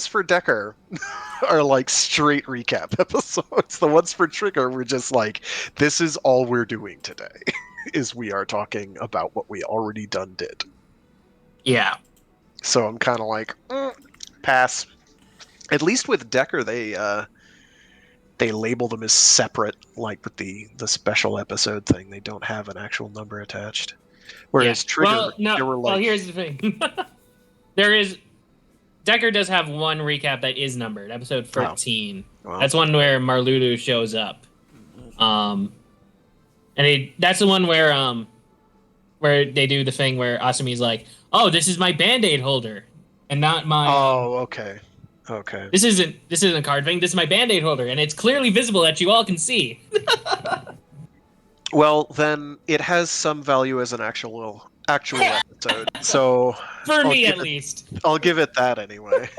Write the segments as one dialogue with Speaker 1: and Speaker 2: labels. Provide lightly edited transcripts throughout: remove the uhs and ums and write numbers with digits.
Speaker 1: for Decker are like straight recap episodes. The ones for Trigger were just like, this is all we're doing today, is we are talking about what we already done did.
Speaker 2: Yeah.
Speaker 1: So I'm kind of like, pass. At least with Decker, they label them as separate, like with the special episode thing. They don't have an actual number attached. Whereas Trigger,
Speaker 2: well, no.
Speaker 1: they were like,
Speaker 2: well, here's the thing. Decker does have one recap that is numbered, episode 13.
Speaker 1: Oh. Wow.
Speaker 2: That's one where Marludu shows up. That's the one where they do the thing where Asumi's like, "Oh, this is my Band-Aid holder, and not my."
Speaker 1: Oh, okay. Okay.
Speaker 2: This isn't a card thing. This is my Band-Aid holder, and it's clearly visible that you all can see.
Speaker 1: Well, then it has some value as an actual episode. So
Speaker 2: for me, at least,
Speaker 1: I'll give it that anyway.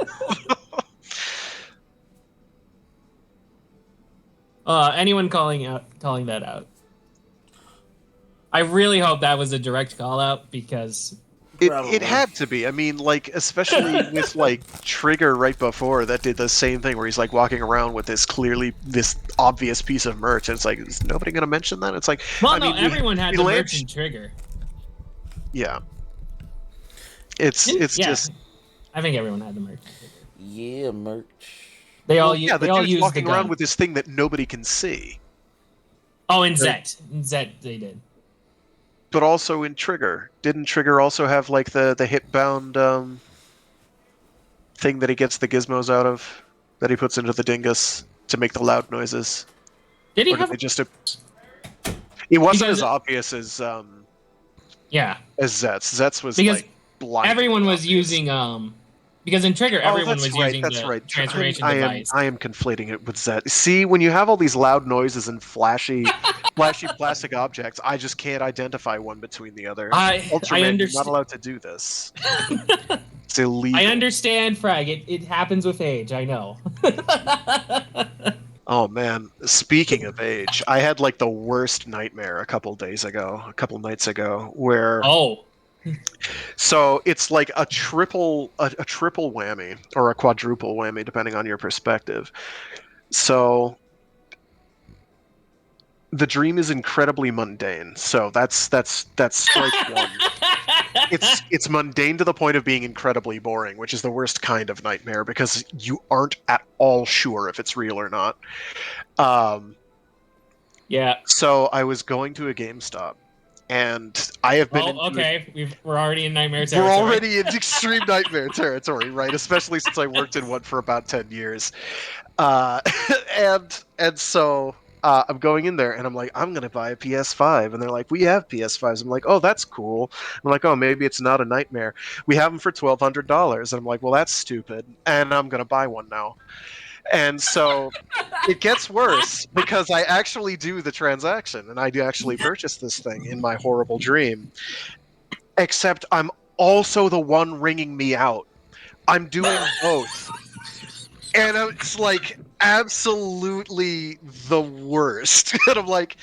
Speaker 2: Anyone calling that out? I really hope that was a direct call out because
Speaker 1: it had to be. I mean, like, especially with like Trigger right before that did the same thing where he's like walking around with this obvious piece of merch, and it's like, is nobody going to mention that? It's like,
Speaker 2: well, no, everyone had the merch in Trigger.
Speaker 1: Yeah, it's just.
Speaker 2: I think everyone had the merch.
Speaker 3: Yeah, merch.
Speaker 2: They all
Speaker 1: dude's walking around with this thing that nobody can see.
Speaker 2: Oh, in Zet they did.
Speaker 1: But also in Trigger. Didn't Trigger also have like the hip-bound thing that he gets the gizmos out of, that he puts into the dingus to make the loud noises?
Speaker 2: Did he have?
Speaker 1: It wasn't as obvious as as Zet's. Zet's was
Speaker 2: because
Speaker 1: like blind.
Speaker 2: Everyone was using because in Trigger everyone was using the transformation device.
Speaker 1: I am conflating it with Zet. See, when you have all these loud noises and flashy plastic objects, I just can't identify one between the other.
Speaker 2: I understand.
Speaker 1: You're not allowed to do this. It's illegal.
Speaker 2: I understand, Frag. It happens with age. I know.
Speaker 1: Oh man, speaking of age, I had like the worst nightmare a couple nights ago, where so it's like a triple whammy or a quadruple whammy depending on your perspective. So the dream is incredibly mundane. So that's strike one. It's mundane to the point of being incredibly boring, which is the worst kind of nightmare because you aren't at all sure if it's real or not.
Speaker 2: Yeah.
Speaker 1: So I was going to a GameStop, and I have been.
Speaker 2: We're already in nightmare territory.
Speaker 1: We're already in extreme nightmare territory, right? Especially since I worked in one for about 10 years, and so. I'm going in there and I'm like, I'm going to buy a PS5. And they're like, we have PS5s. I'm like, oh, that's cool. I'm like, oh, maybe it's not a nightmare. We have them for $1,200. And I'm like, well, that's stupid. And I'm going to buy one now. And so it gets worse because I actually do the transaction and I do actually purchase this thing in my horrible dream. Except I'm also the one ringing me out. I'm doing both. And it's like absolutely the worst. And I'm like,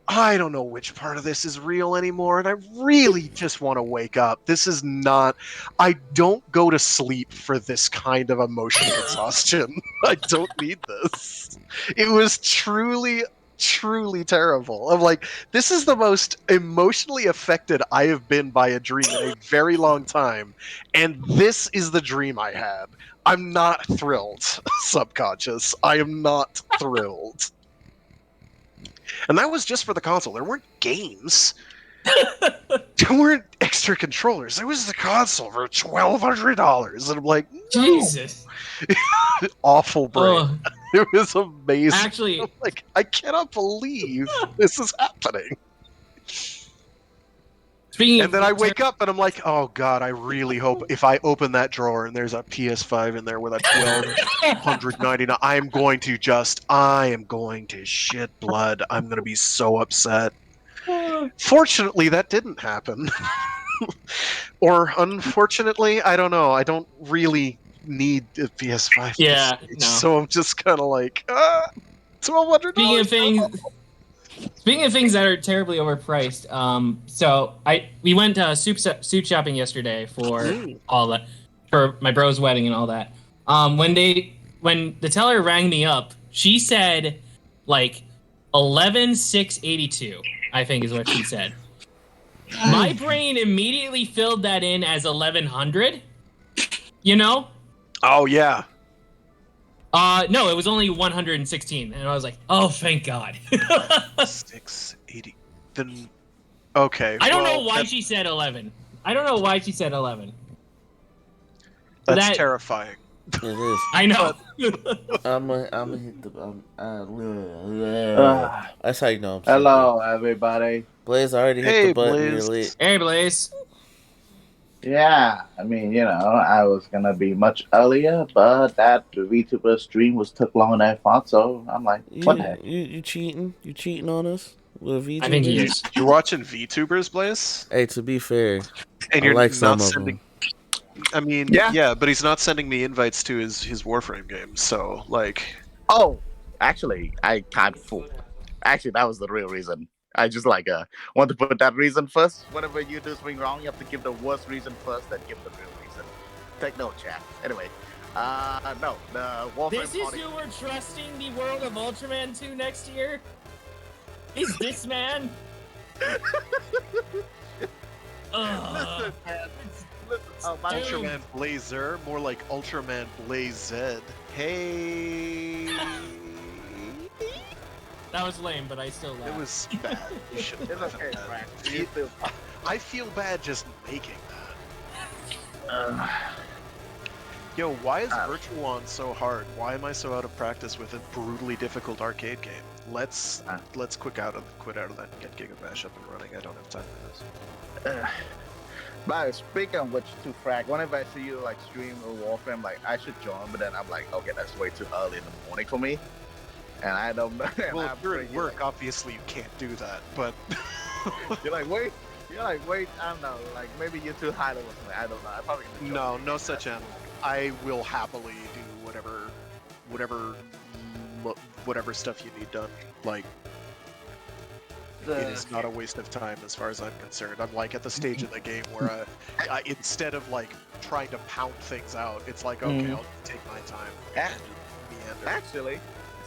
Speaker 1: I don't know which part of this is real anymore. And I really just want to wake up. This is not. I don't go to sleep for this kind of emotional exhaustion. I don't need this. It was truly terrible. I'm like, this is the most emotionally affected I have been by a dream in a very long time. And this is the dream I had. I'm not thrilled, subconscious. I am not thrilled. And that was just for the console. There weren't games. There weren't extra controllers. There was the console for $1,200. And I'm like, no.
Speaker 2: Jesus.
Speaker 1: Awful brain. It was amazing.
Speaker 2: Actually,
Speaker 1: I'm like, I cannot believe this is happening. And then I wake up and I'm like, oh god, I really hope if I open that drawer and there's a PS5 in there with a $1,299, I am going to shit blood. I'm going to be so upset. Fortunately, that didn't happen. Or unfortunately, I don't know. I don't really need a PS5.
Speaker 2: Yeah, no.
Speaker 1: So I'm just kind of like, $1,200.
Speaker 2: Speaking of things that are terribly overpriced, so we went suit shopping yesterday for all that, for my bro's wedding and all that. When the teller rang me up, she said like 11,682, I think is what she said. My brain immediately filled that in as 1100, you know?
Speaker 1: Oh yeah.
Speaker 2: No, it was only 116, and I was like, "Oh, thank God."
Speaker 1: 680. Then okay.
Speaker 2: I don't know
Speaker 1: Well,
Speaker 2: why she said 11. I don't know why she said 11. But
Speaker 1: that's
Speaker 2: that
Speaker 1: terrifying.
Speaker 3: It is.
Speaker 2: I know.
Speaker 1: But
Speaker 3: I'm gonna hit the.
Speaker 4: Uh,
Speaker 3: That's how you know I'm sleepy.
Speaker 4: hello, everybody.
Speaker 3: Blaze already hit the
Speaker 1: hey,
Speaker 3: button. You're
Speaker 1: Blaze.
Speaker 3: late.
Speaker 2: Hey, Blaze.
Speaker 4: Yeah, I mean, I was gonna be much earlier, but that VTuber stream was took longer than I thought, so I'm like, what the
Speaker 3: You
Speaker 4: heck?
Speaker 3: you you cheating? You cheating on us with
Speaker 2: I think he
Speaker 3: VTubers?
Speaker 2: is.
Speaker 1: You're watching VTubers, Blaze,
Speaker 3: Hey, to be fair,
Speaker 1: and
Speaker 3: I
Speaker 1: you're
Speaker 3: like some
Speaker 1: not
Speaker 3: of
Speaker 1: sending.
Speaker 3: them.
Speaker 1: I mean,
Speaker 4: Yeah.
Speaker 1: yeah, but he's not sending me invites to his Warframe games. So like,
Speaker 4: Oh, actually, I can't fool. Actually, that was the real reason. I just want to put that reason first. Whenever you do something wrong, you have to give the worst reason first, then give the real reason. Take note, chat. Anyway, no, the Warframe
Speaker 2: This is
Speaker 4: party.
Speaker 2: who we're trusting the world of Ultraman to next year? Is this man?
Speaker 4: Listen, man. Listen. Oh, my
Speaker 2: Dude.
Speaker 1: Ultraman Blazer, more like Ultraman Blaze. Hey.
Speaker 2: That was lame, but I still laughed.
Speaker 1: It was bad. You shouldn't
Speaker 4: It's
Speaker 1: have
Speaker 4: okay,
Speaker 1: done
Speaker 4: Frank.
Speaker 1: that.
Speaker 4: You still.
Speaker 1: I feel bad just making that.
Speaker 4: Uh,
Speaker 1: Yo, why is Virtuon so hard? Why am I so out of practice with a brutally difficult arcade game? Let's quit out of that and get Gigabash up and running. I don't have time for this.
Speaker 4: But speaking of which, to Frank, whenever I see you stream or Warframe, I should join, but then I'm like, okay, that's way too early in the morning for me, and I don't know.
Speaker 1: Well, if you're at work, obviously you can't do that, but
Speaker 4: You're like, wait. You're like, wait. I don't know. Maybe you're too high or something. I don't know. I probably gonna join.
Speaker 1: no such animal. I will happily do whatever stuff you need done. Like, it is not a waste of time as far as I'm concerned. I'm at the stage of the game where instead of trying to pound things out, it's like, okay, I'll take my time and meander.
Speaker 4: Actually,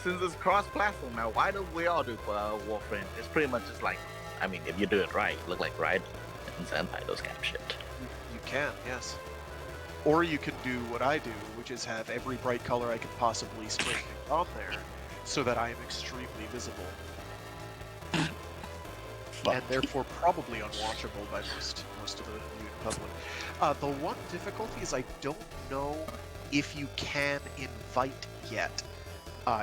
Speaker 4: since it's cross-platform now, why don't we all do Warframe? It's pretty much just I mean, if you do it right, look like Raiden and Senpai, those kind of shit.
Speaker 1: You can, yes. Or you can do what I do, which is have every bright color I can possibly spray on there, so that I am extremely visible. And therefore probably unwatchable by most of the viewing public. The one difficulty is I don't know if you can invite yet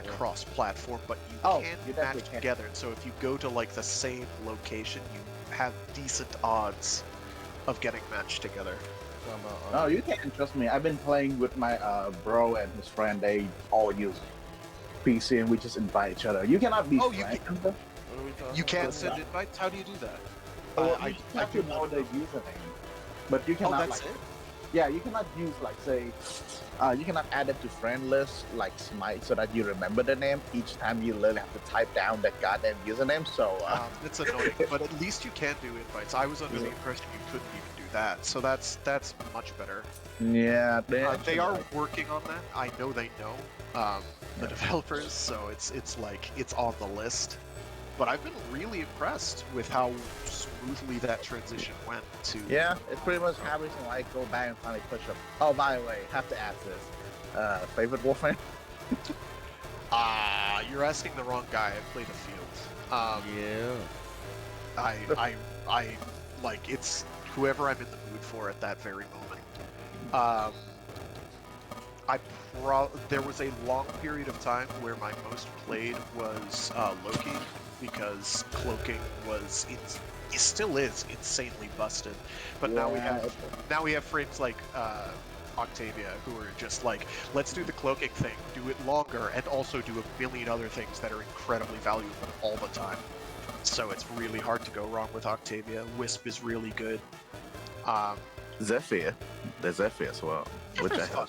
Speaker 1: cross-platform, but you can match together. So if you go to the same location, you have decent odds of getting matched together.
Speaker 4: Oh, you can, trust me. I've been playing with my bro and his friend. They all use PC, and we just invite each other. You cannot be friends.
Speaker 1: You can't send invites? How do you do that?
Speaker 4: I have to know the username, but you cannot
Speaker 1: that's it?
Speaker 4: Yeah, you cannot use you cannot add it to friend list like Smite so that you remember the name each time you literally have to type down that goddamn username. So
Speaker 1: it's annoying, but at least you can do invites. I was under the impression you couldn't even do that, so that's much better.
Speaker 4: Yeah,
Speaker 1: they are working on that. I know they know the developers, so it's on the list. But I've been really impressed with how smoothly that transition went to.
Speaker 4: Yeah, it's pretty much having to go back and finally push up. Oh, by the way, have to ask this. Favorite Warframe?
Speaker 1: You're asking the wrong guy. I play the field.
Speaker 3: Yeah.
Speaker 1: I it's whoever I'm in the mood for at that very moment. There was a long period of time where my most played was Loki, because cloaking it still is insanely busted. But now we have frames like Octavia, who are just let's do the cloaking thing, do it longer, and also do a million other things that are incredibly valuable all the time. So it's really hard to go wrong with Octavia. Wisp is really good.
Speaker 4: Zephyr. There's Zephyr as well. Which I
Speaker 1: fun.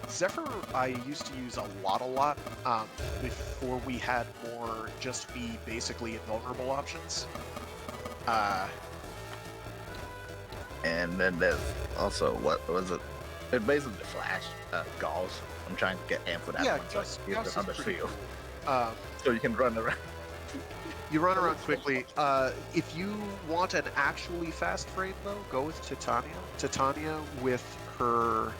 Speaker 1: Zephyr I used to use a lot, before we had more just be basically invulnerable options.
Speaker 4: And then there's also, what was it? It's basically Flash, Gauss. I'm trying to get aim for that
Speaker 1: Yeah,
Speaker 4: one.
Speaker 1: Gus
Speaker 4: So
Speaker 1: is
Speaker 4: on the
Speaker 1: pretty
Speaker 4: field,
Speaker 1: cool.
Speaker 4: so you can run around.
Speaker 1: You run around quickly. If you want an actually fast frame, though, go with Titania. Titania with her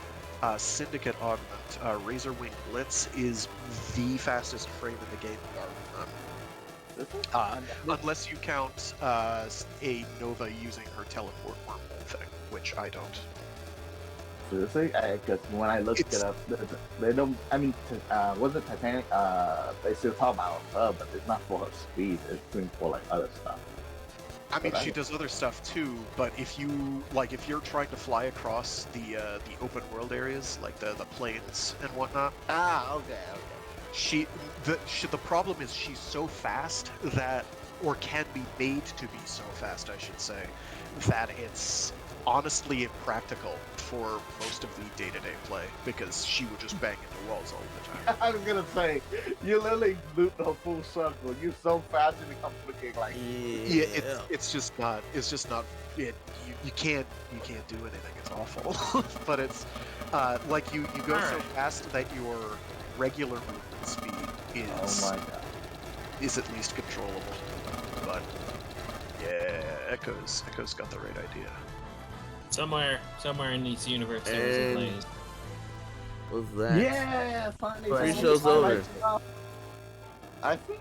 Speaker 1: Syndicate augment, Razor Wing Blitz, is the fastest frame in the game. Unless you count a Nova using her teleport wormhole thing, which I don't.
Speaker 5: Seriously, because when I looked it up, they don't. I mean, was it Titanic? They still talk about her, but it's not for her speed. It's for like other stuff.
Speaker 1: I mean, she does other stuff too, but if you're trying to fly across the open world areas, like the plains and whatnot.
Speaker 5: Okay.
Speaker 1: The problem is she's so fast that, or can be made to be so fast, I should say, that it's honestly impractical for most of the day-to-day play, because she would just bang into walls all the time.
Speaker 5: I was gonna say, you literally loop the full circle. You're so fast you become freaking like.
Speaker 1: Yeah, it's just not it. You can't do anything. It's awful. But it's like you go so fast that your regular movement speed is is at least controllable. But yeah, Echo's got the right idea.
Speaker 2: Somewhere in this universe there was a blaze.
Speaker 3: What's that?
Speaker 5: Yeah, finally.
Speaker 3: Pre-show's over.
Speaker 5: I think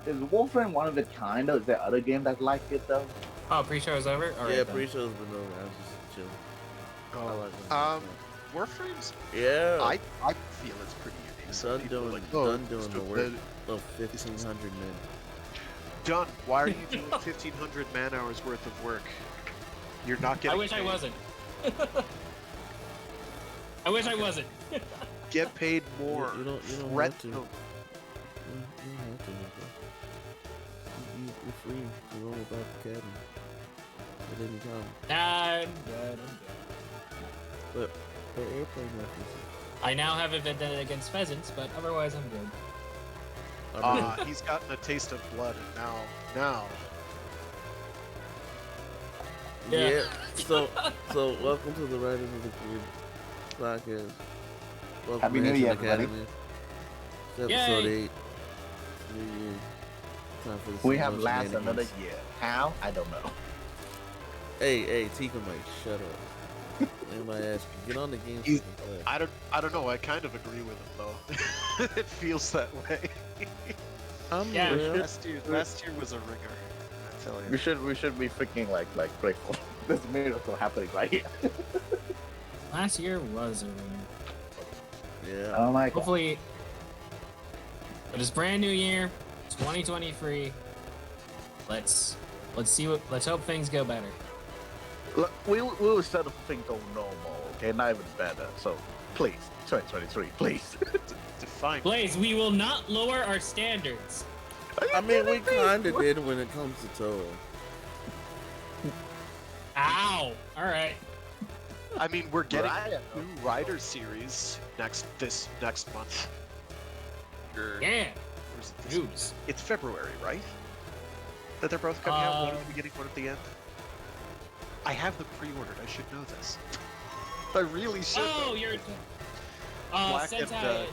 Speaker 5: is Warframe one of a kind, or is there other game that's like it though?
Speaker 2: Oh, pre-show is over? All right,
Speaker 3: Yeah,
Speaker 2: then.
Speaker 3: pre-show's been over. I was just chilling.
Speaker 1: Warframes.
Speaker 3: Yeah.
Speaker 1: I feel it's pretty unique.
Speaker 3: Done doing the work of 1,500 men.
Speaker 1: Done. Why are you doing 1,500 man hours worth of work? You're not getting.
Speaker 2: I wish
Speaker 1: paid.
Speaker 2: I wasn't. I wish I wasn't.
Speaker 1: Get paid more.
Speaker 3: You don't have to. You don't have to. You're free to roam about the cabin at any time.
Speaker 2: I'm good.
Speaker 3: But airplane references.
Speaker 2: I now have a vendetta against pheasants, but otherwise I'm good.
Speaker 1: He's gotten a taste of blood, and now.
Speaker 3: Yeah. So welcome to the Writers of the Kid podcast. Welcome
Speaker 5: Happy
Speaker 3: to
Speaker 5: New
Speaker 3: Henshin
Speaker 5: Year,
Speaker 3: Academy.
Speaker 5: everybody.
Speaker 3: It's episode 8. It's New Year. Time for the
Speaker 5: We have lasted
Speaker 3: Shenanigans.
Speaker 5: another year. How? I don't know.
Speaker 3: Hey, Tika Mike, shut up. Anybody ask you, get on the game so we can play.
Speaker 1: I don't know. I kind of agree with him though. It feels that way.
Speaker 2: Yeah.
Speaker 1: Last year was a ringer. I tell you.
Speaker 4: We should be freaking like grateful.
Speaker 5: There's a miracle happening right here.
Speaker 2: Last year was a ring.
Speaker 3: Yeah.
Speaker 5: Oh my god.
Speaker 2: Hopefully, but it's brand new year, 2023. Let's hope things go better.
Speaker 4: Look, we'll settle for things go normal, okay? Not even better. So please, 2023, please.
Speaker 1: Define.
Speaker 2: Blaze, we will not lower our standards.
Speaker 3: I mean, we kinda did when it comes to Toho.
Speaker 2: Ow! All right.
Speaker 1: I mean, we're getting
Speaker 4: Right.
Speaker 1: a new Rider series next month.
Speaker 2: Yeah.
Speaker 1: Where's this?
Speaker 2: News.
Speaker 1: It's February, right? That they're both coming out. One at the beginning, one at the end. I have them pre-ordered. I should know this. I really should.
Speaker 2: Oh,
Speaker 1: know.
Speaker 2: you're.
Speaker 1: Black and
Speaker 2: Sentai.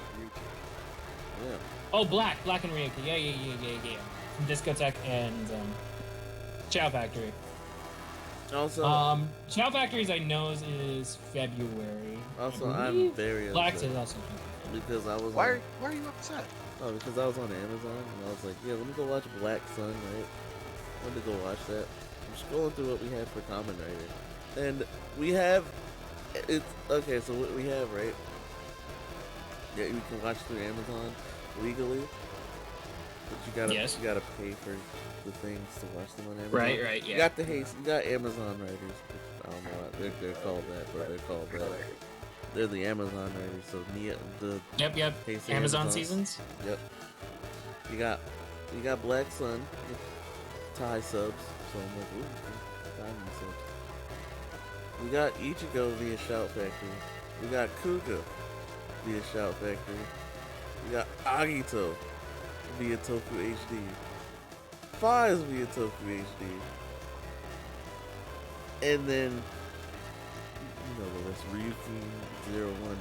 Speaker 3: Yeah.
Speaker 2: Oh, Black and Ryuki. Yeah. From Discotheque and Chow Factory.
Speaker 3: Also,
Speaker 2: Chow Factory's I know is February.
Speaker 3: I'm very
Speaker 2: Black's
Speaker 3: upset
Speaker 2: is also.
Speaker 3: because I was
Speaker 1: Why are you upset?
Speaker 3: because I was on Amazon and I was like, yeah, let me go watch Black Sun, right? I wanted to go watch that. I'm scrolling through what we have for Kamen Rider, and we have okay. So what we have, right? Yeah, you can watch through Amazon legally, but you gotta pay for the things to watch them on Amazon.
Speaker 2: Right, yeah.
Speaker 3: You got Amazon Writers. Which I don't know what they're called that, but they're called that. They're the Amazon Writers. So
Speaker 2: Yep.
Speaker 3: Casey
Speaker 2: Amazon seasons.
Speaker 3: Yep. You got Black Sun with Thai subs. So I'm like, ooh, diamond subs. We got Ichigo via Shout Factory. We got Kuga via Shout Factory. We got Agito via Toku HD. Fies via Toku HD. And then, you know the rest, Ryuki 01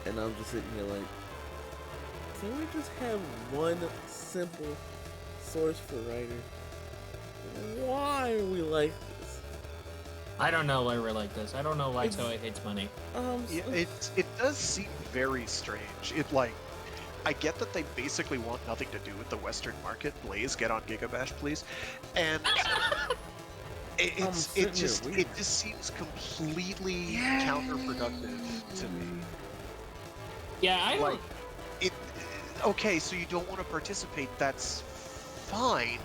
Speaker 3: And I'm just sitting here like, can we just have one simple source for writer? Why are we like this?
Speaker 2: I don't know why we're like this. I don't know why Toei hates money.
Speaker 1: Yeah, it does seem very strange. I get that they basically want nothing to do with the Western market. Blaze, get on Gigabash, please. And it just seems completely counterproductive to me.
Speaker 2: Yeah, I
Speaker 1: Like
Speaker 2: don't.
Speaker 1: it. Okay, so you don't want to participate. That's fine.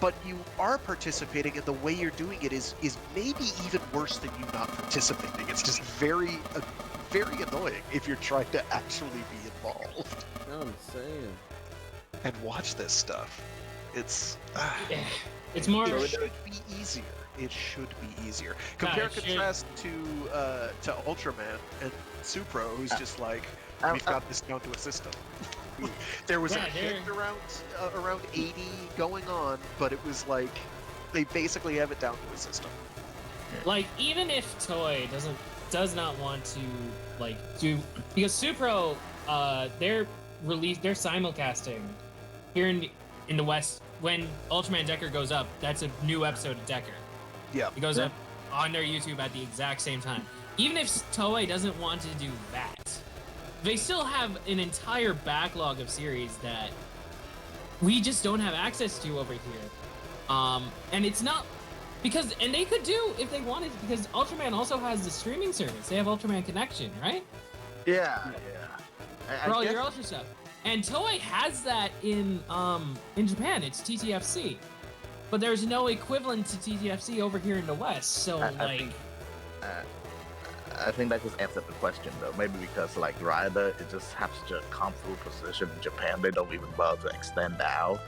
Speaker 1: But you are participating, and the way you're doing it is maybe even worse than you not participating. It's just very annoying if you're trying to actually be involved
Speaker 3: I'm saying.
Speaker 1: and watch this stuff. It's
Speaker 2: It's more.
Speaker 1: it should be easier. It should be easier. Compare
Speaker 2: it should.
Speaker 1: contrast to Ultraman and Supro, who's just like, we've got this down to a system. There was a hit around 80 going on, but it was like they basically have it down to a system.
Speaker 2: Like, even if Toei does not want to do, because Supro, they're simulcasting here in the West when Ultraman Decker goes up. That's a new episode of Decker.
Speaker 1: Yeah,
Speaker 2: It goes up on their YouTube at the exact same time. Even if Toei doesn't want to do that, they still have an entire backlog of series that we just don't have access to over here. And it's not because, and they could do if they wanted, because Ultraman also has the streaming service. They have Ultraman Connection, right?
Speaker 4: Yeah.
Speaker 2: For all your Ultra stuff. And Toei has that in Japan. It's TTFC. But there's no equivalent to TTFC over here in the West. So
Speaker 4: I think that just answered the question though. Maybe because like Rider, it just has such a comfortable position in Japan, they don't even bother to extend out.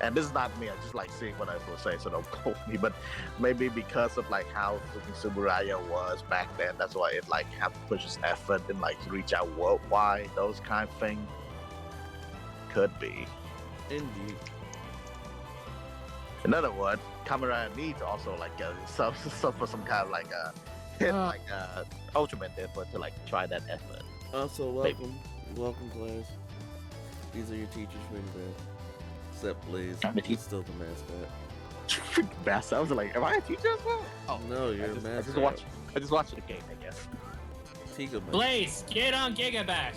Speaker 4: And this is not me, I just like seeing what I will say, so don't quote me. But maybe because of like how Suburaya was back then, that's why it like have to push its effort and like reach out worldwide, those kind of thing. Could be.
Speaker 3: Indeed.
Speaker 4: In other words, Camera needs also like suffer some kind of like a hit like Ultraman did, but to like try that effort.
Speaker 3: Also, welcome class. These are your teachers for today. Except Blaze, he's still the mascot.
Speaker 4: Best. I was like, am I a teacher as well?
Speaker 3: Oh no, you're a mascot.
Speaker 4: I just watched the game, I guess.
Speaker 2: Blaze, get on Gigabash.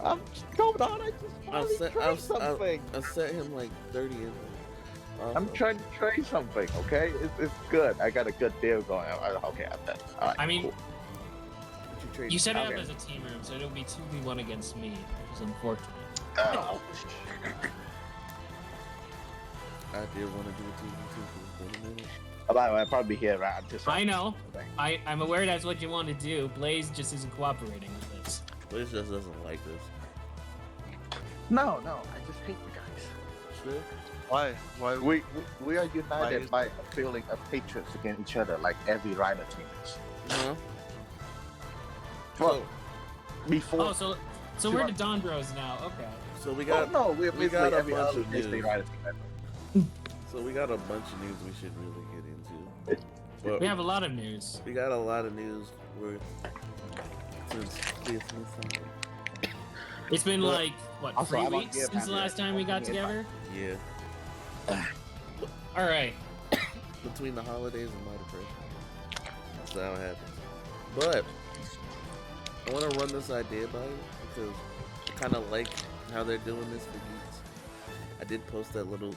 Speaker 4: I'm going on. I just want to try something.
Speaker 3: I set him like 30 in. Awesome.
Speaker 4: I'm trying to try something. Okay, it's good. I got a good deal going. Okay, I'm done. All right,
Speaker 2: I mean,
Speaker 3: cool.
Speaker 2: you set it up as a team room, so it'll be 2v1 against me, which is unfortunate.
Speaker 4: Oh.
Speaker 3: I did want to do a 2v2 for a minute.
Speaker 4: I'll probably be here around.
Speaker 2: I know. I'm aware that's what you want to do. Blaze just isn't cooperating with this.
Speaker 3: Blaze just doesn't like this.
Speaker 4: No, I just hate you guys.
Speaker 3: Sure.
Speaker 1: Why?
Speaker 4: We are united by a feeling of hatred against each other, like every Rider team is.
Speaker 3: Uh-huh.
Speaker 4: Well, before.
Speaker 2: Oh, so we're the Don Bros now. Okay.
Speaker 3: So we got.
Speaker 4: Oh, no, we're
Speaker 3: we got a
Speaker 4: every
Speaker 3: bunch
Speaker 4: other
Speaker 3: of
Speaker 4: Disney
Speaker 3: news.
Speaker 4: Rider team ever.
Speaker 3: So we got a bunch of news we should really get into. But
Speaker 2: We have a lot of news.
Speaker 3: we got a lot of news worth since Christmas time.
Speaker 2: It's been
Speaker 3: But-
Speaker 2: like, what,
Speaker 4: Also,
Speaker 2: 3
Speaker 4: I don't
Speaker 2: weeks
Speaker 4: give
Speaker 2: since the last time we got together?
Speaker 3: Yeah.
Speaker 2: All right.
Speaker 3: Between the holidays and my depression. That's how it happens. But I want to run this idea by you because I kind of like how they're doing this for geeks. I did post that little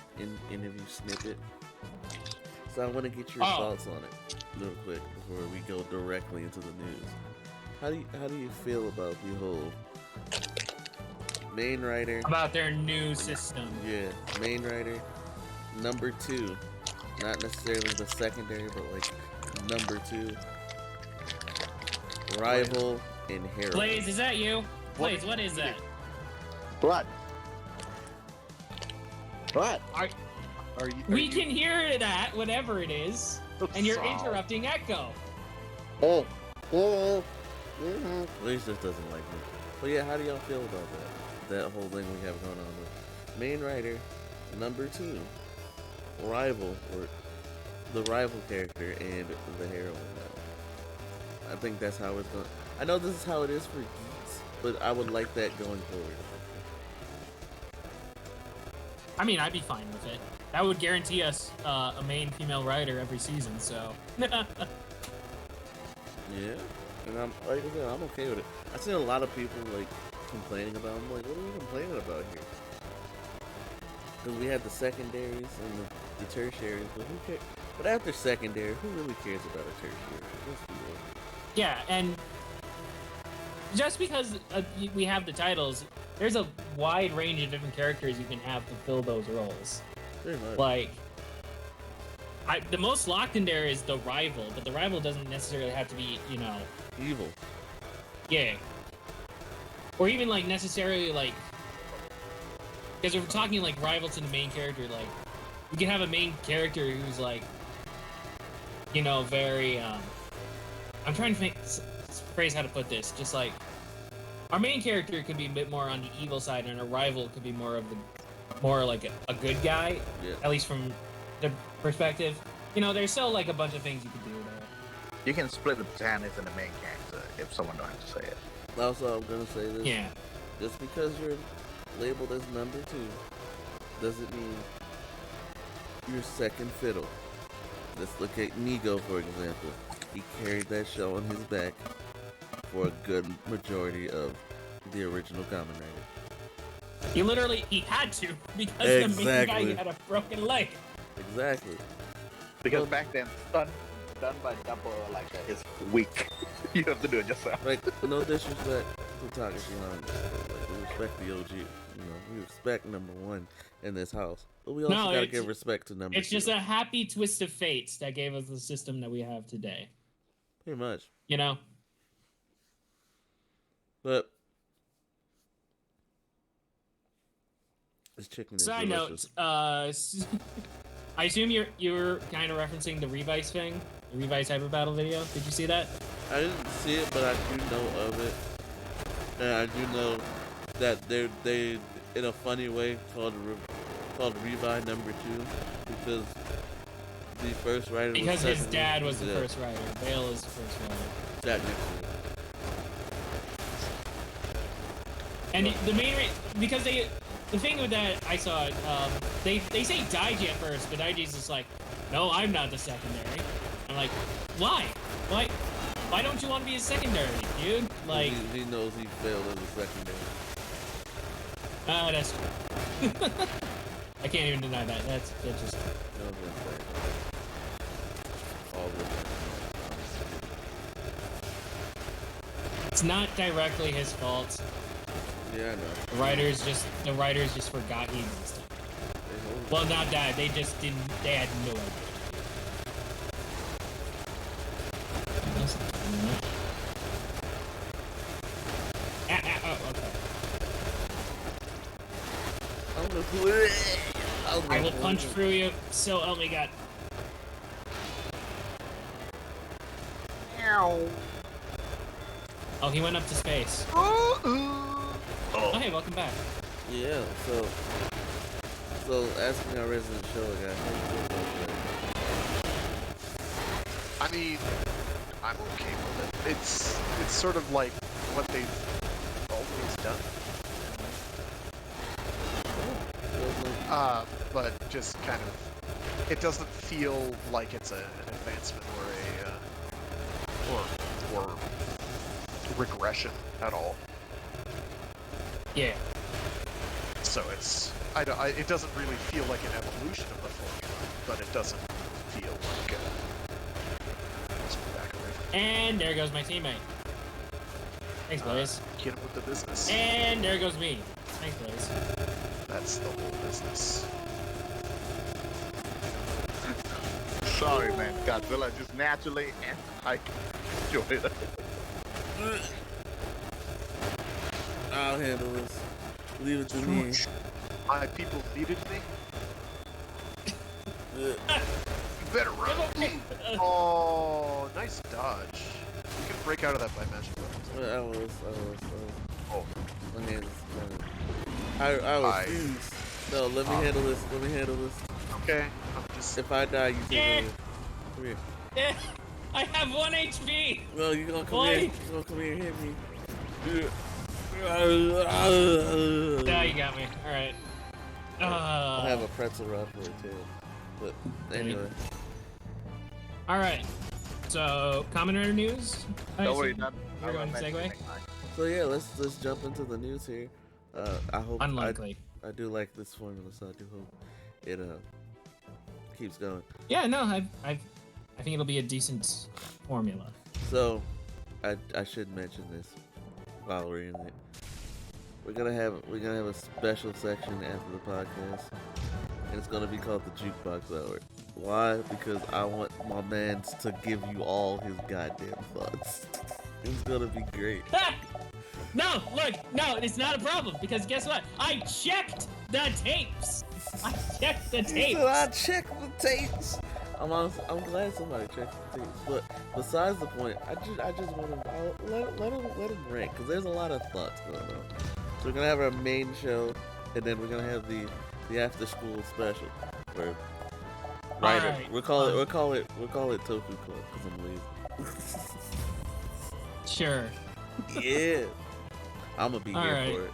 Speaker 3: interview snippet, so I want to get your thoughts on it real quick before we go directly into the news. How do you feel about the whole main writer?
Speaker 2: About their new system.
Speaker 3: Yeah, main writer, number 2, not necessarily the secondary, but like number 2, rival and hero.
Speaker 2: Blaze, is that you? Blaze, what is that?
Speaker 4: What?
Speaker 2: We can hear that, whatever it is, and you're interrupting Echo.
Speaker 3: Blaze just doesn't like me. But yeah, how do y'all feel about that whole thing we have going on with main writer, number 2, rival, or the rival character and the heroine now. I think that's how it's going. I know this is how it is for geeks, but I would like that going forward.
Speaker 2: I mean, I'd be fine with it. That would guarantee us a main female writer every season. So.
Speaker 3: Yeah, and I'm like I said, I'm okay with it. I've seen a lot of people like complaining about. I'm like, what are we complaining about here? Because we had the secondaries and the tertiaries, but who cares? But after secondary, who really cares about a tertiary? Let's be real.
Speaker 2: Yeah, and just because we have the titles, there's a wide range of different characters you can have to fill those roles.
Speaker 3: Pretty much.
Speaker 2: Like, the most locked in there is the rival, but the rival doesn't necessarily have to be,
Speaker 3: Evil.
Speaker 2: Yeah. Or even, like, necessarily, like... Because if we're talking, like, rival to the main character, like, you can have a main character who's, like, very, I'm trying to phrase how to put this. Just, like, our main character could be a bit more on the evil side, and our rival could be more like a good guy,
Speaker 3: Yeah.
Speaker 2: at least from the perspective. There's still, like, a bunch of things you could do there.
Speaker 4: You can split the protagonist and the main character if someone don't have to say it.
Speaker 3: Also, I'm gonna say this.
Speaker 2: Yeah.
Speaker 3: Just because you're labeled as number 2 doesn't mean you're second fiddle. Let's look at Nigo, for example. He carried that show on his back for a good majority of the original Kamen Rider.
Speaker 2: He had to, because the main
Speaker 3: Exactly.
Speaker 2: guy had a broken leg.
Speaker 3: Exactly.
Speaker 4: Because
Speaker 3: Well-
Speaker 4: back then, done by double, like, is weak. You have to do it yourself.
Speaker 3: Like, no disrespect to Takashi Honda. Like, we respect the OG. We respect number 1 in this house. But we also
Speaker 2: No,
Speaker 3: gotta
Speaker 2: it's-
Speaker 3: give respect to number 2.
Speaker 2: It's just a happy twist of fate that gave us the system that we have today.
Speaker 3: Pretty much. But this chicken is
Speaker 2: Side
Speaker 3: delicious.
Speaker 2: note, I assume you're kind of referencing the Revice thing, the Revice Hyper Battle video. Did you see that?
Speaker 3: I didn't see it, but I do know of it, and I do know that they in a funny way called Revi number 2 because the first writer
Speaker 2: Because
Speaker 3: was
Speaker 2: his dad was the
Speaker 3: yeah,
Speaker 2: first writer. Bale is the first writer.
Speaker 3: technically.
Speaker 2: And the main because the thing with that I saw it, they say Daiji at first, but Daiji's just like, no, I'm not the secondary. I'm like, why? Why don't you want to be a secondary, dude? Like,
Speaker 3: he knows he failed as a secondary.
Speaker 2: that's true. I can't even deny that. That's just.
Speaker 3: You know what I'm saying? All this.
Speaker 2: It's not directly his fault.
Speaker 3: Yeah, I know.
Speaker 2: The writers just forgot he existed.
Speaker 3: They hold
Speaker 2: Well, not that. They just didn't. They had no idea. Oh, okay.
Speaker 3: I'm gonna play.
Speaker 2: I will punch through you. So help me God. Oh, he went up to space. Oh, hey, welcome back.
Speaker 3: Yeah, so asking our resident show guy, how you feel about that?
Speaker 1: I mean, I'm okay with it. It's sort of like what they've always done. But just kind of, it doesn't feel like it's an advancement or regression at all.
Speaker 2: Yeah.
Speaker 1: So it doesn't really feel like an evolution of the formula, but it doesn't feel like let's move back away from
Speaker 2: And there goes my teammate. Thanks, Blaze.
Speaker 1: get him with the business.
Speaker 2: And there goes me. Thanks, Blaze.
Speaker 1: That's the whole business.
Speaker 4: Sorry, man. Godzilla just naturally and I enjoy it.
Speaker 3: I'll handle this. Leave it to me.
Speaker 1: My people needed me. You better run. Oh, nice dodge. You can break out of that by magic weapons.
Speaker 3: I was.
Speaker 1: Oh,
Speaker 3: My hands. I refuse. No, let me handle this. Let me handle this.
Speaker 1: okay. I'm just.
Speaker 3: If I die, you take it. Come here.
Speaker 2: Yeah. I have 1 HP.
Speaker 3: Well, you gonna come
Speaker 2: Why?
Speaker 3: here? You gonna come here and hit me?
Speaker 2: Now you got me. All right.
Speaker 3: I have a pretzel rod for a tail. But anyway.
Speaker 2: All right. So, Kamen Rider news.
Speaker 4: Don't worry,
Speaker 2: assume
Speaker 4: none.
Speaker 2: You're going to segue.
Speaker 3: So yeah, let's jump into the news here. I hope
Speaker 2: Unlikely.
Speaker 3: I do like this formula, so I do hope it keeps going.
Speaker 2: Yeah, no, I think it'll be a decent formula.
Speaker 3: So I should mention this while we're in it. We're gonna have a special section after the podcast, and it's gonna be called the Jukebox Hour. Why? Because I want my man to give you all his goddamn thoughts. It's gonna be great.
Speaker 2: No, look, no, it's not a problem because guess what? I checked the tapes. I checked the
Speaker 3: He
Speaker 2: tapes.
Speaker 3: said, I checked the tapes. I'm glad somebody checked the tapes. But besides the point, I just want to let him rank because there's a lot of thoughts going on. So we're gonna have our main show, and then we're gonna have the after school special where writer.
Speaker 2: Alright.
Speaker 3: We'll call it Toku Club because I'm lazy.
Speaker 2: Sure.
Speaker 3: Yeah, I'm gonna be here
Speaker 2: Alright.
Speaker 3: for it.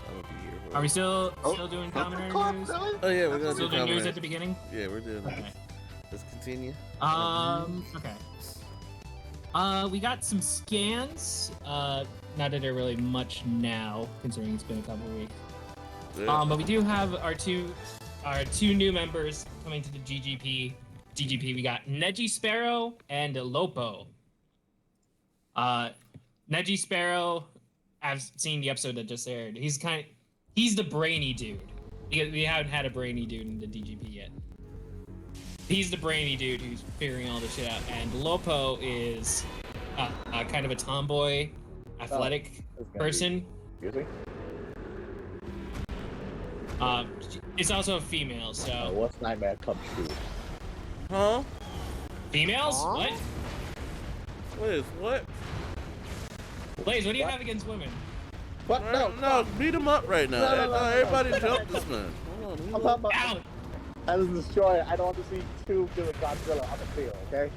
Speaker 3: I'm gonna be here for it.
Speaker 2: Are we still doing Kamen Rider news?
Speaker 3: Oh yeah, we're gonna
Speaker 2: Still
Speaker 3: do
Speaker 2: doing news
Speaker 3: Kamen
Speaker 2: at the beginning?
Speaker 3: Yeah, we're doing.
Speaker 2: Okay.
Speaker 3: Let's continue.
Speaker 2: Okay. We got some scans. Not that they're really much now, considering it's been a couple of weeks.
Speaker 3: Yeah.
Speaker 2: But we do have our two new members coming to the GGP. We got Neji Sparrow and Lopo. Neji Sparrow, I've seen the episode that just aired. He's the brainy dude. We haven't had a brainy dude in the DGP yet. He's the brainy dude who's figuring all this shit out. And Lopo is kind of a tomboy, athletic person.
Speaker 5: Excuse me?
Speaker 2: It's also a female, so.
Speaker 5: What's nightmare come true?
Speaker 3: Huh?
Speaker 2: Females?
Speaker 1: Huh?
Speaker 2: What?
Speaker 3: What?
Speaker 2: Blaze, what do you have against women?
Speaker 5: What?
Speaker 3: No, beat him up right now.
Speaker 5: No,
Speaker 3: Everybody
Speaker 5: no.
Speaker 3: jump this man. Hold
Speaker 5: I'm
Speaker 3: on.
Speaker 5: talking about
Speaker 2: Out!
Speaker 5: as a destroyer. I don't want to see two different Godzilla on the field. Okay?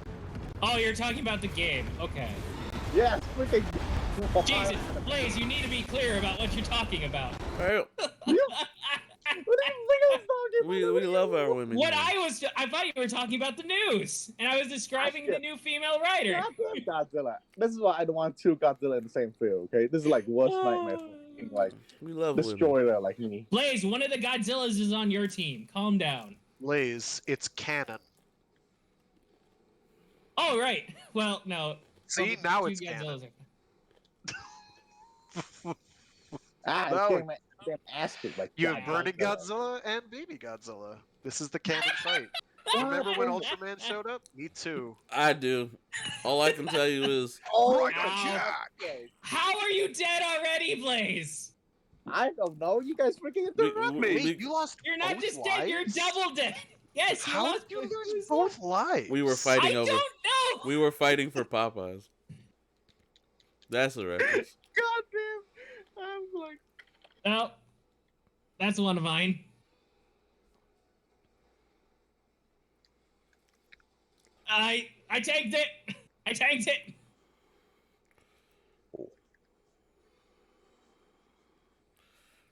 Speaker 2: Oh, you're talking about the game. Okay.
Speaker 5: Yes, freaking.
Speaker 2: Jesus, Blaze, you need to be clear about what you're talking about.
Speaker 3: Hey,
Speaker 5: What do you think I was talking
Speaker 3: we
Speaker 5: about?
Speaker 3: love our women.
Speaker 2: What
Speaker 3: here.
Speaker 2: I thought you were talking about the news, and I was describing the new female writer.
Speaker 5: Goddamn Godzilla. This is why I don't want two Godzilla in the same field. Okay? This is like worst nightmare for fucking, like
Speaker 3: We love women.
Speaker 5: destroyer like me.
Speaker 2: Blaze, one of the Godzillas is on your team. Calm down.
Speaker 1: Blaze, it's canon.
Speaker 2: Oh, right. Well, no.
Speaker 1: See,
Speaker 2: Well,
Speaker 1: now
Speaker 2: two
Speaker 1: it's
Speaker 2: Godzillas
Speaker 1: canon.
Speaker 5: Ah,
Speaker 1: No.
Speaker 5: damn asking like
Speaker 1: You have Burning Godzilla and Baby Godzilla. This is the canon fight. Remember when Ultraman showed up? Me too.
Speaker 3: I do. All I can tell you is
Speaker 5: Oh,
Speaker 1: Right,
Speaker 2: Ow.
Speaker 1: Jack.
Speaker 5: okay.
Speaker 2: How are you dead already, Blaze?
Speaker 5: I don't know. You guys freaking interrupt
Speaker 3: We-
Speaker 5: me.
Speaker 1: Wait, you lost.
Speaker 2: You're not
Speaker 1: both
Speaker 2: just dead, you're
Speaker 1: lives?
Speaker 2: double dead. Yes, you
Speaker 1: How
Speaker 2: lost
Speaker 1: did you
Speaker 2: both.
Speaker 1: lose both lives?
Speaker 3: we were
Speaker 2: I
Speaker 3: fighting
Speaker 2: don't
Speaker 3: over.
Speaker 2: know.
Speaker 3: We were fighting for Popeyes. That's the reference.
Speaker 5: God damn. I'm like,
Speaker 2: Oh, that's one of mine. I tanked it. I tanked it.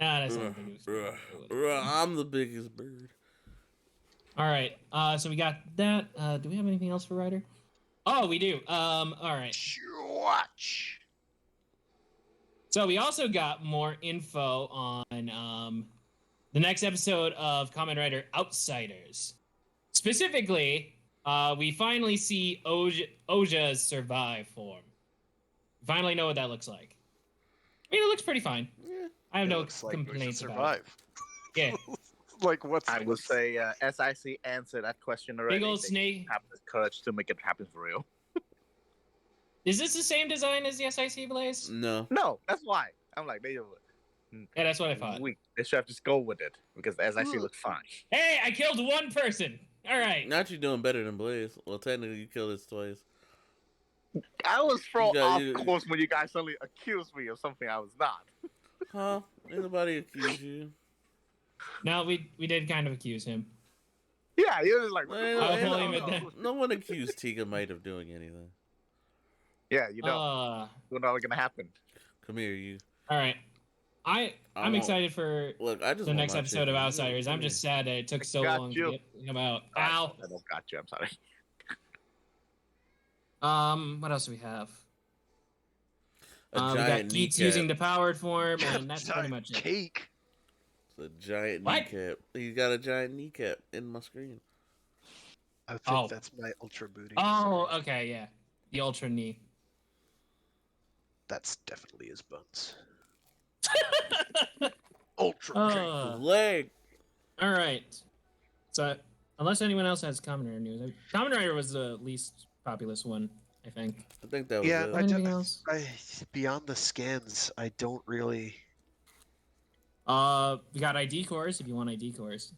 Speaker 2: Ah, that's not the news.
Speaker 3: I'm the biggest bird.
Speaker 2: All right. So we got that. Do we have anything else for Ryder? Oh, we do. All right.
Speaker 1: Watch.
Speaker 2: So we also got more info on the next episode of Kamen Rider Outsiders. Specifically, we finally see Oja's survive form. We finally know what that looks like. I mean, it looks pretty fine.
Speaker 3: Yeah.
Speaker 2: I have
Speaker 1: It
Speaker 2: no
Speaker 1: looks like we should
Speaker 2: complaints about it.
Speaker 1: survive.
Speaker 2: Yeah.
Speaker 1: Like what's?
Speaker 4: I would say SIC answered that question already.
Speaker 2: Big old
Speaker 4: They
Speaker 2: snake.
Speaker 4: have the courage to make it happen for real.
Speaker 2: Is this the same design as the SIC Blaze?
Speaker 3: No.
Speaker 4: No, that's why. I'm like,
Speaker 2: Yeah, that's what I thought.
Speaker 4: they should have just go with it because the SIC looks fine.
Speaker 2: Hey, I killed one person. All right.
Speaker 3: Not you doing better than Blaze. Well, technically, you killed us twice.
Speaker 4: I was thrown
Speaker 3: You got-
Speaker 4: off course when you guys suddenly accused me of something I was not.
Speaker 3: Huh? Ain't nobody accuse you.
Speaker 2: No, we did kind of accuse him.
Speaker 4: Yeah, you're just like, what the
Speaker 3: Man,
Speaker 4: fuck?
Speaker 2: I'll
Speaker 3: and
Speaker 2: blame it then.
Speaker 3: no one accused Tiga Might of doing anything.
Speaker 4: Yeah, you know what's not gonna happen.
Speaker 3: Come here, you.
Speaker 2: All right.
Speaker 3: I
Speaker 2: I'm
Speaker 3: won't.
Speaker 2: excited for
Speaker 3: Look, I just
Speaker 2: the
Speaker 3: want
Speaker 2: next
Speaker 3: my
Speaker 2: episode of
Speaker 3: chicken.
Speaker 2: Outsiders.
Speaker 3: Come
Speaker 2: I'm
Speaker 3: here.
Speaker 2: just sad that it took
Speaker 4: I
Speaker 2: so
Speaker 4: got
Speaker 2: long
Speaker 4: you.
Speaker 2: to come out.
Speaker 4: I
Speaker 2: Ow.
Speaker 4: don't got you. I'm sorry.
Speaker 2: What else do we have?
Speaker 3: A
Speaker 2: We got
Speaker 3: giant
Speaker 2: Geeks
Speaker 3: kneecap.
Speaker 2: using the powered form, and that's pretty
Speaker 1: Giant
Speaker 2: much it.
Speaker 1: cake.
Speaker 3: It's a giant
Speaker 2: What?
Speaker 3: kneecap. He's got a giant kneecap in my screen.
Speaker 1: I think
Speaker 2: Oh.
Speaker 1: that's my ultra booty.
Speaker 2: Oh,
Speaker 1: Sorry.
Speaker 2: okay, yeah. The Ultra Knee.
Speaker 1: That's definitely his buns. Ultra cake.
Speaker 3: Leg.
Speaker 2: All right. So, unless anyone else has Kamen Rider news, Kamen Rider was the least populous one, I think.
Speaker 3: I think that was
Speaker 1: Yeah,
Speaker 3: it.
Speaker 2: Anything else?
Speaker 1: beyond the scans, I don't really.
Speaker 2: We got ID cores if you want ID cores.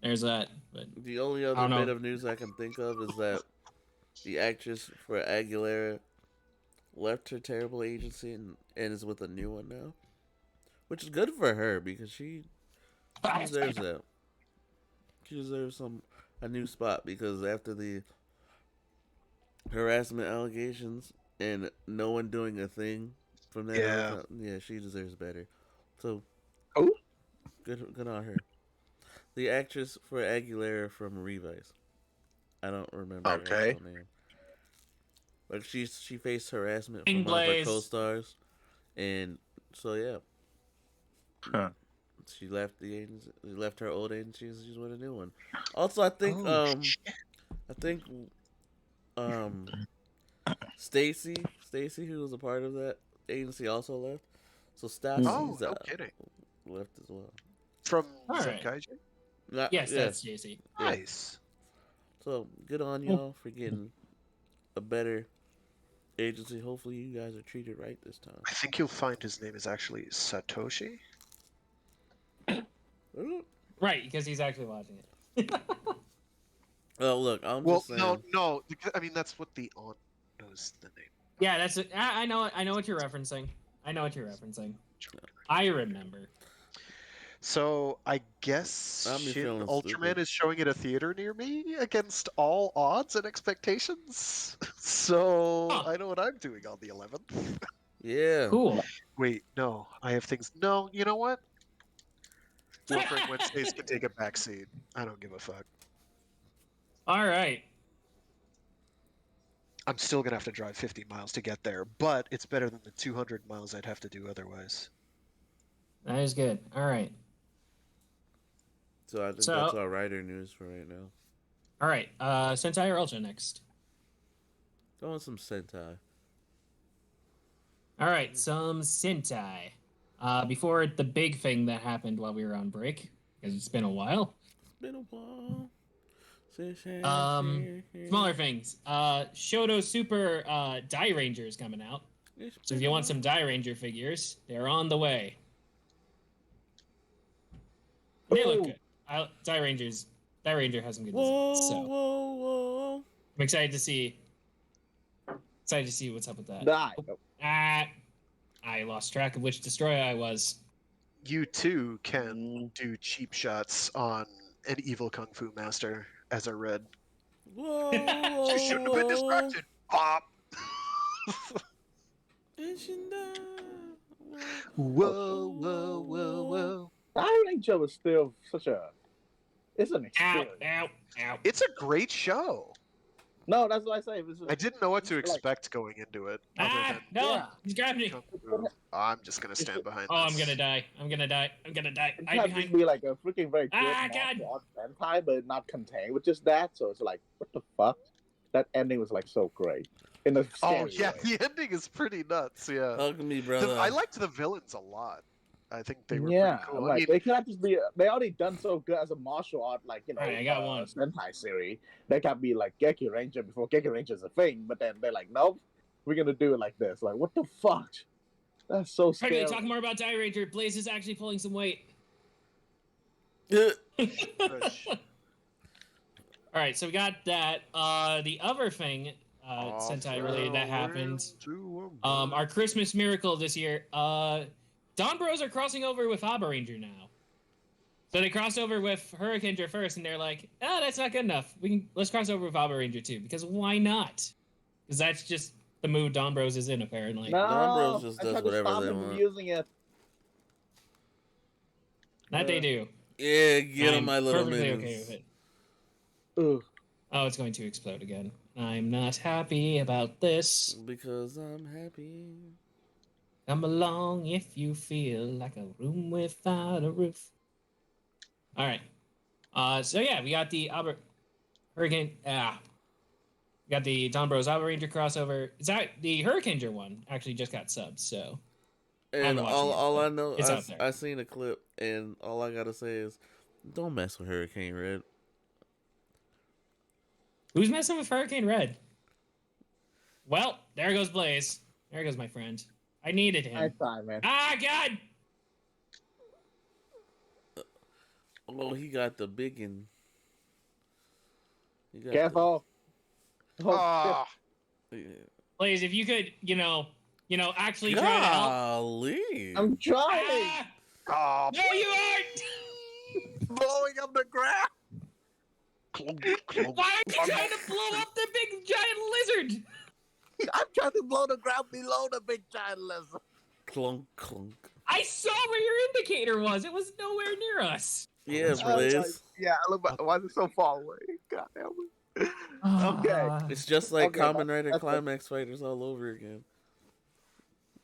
Speaker 2: There's that. But
Speaker 3: The only
Speaker 2: I
Speaker 3: other
Speaker 2: don't know.
Speaker 3: bit of news I can think of is that the actress for Aguilera left her terrible agency and is with a new one now, which is good for her because she deserves that. She deserves a new spot because after the harassment allegations and no one doing a thing from that
Speaker 1: Yeah.
Speaker 3: yeah, she deserves better. So,
Speaker 5: Who?
Speaker 3: good on her. The actress for Aguilera from Revice. I don't remember her
Speaker 1: Okay.
Speaker 3: actual name. But she faced harassment
Speaker 2: King
Speaker 3: from one of her
Speaker 2: Blaze.
Speaker 3: co-stars, and so yeah,
Speaker 4: Huh.
Speaker 3: she left the agency, left her old agency, and she's with a new one. Also, I think Stacy, who was a part of that agency, also left. So Stacy's
Speaker 1: Oh, no kidding.
Speaker 3: left as well.
Speaker 1: From
Speaker 2: All right.
Speaker 1: Zenkaiju?
Speaker 2: Yes,
Speaker 3: yeah.
Speaker 2: that's JC.
Speaker 1: Nice.
Speaker 3: So good on y'all for getting a better agency. Hopefully, you guys are treated right this time.
Speaker 1: I think you'll find his name is actually Satoshi.
Speaker 2: Right, because he's actually watching it.
Speaker 3: Oh, look, I'm
Speaker 1: Well,
Speaker 3: just saying.
Speaker 1: no. I mean, that's what the aunt knows the name.
Speaker 2: Yeah, that's it. I know what you're referencing. I remember.
Speaker 1: So I guess
Speaker 3: I'm just
Speaker 1: Shin
Speaker 3: feeling
Speaker 1: Ultraman
Speaker 3: stupid.
Speaker 1: is showing at a theater near me against all odds and expectations. So
Speaker 2: Huh.
Speaker 1: I know what I'm doing on the 11th.
Speaker 3: Yeah.
Speaker 2: Cool.
Speaker 1: Wait, no, I have things. No, you know what? Warframe Wednesdays can take a backseat. I don't give a fuck.
Speaker 2: All right.
Speaker 1: I'm still gonna have to drive 50 miles to get there, but it's better than the 200 miles I'd have to do otherwise.
Speaker 2: That is good. All right.
Speaker 3: So I think
Speaker 2: So-
Speaker 3: that's our writer news for right now.
Speaker 2: All right. Sentai or Ultra next?
Speaker 3: Go on some Sentai.
Speaker 2: All right. Some Sentai. Before the big thing that happened while we were on break, because it's been a while.
Speaker 3: It's been a while.
Speaker 2: Smaller things. Shoto Super Die Ranger is coming out. So if you want some Die Ranger figures, they're on the way. They look good. Die Ranger has some good
Speaker 3: Whoa,
Speaker 2: designs. So
Speaker 3: whoa.
Speaker 2: I'm excited to see what's up with that.
Speaker 5: Die.
Speaker 2: I lost track of which destroyer I was.
Speaker 1: You too can do cheap shots on an evil kung fu master, as I read.
Speaker 3: Whoa,
Speaker 1: You shouldn't have been distracted. Pop. Whoa.
Speaker 5: Die Ranger was still such a. It's an
Speaker 2: Ow,
Speaker 5: experience.
Speaker 2: ow.
Speaker 1: It's a great show.
Speaker 5: No, that's what I say.
Speaker 1: I didn't know what to expect going into it. Other than
Speaker 2: No,
Speaker 5: Yeah.
Speaker 2: he's grabbing me.
Speaker 1: kung fu. I'm just gonna stand behind
Speaker 2: Oh,
Speaker 1: this.
Speaker 2: I'm gonna die.
Speaker 5: It
Speaker 2: I
Speaker 5: can't
Speaker 2: behind.
Speaker 5: just be like a freaking very good
Speaker 2: God.
Speaker 5: martial arts hentai, but not contained with just that. So it's like, what the fuck? That ending was like so great. In a
Speaker 1: Oh
Speaker 5: scary
Speaker 1: yeah,
Speaker 5: way.
Speaker 1: the ending is pretty nuts. Yeah,
Speaker 3: Hug me, brother.
Speaker 1: I liked the villains a lot. I think they were
Speaker 5: Yeah,
Speaker 1: pretty cool.
Speaker 5: like
Speaker 1: I mean,
Speaker 5: they cannot just be. They already done so good as a martial art, like
Speaker 2: Alright, I got one.
Speaker 5: Sentai series. They can't be like Geki Ranger before Geki Ranger is a thing. But then they're like, nope, we're gonna do it like this. Like, what the fuck? That's so scary.
Speaker 2: Okay, talk more about Die Ranger. Blaze is actually pulling some weight.
Speaker 1: push.
Speaker 2: All right, so we got that. The other thing, Sentai related that happened. Our Christmas miracle this year. Dawn Bros are crossing over with Abba Ranger now. So they crossed over with Hurricaneer first, and they're like, "Oh, that's not good enough. Let's cross over with Alba Ranger too, because why not? Because that's just the mood Don Bros is in, apparently.
Speaker 3: Don Bros
Speaker 5: No,
Speaker 3: just
Speaker 5: I
Speaker 3: does
Speaker 5: tried to
Speaker 3: whatever
Speaker 5: stop
Speaker 3: they
Speaker 5: him from
Speaker 3: want.
Speaker 5: using it.
Speaker 2: That they do.
Speaker 3: Yeah, get
Speaker 2: I'm
Speaker 3: him, my little
Speaker 2: perfectly
Speaker 3: minions.
Speaker 2: okay with it.
Speaker 5: Ugh.
Speaker 2: Oh, it's going to explode again. I'm not happy about this.
Speaker 3: Because I'm happy.
Speaker 2: Come along if you feel like a room without a roof. All right. So yeah, we got the Albert Hurricane. We got the Don Bros Alba Ranger crossover. It's out. The Hurricaneer one actually just got subbed, so I
Speaker 3: And
Speaker 2: haven't watched it yet,
Speaker 3: all
Speaker 2: but
Speaker 3: I know,
Speaker 2: it's out there.
Speaker 3: I seen a clip, and all I gotta say is, don't mess with Hurricane Red.
Speaker 2: Who's messing with Hurricane Red? Well, there goes Blaze. There goes my friend. I needed him.
Speaker 5: I tried, man.
Speaker 2: Ah, God!
Speaker 3: Oh, he got the biggin. He got
Speaker 5: Careful. Oh,
Speaker 1: Ah,
Speaker 3: Yeah.
Speaker 2: Blaze, if you could, actually try to help.
Speaker 3: Golly.
Speaker 5: I'm trying.
Speaker 2: Ah!
Speaker 1: ah,
Speaker 2: No, you aren't!
Speaker 4: Blowing up the ground.
Speaker 1: clunk, clunk.
Speaker 2: Why are you trying to blow up the big giant lizard?
Speaker 4: I'm trying to blow the ground below the big giant lizard.
Speaker 3: Clunk, clunk.
Speaker 2: I saw where your indicator was. It was nowhere near us.
Speaker 3: Yeah,
Speaker 1: That's
Speaker 5: right.
Speaker 3: Blaze.
Speaker 4: Yeah, look, why is it so far away? God damn it.
Speaker 5: Okay.
Speaker 3: It's just like
Speaker 5: Okay,
Speaker 3: Kamen Rider
Speaker 5: that's
Speaker 3: Climax Fighters all over again.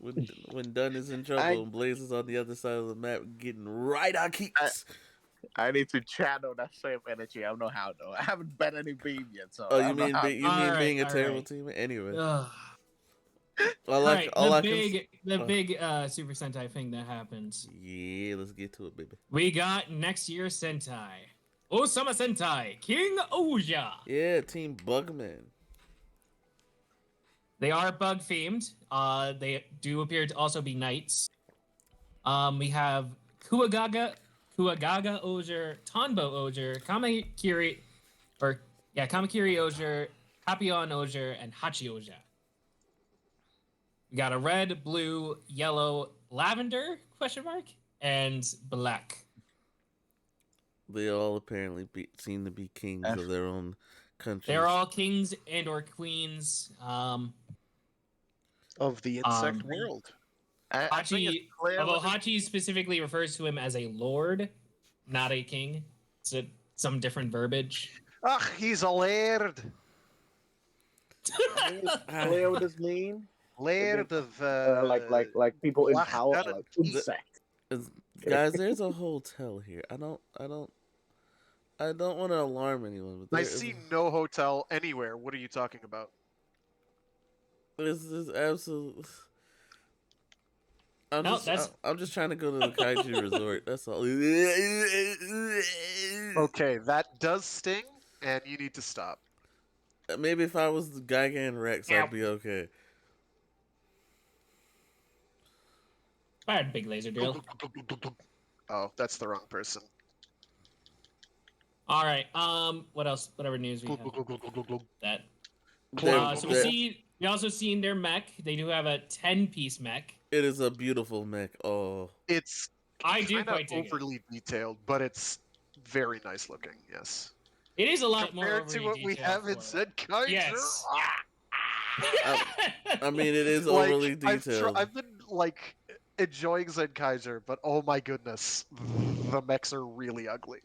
Speaker 3: When Dunn is in trouble and Blaze is on the other side of the map getting right on kicks.
Speaker 4: I need to channel that same energy. I don't know how though. I haven't bet any beam yet, so.
Speaker 3: Oh,
Speaker 4: I
Speaker 3: you
Speaker 4: don't know
Speaker 3: mean
Speaker 4: how.
Speaker 2: Alright,
Speaker 3: being a terrible
Speaker 2: alright.
Speaker 3: teammate? Anyway,
Speaker 2: Ugh.
Speaker 3: all
Speaker 2: All right,
Speaker 3: I
Speaker 2: the
Speaker 3: can.
Speaker 2: big Super Sentai thing that happened.
Speaker 3: Yeah, let's get to it, baby.
Speaker 2: We got next year's Sentai. Osama Sentai, King Oja.
Speaker 3: Yeah, Team Bugman.
Speaker 2: They are bug themed. They do appear to also be knights. We have Kuwagaga Oger, Tonbo Oger, Kamakiri Oger, Papillon Oger, and Hachi Oja. We got a red, blue, yellow, lavender and black.
Speaker 3: They all apparently seem to be kings of their own countries.
Speaker 2: They're all kings and or queens.
Speaker 1: Of the insect world.
Speaker 4: I think it's
Speaker 2: Hachi,
Speaker 4: clear
Speaker 2: although
Speaker 4: what this-
Speaker 2: Hachi specifically refers to him as a lord, not a king. It's some different verbiage.
Speaker 1: Ah, he's a laird.
Speaker 5: I think it's clear what this means.
Speaker 1: Laird of
Speaker 5: Like people in
Speaker 1: black
Speaker 5: power,
Speaker 1: velvet
Speaker 5: like
Speaker 1: teeth.
Speaker 5: insect.
Speaker 3: Guys, there's a hotel here. I don't want to alarm anyone, but
Speaker 1: I see no hotel anywhere. What are you talking about?
Speaker 3: this is absolute. I'm just trying to go to the kaiju resort. That's all.
Speaker 1: Okay, that does sting, and you need to stop.
Speaker 3: Maybe if I was the Gigan Rex, I'd be okay.
Speaker 2: Fired big laser drill.
Speaker 1: Oh, that's the wrong person.
Speaker 2: All right. What else? Whatever news we have. That. So we also seen their mech. They do have a 10-piece mech.
Speaker 3: It is a beautiful mech. Oh,
Speaker 1: It's
Speaker 2: I do
Speaker 1: kinda
Speaker 2: quite dig it.
Speaker 1: overly detailed, but it's very nice looking. Yes,
Speaker 2: It is a lot more
Speaker 1: compared to what we have in Zenkaiser.
Speaker 2: Yes.
Speaker 3: I mean, it is
Speaker 1: Like,
Speaker 3: overly detailed.
Speaker 1: I've been like enjoying Zenkaiser, but oh my goodness, the mechs are really ugly.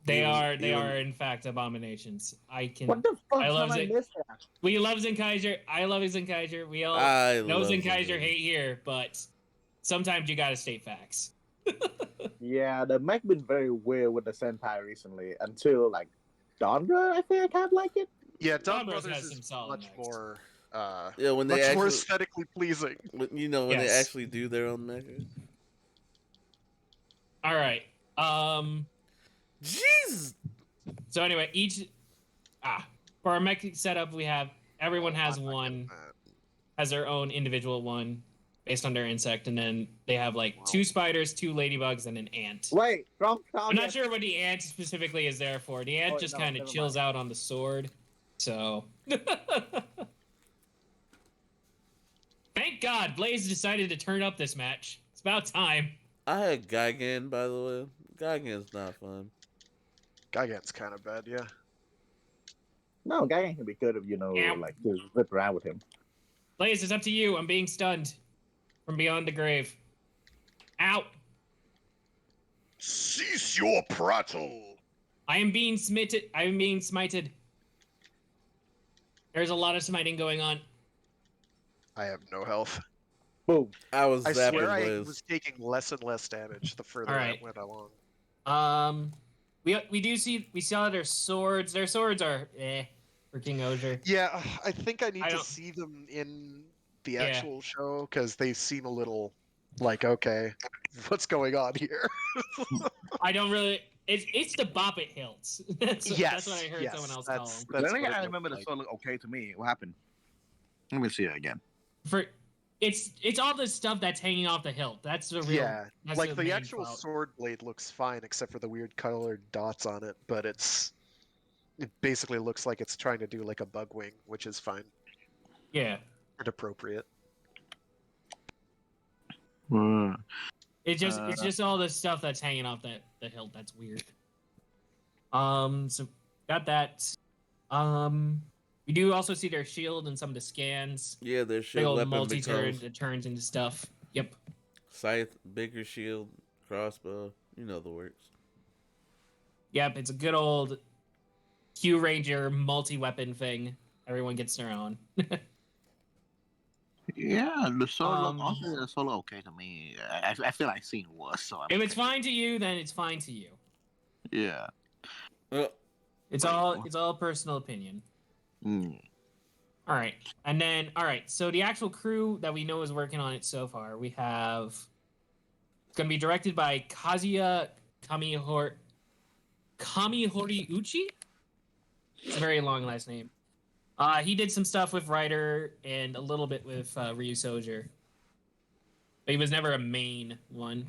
Speaker 2: They are in fact abominations.
Speaker 5: What the fuck
Speaker 2: I love
Speaker 5: have I
Speaker 2: it.
Speaker 5: missed that?
Speaker 2: We love Zenkaiser. I love Zenkaiser. We all
Speaker 3: I
Speaker 2: know
Speaker 3: love
Speaker 2: Zenkaiser
Speaker 3: Zenkaiser.
Speaker 2: hate here, but sometimes you gotta state facts.
Speaker 5: Yeah, the mech been very weird with the Sentai recently until like Dondra, I think I kind of like it.
Speaker 1: Yeah,
Speaker 2: Dawn
Speaker 1: Dawn
Speaker 2: Bros
Speaker 1: Brothers
Speaker 2: has some
Speaker 1: is
Speaker 2: solid
Speaker 1: much
Speaker 2: mechs.
Speaker 1: more
Speaker 3: Yeah, when they
Speaker 1: much more
Speaker 3: actually,
Speaker 1: aesthetically pleasing.
Speaker 3: when they
Speaker 2: Yes.
Speaker 3: actually do their own mecha.
Speaker 2: All right.
Speaker 3: Jeez.
Speaker 2: So anyway, for our mech setup, we have everyone has has their own individual one based on their insect, and then they have like 2 spiders, 2 ladybugs, and an ant.
Speaker 5: Wait, wrong
Speaker 2: I'm
Speaker 5: comment.
Speaker 2: not sure what the ant specifically is there for. The ant just
Speaker 5: no,
Speaker 2: kind of
Speaker 5: never
Speaker 2: chills
Speaker 5: mind.
Speaker 2: out on the sword. So thank God Blaze decided to turn up this match. It's about time.
Speaker 3: I had Gigan, by the way. Gigan's not fun.
Speaker 1: Gigan's kind of bad, yeah.
Speaker 5: No, guy can be good if
Speaker 2: Ow.
Speaker 5: like to zip around with him.
Speaker 2: Blaze, it's up to you. I'm being stunned from beyond the grave. Ow!
Speaker 1: Cease your prattle!
Speaker 2: I am being smited. I am being smited. There's a lot of smiting going on.
Speaker 1: I have no health.
Speaker 5: Boom.
Speaker 3: I was
Speaker 1: I swear
Speaker 3: zapping
Speaker 1: I
Speaker 3: Blaze.
Speaker 1: was taking less and less damage the further I
Speaker 2: Alright.
Speaker 1: went along.
Speaker 2: We saw their swords. Their swords are for King Oger.
Speaker 1: Yeah, I think I need
Speaker 2: I
Speaker 1: to
Speaker 2: don't-
Speaker 1: see them in the
Speaker 2: Yeah.
Speaker 1: actual show because they seem a little like, okay, what's going on here?
Speaker 2: I don't really. It's the bop it hilts. That's
Speaker 1: Yes,
Speaker 2: what I heard
Speaker 1: yes,
Speaker 2: someone else call
Speaker 1: that's-
Speaker 2: them.
Speaker 1: that's
Speaker 4: Then
Speaker 1: what
Speaker 4: again,
Speaker 1: it
Speaker 4: I
Speaker 1: looked
Speaker 4: remember the
Speaker 1: like.
Speaker 4: sword looked okay to me. What happened? Let me see it again.
Speaker 2: It's all the stuff that's hanging off the hilt. That's the real.
Speaker 1: Yeah,
Speaker 2: That's
Speaker 1: like
Speaker 2: the
Speaker 1: the
Speaker 2: main
Speaker 1: actual
Speaker 2: fault.
Speaker 1: sword blade looks fine except for the weird colored dots on it, but it basically looks like it's trying to do like a bug wing, which is fine
Speaker 2: Yeah.
Speaker 1: and appropriate.
Speaker 2: It's just all the stuff that's hanging off the hilt that's weird. So got that. We do also see their shield and some of the scans.
Speaker 3: Yeah, their
Speaker 2: Big
Speaker 3: shield
Speaker 2: old
Speaker 3: weapon
Speaker 2: multi-turn
Speaker 3: becomes
Speaker 2: that turns into stuff. Yep.
Speaker 3: scythe, bigger shield, crossbow. You know the works.
Speaker 2: Yep, it's a good old Q Ranger multi-weapon thing. Everyone gets their own.
Speaker 4: Yeah, the solo.
Speaker 2: Um,
Speaker 4: Honestly, the solo okay to me. I feel like seen worse, so I'm
Speaker 2: if it's
Speaker 4: okay.
Speaker 2: fine to you, then it's fine to you.
Speaker 4: Yeah.
Speaker 2: It's
Speaker 4: Wait,
Speaker 2: all
Speaker 4: what?
Speaker 2: it's all personal opinion.
Speaker 4: Mm.
Speaker 2: All right, and then all right. So the actual crew that we know is working on it so far, we have. It's going to be directed by Kazuya Kamihoriuchi. It's a very long last name. He did some stuff with Ryder and a little bit with Ryu Soja. But he was never a main one.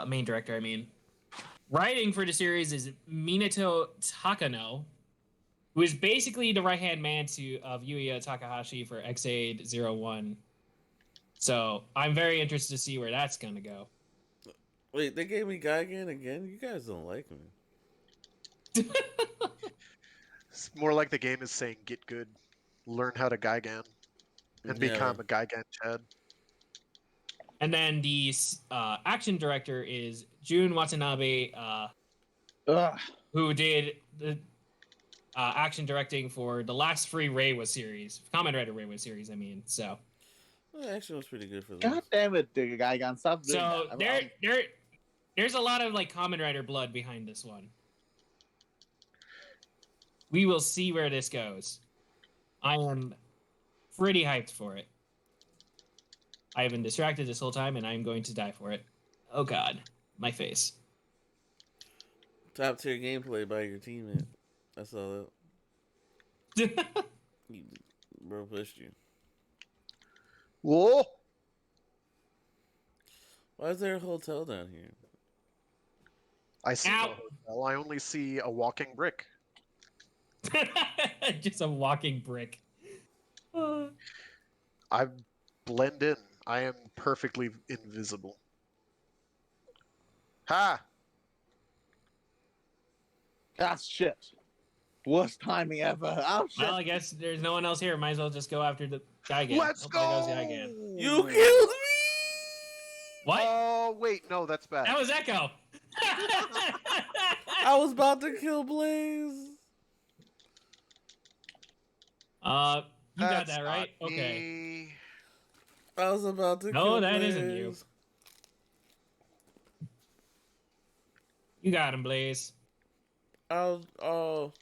Speaker 2: Main director, I mean. Writing for the series is Minato Takano, who is basically the right-hand man of Yuya Takahashi for X-Aid 01. So I'm very interested to see where that's going to go.
Speaker 3: Wait, they gave me Gigan again? You guys don't like me.
Speaker 1: It's more like the game is saying, get good, learn how to Gigan, and become a Gigan Chad.
Speaker 2: And then the action director is Jun Watanabe, who did the action directing for the last three Reiwa series, Kamen Rider Reiwa series. I mean, so.
Speaker 3: Well, the action was pretty good for this.
Speaker 5: God damn it, the guy got stop doing
Speaker 2: So
Speaker 5: that.
Speaker 2: there's a lot of like Kamen Rider blood behind this one. We will see where this goes. I am pretty hyped for it. I have been distracted this whole time, and I'm going to die for it. Oh God, my face.
Speaker 3: Top tier gameplay by your teammate. I saw that. Bro pushed you.
Speaker 1: Whoa!
Speaker 3: Why is there a hotel down here?
Speaker 1: I see no
Speaker 2: Ow.
Speaker 1: hotel. I only see a walking brick.
Speaker 2: Just a walking brick.
Speaker 1: I blend in. I am perfectly invisible. Ha!
Speaker 5: Ah, shit. Worst timing ever. Oh, shit.
Speaker 2: Well, I guess there's no one else here. Might as well just go after the Gigan.
Speaker 1: Let's
Speaker 2: There
Speaker 1: go!
Speaker 2: goes Gigan.
Speaker 3: You killed me!
Speaker 2: What?
Speaker 1: Oh, wait, no, that's bad.
Speaker 2: That was Echo.
Speaker 3: I was about to kill Blaze.
Speaker 2: You got
Speaker 1: That's
Speaker 2: that right.
Speaker 1: not
Speaker 2: Okay.
Speaker 1: me.
Speaker 3: I was about to
Speaker 2: No,
Speaker 3: kill
Speaker 2: that
Speaker 3: Blaze.
Speaker 2: isn't you. You got him, Blaze.
Speaker 3: Oh.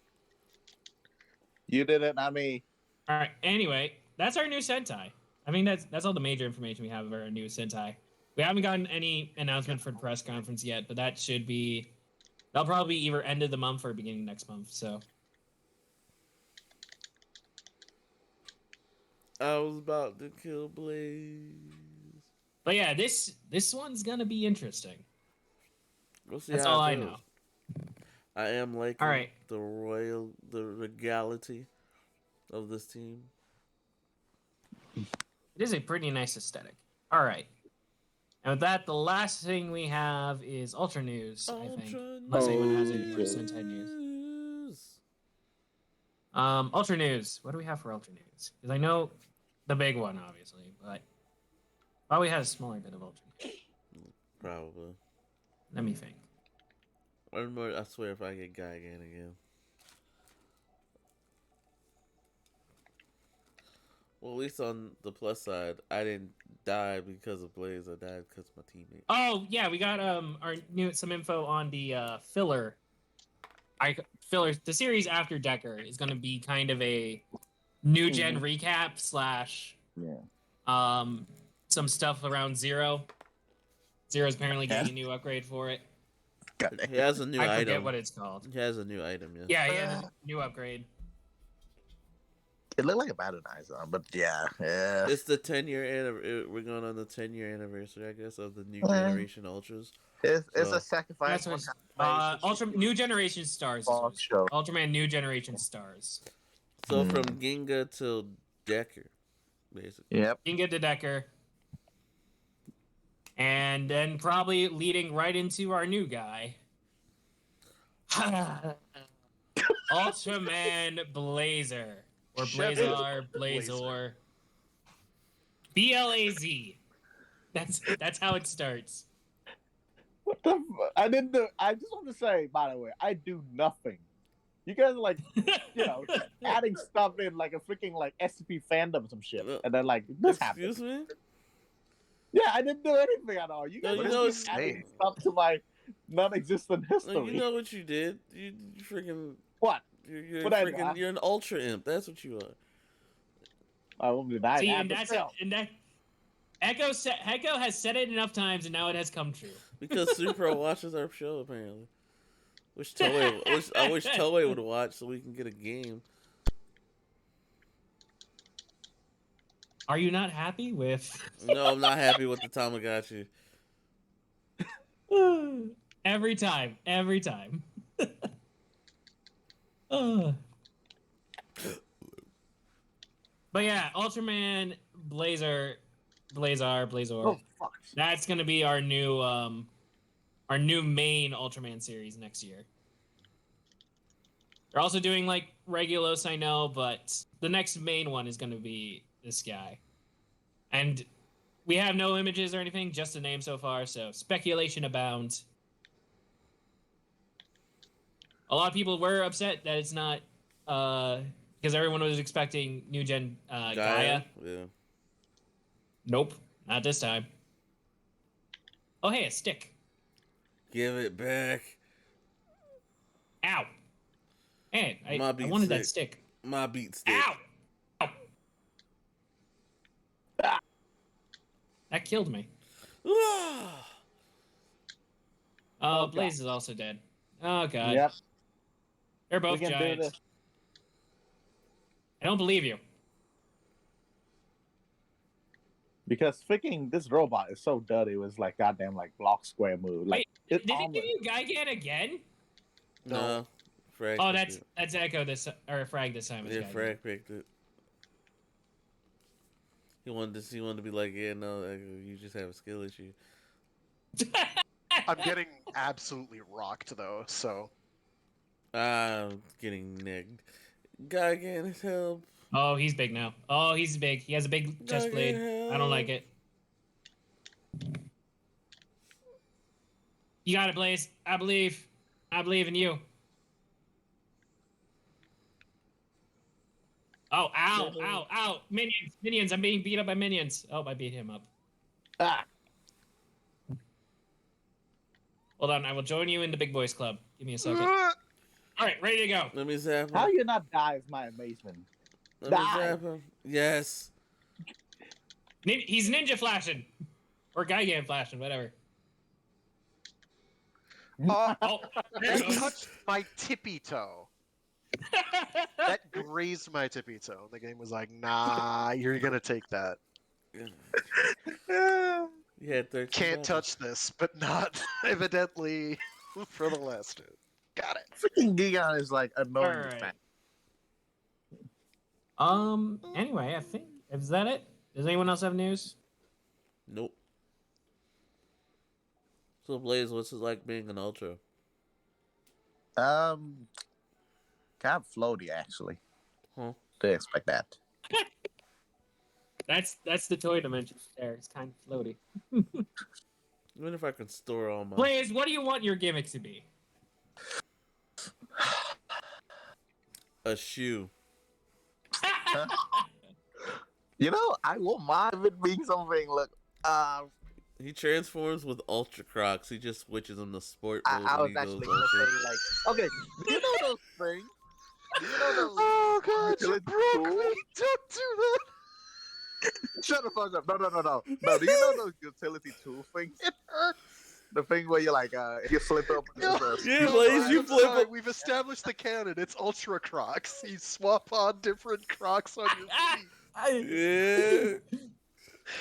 Speaker 5: You did it, not me.
Speaker 2: All right. Anyway, that's our new Sentai. I mean, that's all the major information we have of our new Sentai. We haven't gotten any announcement for the press conference yet, but that'll probably be either end of the month or beginning next month. So
Speaker 3: I was about to kill Blaze.
Speaker 2: but yeah, this one's gonna be interesting.
Speaker 3: We'll see
Speaker 2: That's
Speaker 3: how
Speaker 2: all
Speaker 3: it
Speaker 2: I
Speaker 3: goes.
Speaker 2: know.
Speaker 3: I am liking
Speaker 2: All right.
Speaker 3: the regality of this team.
Speaker 2: It is a pretty nice aesthetic. All right. And with that, the last thing we have is Ultra News, I think.
Speaker 3: Ultra
Speaker 2: Unless anyone has any more
Speaker 5: news.
Speaker 2: Sentai news.
Speaker 3: news.
Speaker 2: Ultra News. What do we have for Ultra News? Because I know the big one, obviously, but thought we had a smaller bit of Ultra News.
Speaker 3: Probably.
Speaker 2: Let me think.
Speaker 3: One more. I swear, if I get Gigan again. Well, at least on the plus side, I didn't die because of Blaze. I died because of my teammate.
Speaker 2: Oh yeah, we got some info on the filler. Filler. The series after Decker is going to be kind of a new gen recap slash
Speaker 5: Yeah.
Speaker 2: some stuff around Zero. Zero's apparently getting a new upgrade for it.
Speaker 4: God
Speaker 3: He has a new
Speaker 2: I
Speaker 3: item.
Speaker 2: forget what it's called.
Speaker 3: He has a new item, yeah.
Speaker 2: Yeah, yeah, the new upgrade.
Speaker 4: It looked like a Badonizer, but yeah.
Speaker 3: It's the 10-year anniversary. We're going on the 10-year anniversary, I guess, of the new
Speaker 4: Yeah.
Speaker 3: generation Ultras.
Speaker 4: It's
Speaker 3: So-
Speaker 4: a sacrifice.
Speaker 2: That's
Speaker 4: One
Speaker 2: what
Speaker 4: time
Speaker 2: Ultra New Generation Stars. is what
Speaker 4: Boss
Speaker 2: it's
Speaker 4: show.
Speaker 2: called. Ultraman New Generation Stars.
Speaker 3: So from Ginga till Decker, basically.
Speaker 4: Yep.
Speaker 2: You can get to Decker. And then probably leading right into our new guy. Ultraman Blazer. Or Blazar, Blazor. BLAZ. That's how it starts.
Speaker 5: What the? I didn't do. I just want to say, by the way, I do nothing. You guys are like, adding stuff in like a freaking like SCP fandom or some shit, and then like this happened.
Speaker 3: Excuse me?
Speaker 5: Yeah, I didn't do anything at all. You
Speaker 3: No,
Speaker 5: guys
Speaker 3: you
Speaker 5: are
Speaker 3: know
Speaker 5: just
Speaker 3: it's-
Speaker 5: adding stuff to my non-existent history.
Speaker 3: No, you know what you did? You freaking.
Speaker 5: What?
Speaker 3: You're
Speaker 5: What I do,
Speaker 3: freaking.
Speaker 5: huh?
Speaker 3: You're an Ultra Imp. That's what you are.
Speaker 5: I won't deny
Speaker 2: See,
Speaker 5: that.
Speaker 2: and
Speaker 5: but
Speaker 2: that's
Speaker 5: still.
Speaker 2: and that Hecko has said it enough times, and now it has come true.
Speaker 3: Because Supro watches our show, apparently. I wish Toei would watch so we can get a game.
Speaker 2: Are you not happy with?
Speaker 3: No, I'm not happy with the Tamagotchi.
Speaker 2: Every time. Uh. But yeah, Ultraman Blazor.
Speaker 5: Oh fuck!
Speaker 2: That's gonna be our new main Ultraman series next year. They're also doing like Regulos, I know, but the next main one is gonna be this guy. And we have no images or anything, just a name so far, so speculation abounds. A lot of people were upset that it's not because everyone was expecting new gen Gaia.
Speaker 3: Yeah.
Speaker 2: Nope, not this time. Oh hey, a stick.
Speaker 3: Give it back.
Speaker 2: Ow. Hey, I
Speaker 3: My beat
Speaker 2: wanted that
Speaker 3: stick.
Speaker 2: stick.
Speaker 3: My beat stick.
Speaker 2: Ow! Ow!
Speaker 5: Ah.
Speaker 2: That killed me.
Speaker 3: Ah.
Speaker 2: Oh,
Speaker 5: God.
Speaker 2: Blaze is also dead. Oh god.
Speaker 5: Yep.
Speaker 2: They're both
Speaker 5: We can do
Speaker 2: giants.
Speaker 5: this.
Speaker 2: I don't believe you.
Speaker 5: Because freaking this robot is so dirty. It was like goddamn like block square move. Like
Speaker 2: Wait,
Speaker 5: it
Speaker 2: did he
Speaker 5: almost-
Speaker 2: give you Gigan again?
Speaker 3: No. Frag
Speaker 2: Oh,
Speaker 3: picked
Speaker 2: that's Echo this or Frag this time.
Speaker 3: it.
Speaker 2: It's
Speaker 3: Yeah,
Speaker 2: Gigan.
Speaker 3: Frag picked it. He wanted to be like, yeah, no, you just have a skill issue.
Speaker 1: I'm getting absolutely rocked though, so
Speaker 3: I'm getting negged. Gigan, help.
Speaker 2: Oh, he's big now. Oh, he's big. He has a big chest blade. I don't like it. You got it, Blaze. I believe. I believe in you. Oh, ow, ow, ow. Minions. I'm being beat up by minions. Oh, I beat him up.
Speaker 5: Ah,
Speaker 2: Hold on, I will join you in the big boys club. Give me a second. All right, ready to go.
Speaker 3: Let me zap him.
Speaker 5: how you not die is my amazement.
Speaker 3: Let me
Speaker 5: die?
Speaker 3: zap him. Yes.
Speaker 2: He's ninja flashing. Or Gigan flashing, whatever. Oh, there
Speaker 1: it
Speaker 2: it goes.
Speaker 1: touched my tippy toe. That grazed my tippy toe. The game was like, "Nah, you're gonna take that.
Speaker 3: You had 13
Speaker 1: Can't
Speaker 3: dollars.
Speaker 1: touch this, but not evidently for the last two." Got it.
Speaker 4: Freaking Gigan is like annoying.
Speaker 2: All
Speaker 4: as
Speaker 2: right.
Speaker 4: fan.
Speaker 2: Anyway, I think is that it? Does anyone else have news?
Speaker 3: Nope. So Blaze, what's it like being an ultra?
Speaker 4: Kind of floaty actually.
Speaker 3: Huh?
Speaker 4: Didn't expect that.
Speaker 2: That's the toy dimension there. It's kind of floaty.
Speaker 3: I wonder if I can store all my.
Speaker 2: Blaze, what do you want your gimmick to be?
Speaker 3: A shoe.
Speaker 4: You know, I won't mind it being something like.
Speaker 3: He transforms with Ultra Crocs. He just switches them to sport mode
Speaker 4: I
Speaker 3: when
Speaker 4: was
Speaker 3: he
Speaker 4: actually
Speaker 3: goes
Speaker 4: gonna
Speaker 3: ultra.
Speaker 4: say like, okay, do you know those things? Do you know those?
Speaker 1: Oh god, you
Speaker 4: utility
Speaker 1: broke
Speaker 4: tools?
Speaker 1: me! Don't do that!
Speaker 4: Shut the fuck up! No. Do you know those utility tool things?
Speaker 1: It hurts!
Speaker 4: The thing where you like, you flip up.
Speaker 1: No.
Speaker 3: Yeah,
Speaker 1: No,
Speaker 3: Blaze, you
Speaker 1: I'm
Speaker 3: flip
Speaker 1: sorry,
Speaker 3: up.
Speaker 1: We've established the canon. It's Ultra Crocs. You swap on different Crocs on your feet.
Speaker 3: Yeah.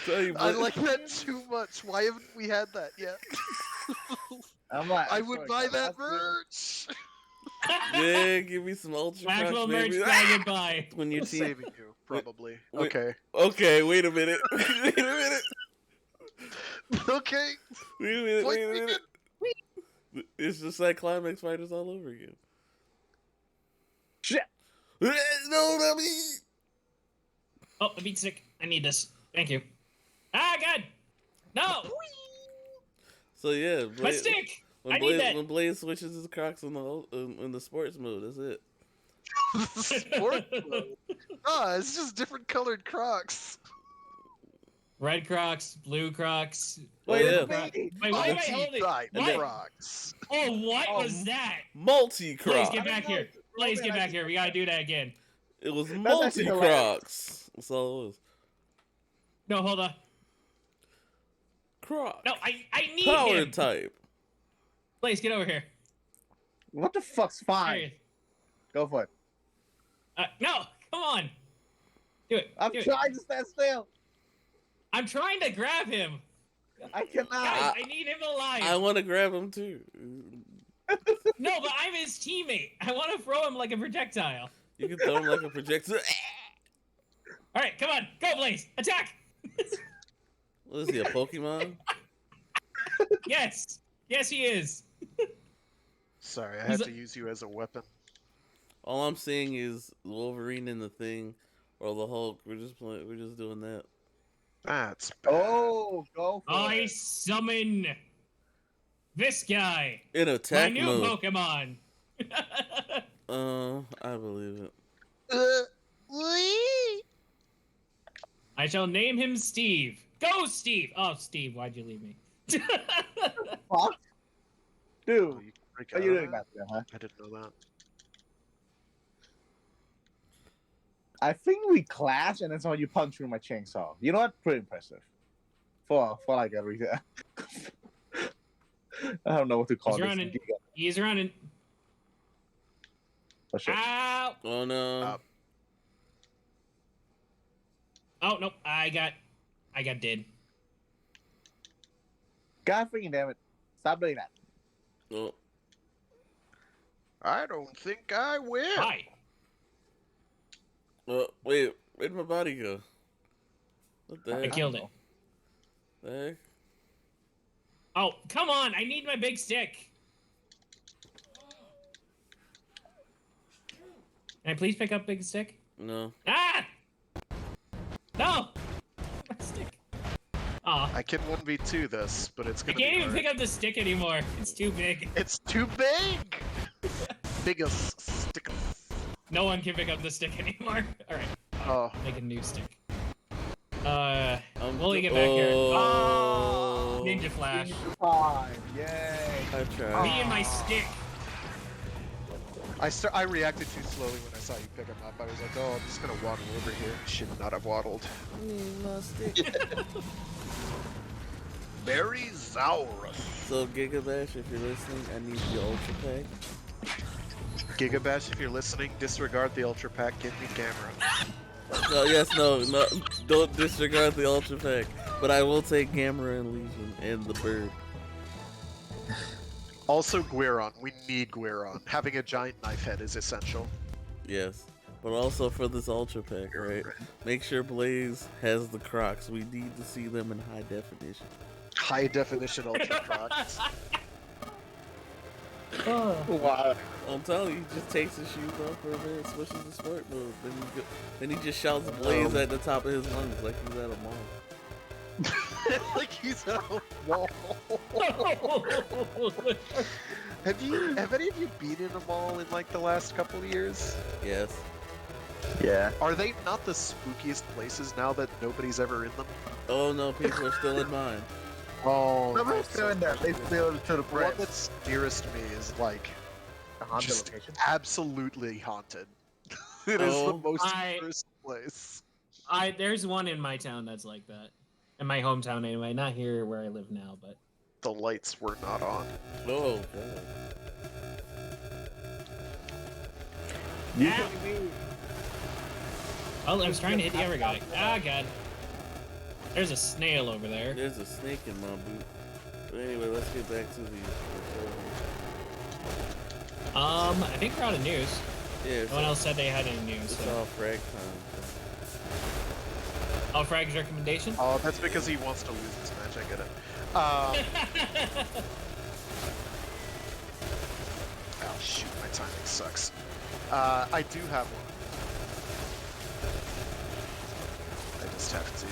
Speaker 3: Tell you,
Speaker 1: I
Speaker 3: Blaze.
Speaker 1: like that too much. Why haven't we had that yet?
Speaker 5: I'm like,
Speaker 1: I
Speaker 5: I'm
Speaker 1: would
Speaker 5: sorry,
Speaker 1: buy that
Speaker 5: that's good.
Speaker 1: merch.
Speaker 3: Yeah, give me some Ultra Crocs,
Speaker 2: Actual merch
Speaker 3: baby.
Speaker 2: guy goodbye.
Speaker 3: When your team.
Speaker 1: Saving you, probably.
Speaker 3: Wait.
Speaker 1: Okay.
Speaker 3: Okay, wait a minute. Wait a minute.
Speaker 1: Okay.
Speaker 3: Wait a minute.
Speaker 1: Point
Speaker 3: Wait a
Speaker 1: me
Speaker 3: minute. It's just like Climax Fighters all over again.
Speaker 5: Shit.
Speaker 3: No, not me.
Speaker 2: Oh, the beat stick. I need this. Thank you. Ah, God! No!
Speaker 3: So yeah,
Speaker 2: My
Speaker 3: Blaze,
Speaker 2: stick!
Speaker 3: when
Speaker 2: I need
Speaker 3: Blaze,
Speaker 2: that!
Speaker 3: when Blaze switches his Crocs in the sports mode, that's it.
Speaker 1: Sport mode. Ah, it's just different colored Crocs.
Speaker 2: Red Crocs, blue Crocs.
Speaker 3: Oh yeah,
Speaker 2: Wait, hold it.
Speaker 1: Multi-dyed
Speaker 2: What?
Speaker 1: Crocs.
Speaker 2: Oh, what was that?
Speaker 3: multi
Speaker 2: Blaze,
Speaker 3: Crocs.
Speaker 2: get back here. Blaze, get back here. We gotta do that again.
Speaker 3: It was
Speaker 5: actually
Speaker 3: multi
Speaker 5: hilarious.
Speaker 3: Crocs. That's all it was.
Speaker 2: No, hold on.
Speaker 3: Crocs.
Speaker 2: No, I need
Speaker 3: Power
Speaker 2: him.
Speaker 3: type.
Speaker 2: Blaze, get over here.
Speaker 5: What the fuck's
Speaker 2: There
Speaker 5: fine?
Speaker 2: he is.
Speaker 5: Go for it.
Speaker 2: No, come on. Do it.
Speaker 5: I'm
Speaker 2: do it.
Speaker 5: trying to stand still.
Speaker 2: I'm trying to grab him.
Speaker 5: I cannot.
Speaker 2: Guys, I need him alive.
Speaker 3: I want to grab him too.
Speaker 2: No, but I'm his teammate. I want to throw him like a projectile.
Speaker 3: You can throw him like a projectile.
Speaker 2: All right, come on. Go, Blaze. Attack.
Speaker 3: What is he, a Pokemon?
Speaker 2: Yes. Yes, he is.
Speaker 1: Sorry, I
Speaker 2: He's
Speaker 1: had
Speaker 2: a-
Speaker 1: to use you as a weapon.
Speaker 3: All I'm seeing is Wolverine in the Thing, or the Hulk. We're just doing that.
Speaker 1: That's bad.
Speaker 5: Oh, go for
Speaker 2: I
Speaker 5: it.
Speaker 2: summon this guy.
Speaker 3: In
Speaker 2: My
Speaker 3: attack
Speaker 2: new
Speaker 3: mode.
Speaker 2: Pokemon.
Speaker 3: I believe it.
Speaker 2: I shall name him Steve. Go, Steve. Oh, Steve, why'd you leave me?
Speaker 5: Fuck.
Speaker 1: Oh,
Speaker 5: Dude,
Speaker 1: you can break
Speaker 5: what are
Speaker 1: out
Speaker 5: you
Speaker 1: of
Speaker 5: doing
Speaker 1: that?
Speaker 5: back there, huh?
Speaker 1: I didn't know that.
Speaker 5: I think we clash and then someone you punch through my chainsaw. You know what? Pretty impressive. For like a reason. I don't know what to call
Speaker 2: He's
Speaker 5: this.
Speaker 2: running. He's running.
Speaker 5: Oh, shit.
Speaker 2: Ow.
Speaker 3: Oh no.
Speaker 2: Oh, no. I got dead.
Speaker 5: God freaking damn it. Stop doing that.
Speaker 3: Oh.
Speaker 1: I don't think I will.
Speaker 2: Hi.
Speaker 3: Wait, where'd my body go? What the
Speaker 2: I
Speaker 3: heck?
Speaker 2: killed it.
Speaker 3: The heck?
Speaker 2: Oh, come on. I need my big stick. Can I please pick up big stick?
Speaker 3: No.
Speaker 2: Ah! No! My stick. Aw.
Speaker 1: I can 1v2 this, but it's
Speaker 2: I
Speaker 1: gonna
Speaker 2: can't
Speaker 1: be
Speaker 2: even
Speaker 1: hard.
Speaker 2: pick up the stick anymore. It's too big.
Speaker 1: It's too big! Biggest stick.
Speaker 2: No one can pick up the stick anymore. Alright.
Speaker 1: Oh.
Speaker 2: Make a new stick. Willie, get back here.
Speaker 3: Oh.
Speaker 2: Ninja Flash.
Speaker 5: Time. Yay.
Speaker 3: I tried.
Speaker 2: Me and my stick.
Speaker 1: I reacted too slowly when I saw you pick him up. I was like, oh, I'm just gonna waddle over here. Should not have waddled. Very Zaurus.
Speaker 3: So Gigabash, if you're listening, I need the Ultra Pack.
Speaker 1: Gigabash, if you're listening, disregard the Ultra Pack. Get me camera.
Speaker 3: No, don't disregard the Ultra Pack. But I will take Gamera and Legion and the bird.
Speaker 1: Also, Guiron. We need Guiron. Having a giant knife head is essential.
Speaker 3: Yes. But also for this Ultra Pack, right? Make sure Blaze has the Crocs. We need to see them in high definition.
Speaker 1: high definition ultra crocs.
Speaker 5: Wow.
Speaker 3: I'm telling you, he just takes his shoes off for a minute, switches the sport move, then he just shouts Blaze at the top of his lungs like he's at a mall.
Speaker 1: Like he's at a mall. Have any of you been in a mall in like the last couple of years?
Speaker 3: Yes.
Speaker 4: Yeah.
Speaker 1: Are they not the spookiest places now that nobody's ever in them?
Speaker 3: Oh no, people are still in mine.
Speaker 1: Oh,
Speaker 4: Nobody's still in there. They still to the
Speaker 1: the one
Speaker 4: press.
Speaker 1: that's dearest to me is like
Speaker 4: The haunted
Speaker 1: just
Speaker 4: location.
Speaker 1: absolutely haunted. It is the
Speaker 3: Oh.
Speaker 1: most
Speaker 2: I-
Speaker 1: cursed place.
Speaker 2: There's one in my town that's like that. In my hometown, anyway. Not here where I live now, but
Speaker 1: The lights were not on.
Speaker 3: Oh god.
Speaker 2: Ow! Oh, I was trying to hit the other guy. Ah, god. There's a snail over there.
Speaker 3: There's a snake in my boot. But anyway, let's get back to the show.
Speaker 2: I think we're out of news.
Speaker 3: Yeah,
Speaker 2: No one else said they had any news.
Speaker 3: it's
Speaker 2: So.
Speaker 3: all frag time.
Speaker 2: Oh, Frag's recommendation?
Speaker 1: Oh, that's because he wants to lose this match. I get it. Oh shoot, my timing sucks. I do have one. I just have to.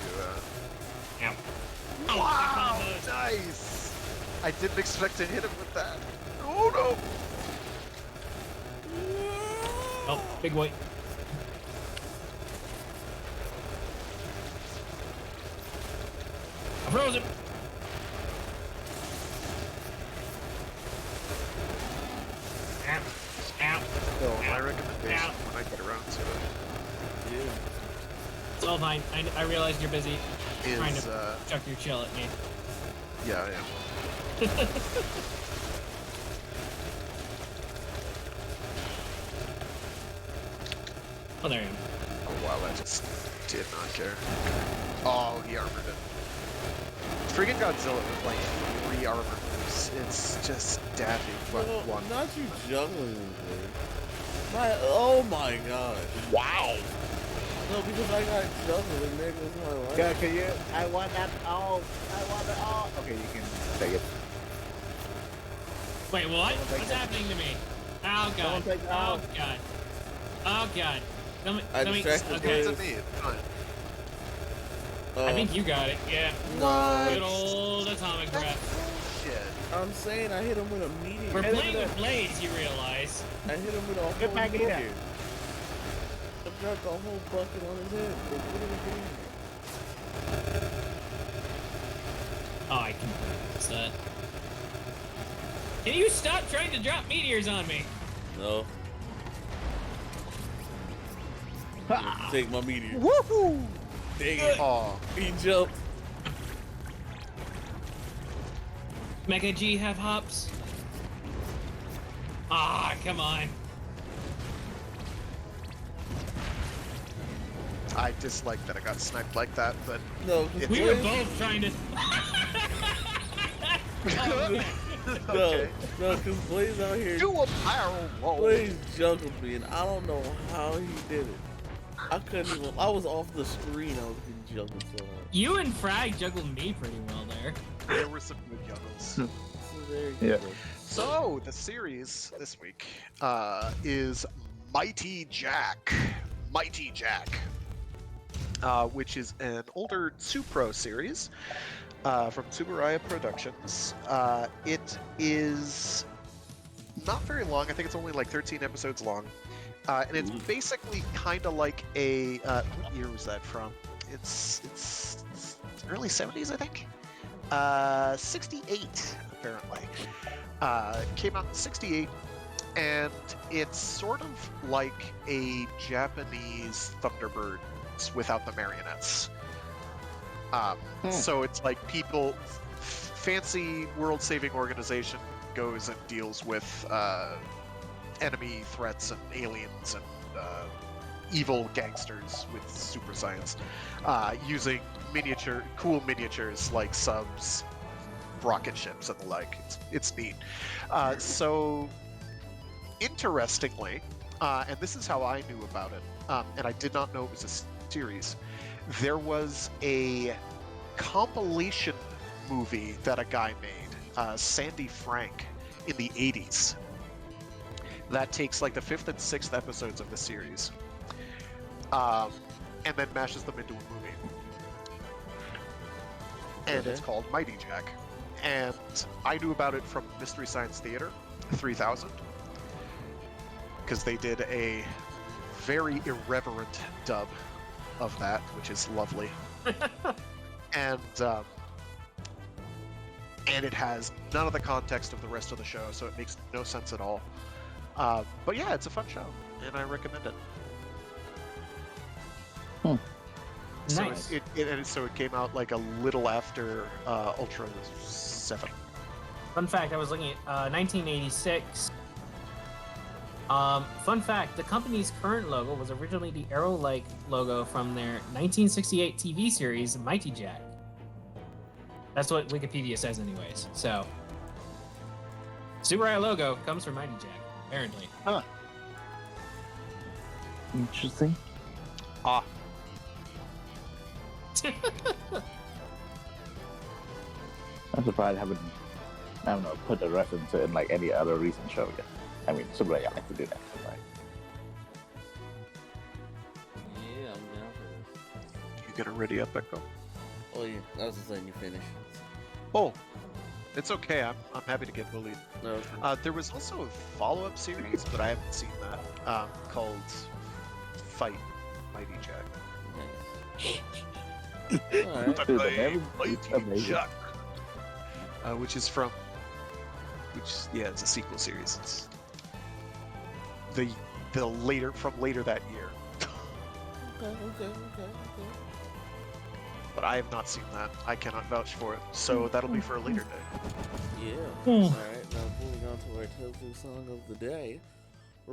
Speaker 2: Ow.
Speaker 1: Wow,
Speaker 2: combos.
Speaker 1: nice! I didn't expect to hit him with that. Oh no!
Speaker 2: Oh, big white. I froze him. Ow. Ow.
Speaker 1: So my recommendation
Speaker 2: Ow.
Speaker 1: when I get around to
Speaker 3: Yeah.
Speaker 2: It's all fine. I realize you're busy
Speaker 1: it
Speaker 2: trying
Speaker 1: is,
Speaker 2: to chuck your chill at me.
Speaker 1: yeah, I am.
Speaker 2: Oh, there I am.
Speaker 1: Oh wow, I just did not care. Oh, he armored it. Freaking Godzilla with like 3 armor moves. It's just daffy. But
Speaker 3: Well,
Speaker 1: one.
Speaker 3: not you juggling him, dude. Oh my god.
Speaker 5: Wow.
Speaker 3: No, because I got juggled and there goes my life.
Speaker 5: Yeah, can you? I want that all. I want it all. Okay, you can take it.
Speaker 2: Wait, what?
Speaker 5: Someone take
Speaker 2: What's
Speaker 5: that.
Speaker 2: happening to me? Oh, God.
Speaker 5: Someone take that
Speaker 2: Oh,
Speaker 5: out.
Speaker 2: God. Oh, God.
Speaker 3: I distracted
Speaker 2: okay.
Speaker 1: It's
Speaker 3: Blaze.
Speaker 1: to me. It's fine.
Speaker 2: I think you got it. Yeah.
Speaker 3: No.
Speaker 2: Good old atomic breath.
Speaker 1: Shit.
Speaker 3: I'm saying I hit him with a meteor.
Speaker 2: We're
Speaker 5: Hit him
Speaker 2: playing
Speaker 5: with
Speaker 2: with blades, you realize.
Speaker 3: I hit him with a whole
Speaker 5: Get back in
Speaker 3: bucket.
Speaker 5: there.
Speaker 3: I dropped a whole bucket on his head. Like, what are we doing here?
Speaker 2: Oh, I can missed that. Can you stop trying to drop meteors on me?
Speaker 3: No. Take my meteor.
Speaker 1: Woohoo!
Speaker 3: Dang it.
Speaker 1: Oh,
Speaker 3: He jumped.
Speaker 2: Mecha G have hops? Ah, come on.
Speaker 1: I dislike that I got sniped like that, but
Speaker 3: No, 'cause
Speaker 2: We were
Speaker 3: Blaze-
Speaker 2: both trying to.
Speaker 1: okay.
Speaker 3: No, because Blaze out here.
Speaker 1: Do a barrel roll.
Speaker 3: Blaze juggled me, and I don't know how he did it. I couldn't even. I was off the screen. I was getting juggled so hard.
Speaker 2: You and Frag juggled me pretty well there.
Speaker 1: There were some good juggles.
Speaker 3: So there you
Speaker 4: Yeah.
Speaker 3: go.
Speaker 1: So the series this week is Mighty Jack. Mighty Jack, which is an older Supro series from Tsuburaya Productions. It is not very long. I think it's only like 13 episodes long. And it's basically kind of like a what year was that from? It's early 70s, I think. 68 apparently. Came out in 68, and it's sort of like a Japanese Thunderbirds without the marionettes. So it's like people, fancy world-saving organization goes and deals with enemy threats and aliens and evil gangsters with super science, using cool miniatures like subs, rocket ships, and the like. It's neat. So, interestingly, and this is how I knew about it, and I did not know it was a series. There was a compilation movie that a guy made, Sandy Frank, in the 80s. That takes like the 5th and 6th episodes of the series, and then mashes them into a movie. And it's called Mighty Jack. And I knew about it from Mystery Science Theater 3000, because they did a very irreverent dub of that, which is lovely. and it has none of the context of the rest of the show, so it makes no sense at all. But yeah, it's a fun show, and I recommend it.
Speaker 2: Nice.
Speaker 1: So it came out like a little after Ultra 7.
Speaker 2: Fun fact, I was looking at 1986. Fun fact, the company's current logo was originally the arrow-like logo from their 1968 TV series, Mighty Jack. That's what Wikipedia says anyways. So, Super Eye logo comes from Mighty Jack, apparently.
Speaker 4: Huh. Interesting.
Speaker 1: Ah.
Speaker 4: I'm surprised I haven't, I don't know, put the reference in like any other recent show yet. I mean, Super I like to do that, right?
Speaker 3: Yeah, I'm down for this.
Speaker 1: You get it ready up, Echo?
Speaker 3: Oh yeah, I was just letting you finish.
Speaker 1: Oh, it's okay. I'm happy to get bullied.
Speaker 3: No.
Speaker 1: There was also a follow-up series, but I haven't seen that, called Fight Mighty Jack.
Speaker 3: Nice. Alright.
Speaker 4: Dude,
Speaker 1: Mighty
Speaker 4: amazing.
Speaker 1: Jack. Which is from, yeah, it's a sequel series. It's the later that year.
Speaker 3: Okay.
Speaker 1: But I have not seen that. I cannot vouch for it. So that'll be for a later day.
Speaker 3: Yeah. Alright, now moving on to our toku song of the day.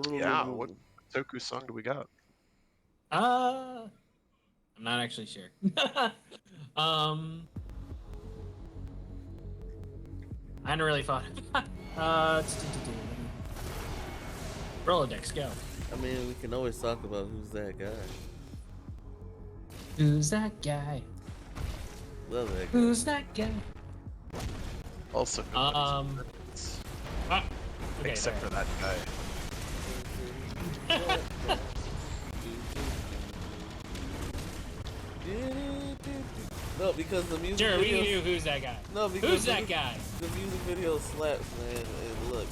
Speaker 1: Yeah, what toku song do we got?
Speaker 2: I'm not actually sure. I hadn't really thought. Rolodex, go.
Speaker 3: I mean, we can always talk about who's that guy.
Speaker 2: Who's that guy?
Speaker 3: Love that guy.
Speaker 2: Who's that guy?
Speaker 1: Also,
Speaker 2: Ah, okay,
Speaker 1: except for that guy.
Speaker 3: No, because the music
Speaker 2: Sure, we can
Speaker 3: video.
Speaker 2: do Who's That Guy?
Speaker 3: No, because
Speaker 2: Who's that guy?
Speaker 3: The music video slaps, man. And look,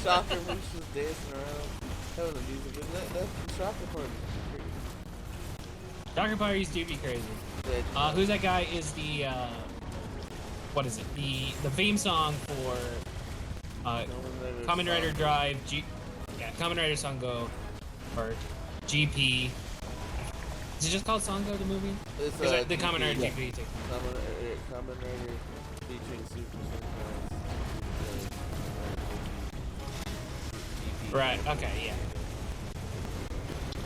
Speaker 3: Shocker when she was dancing around, having a music video. That's the Shocker party.
Speaker 2: Shocker parties do be crazy. Who's That Guy is the what is it? The theme song for Kamen Rider Drive Kamen Rider Sango or GP. Is it just called Sango the movie?
Speaker 3: It's
Speaker 2: the Kamen Rider
Speaker 3: yeah.
Speaker 2: GP too.
Speaker 3: Kamen Rider featuring Super Sentai.
Speaker 2: Right. Okay. Yeah.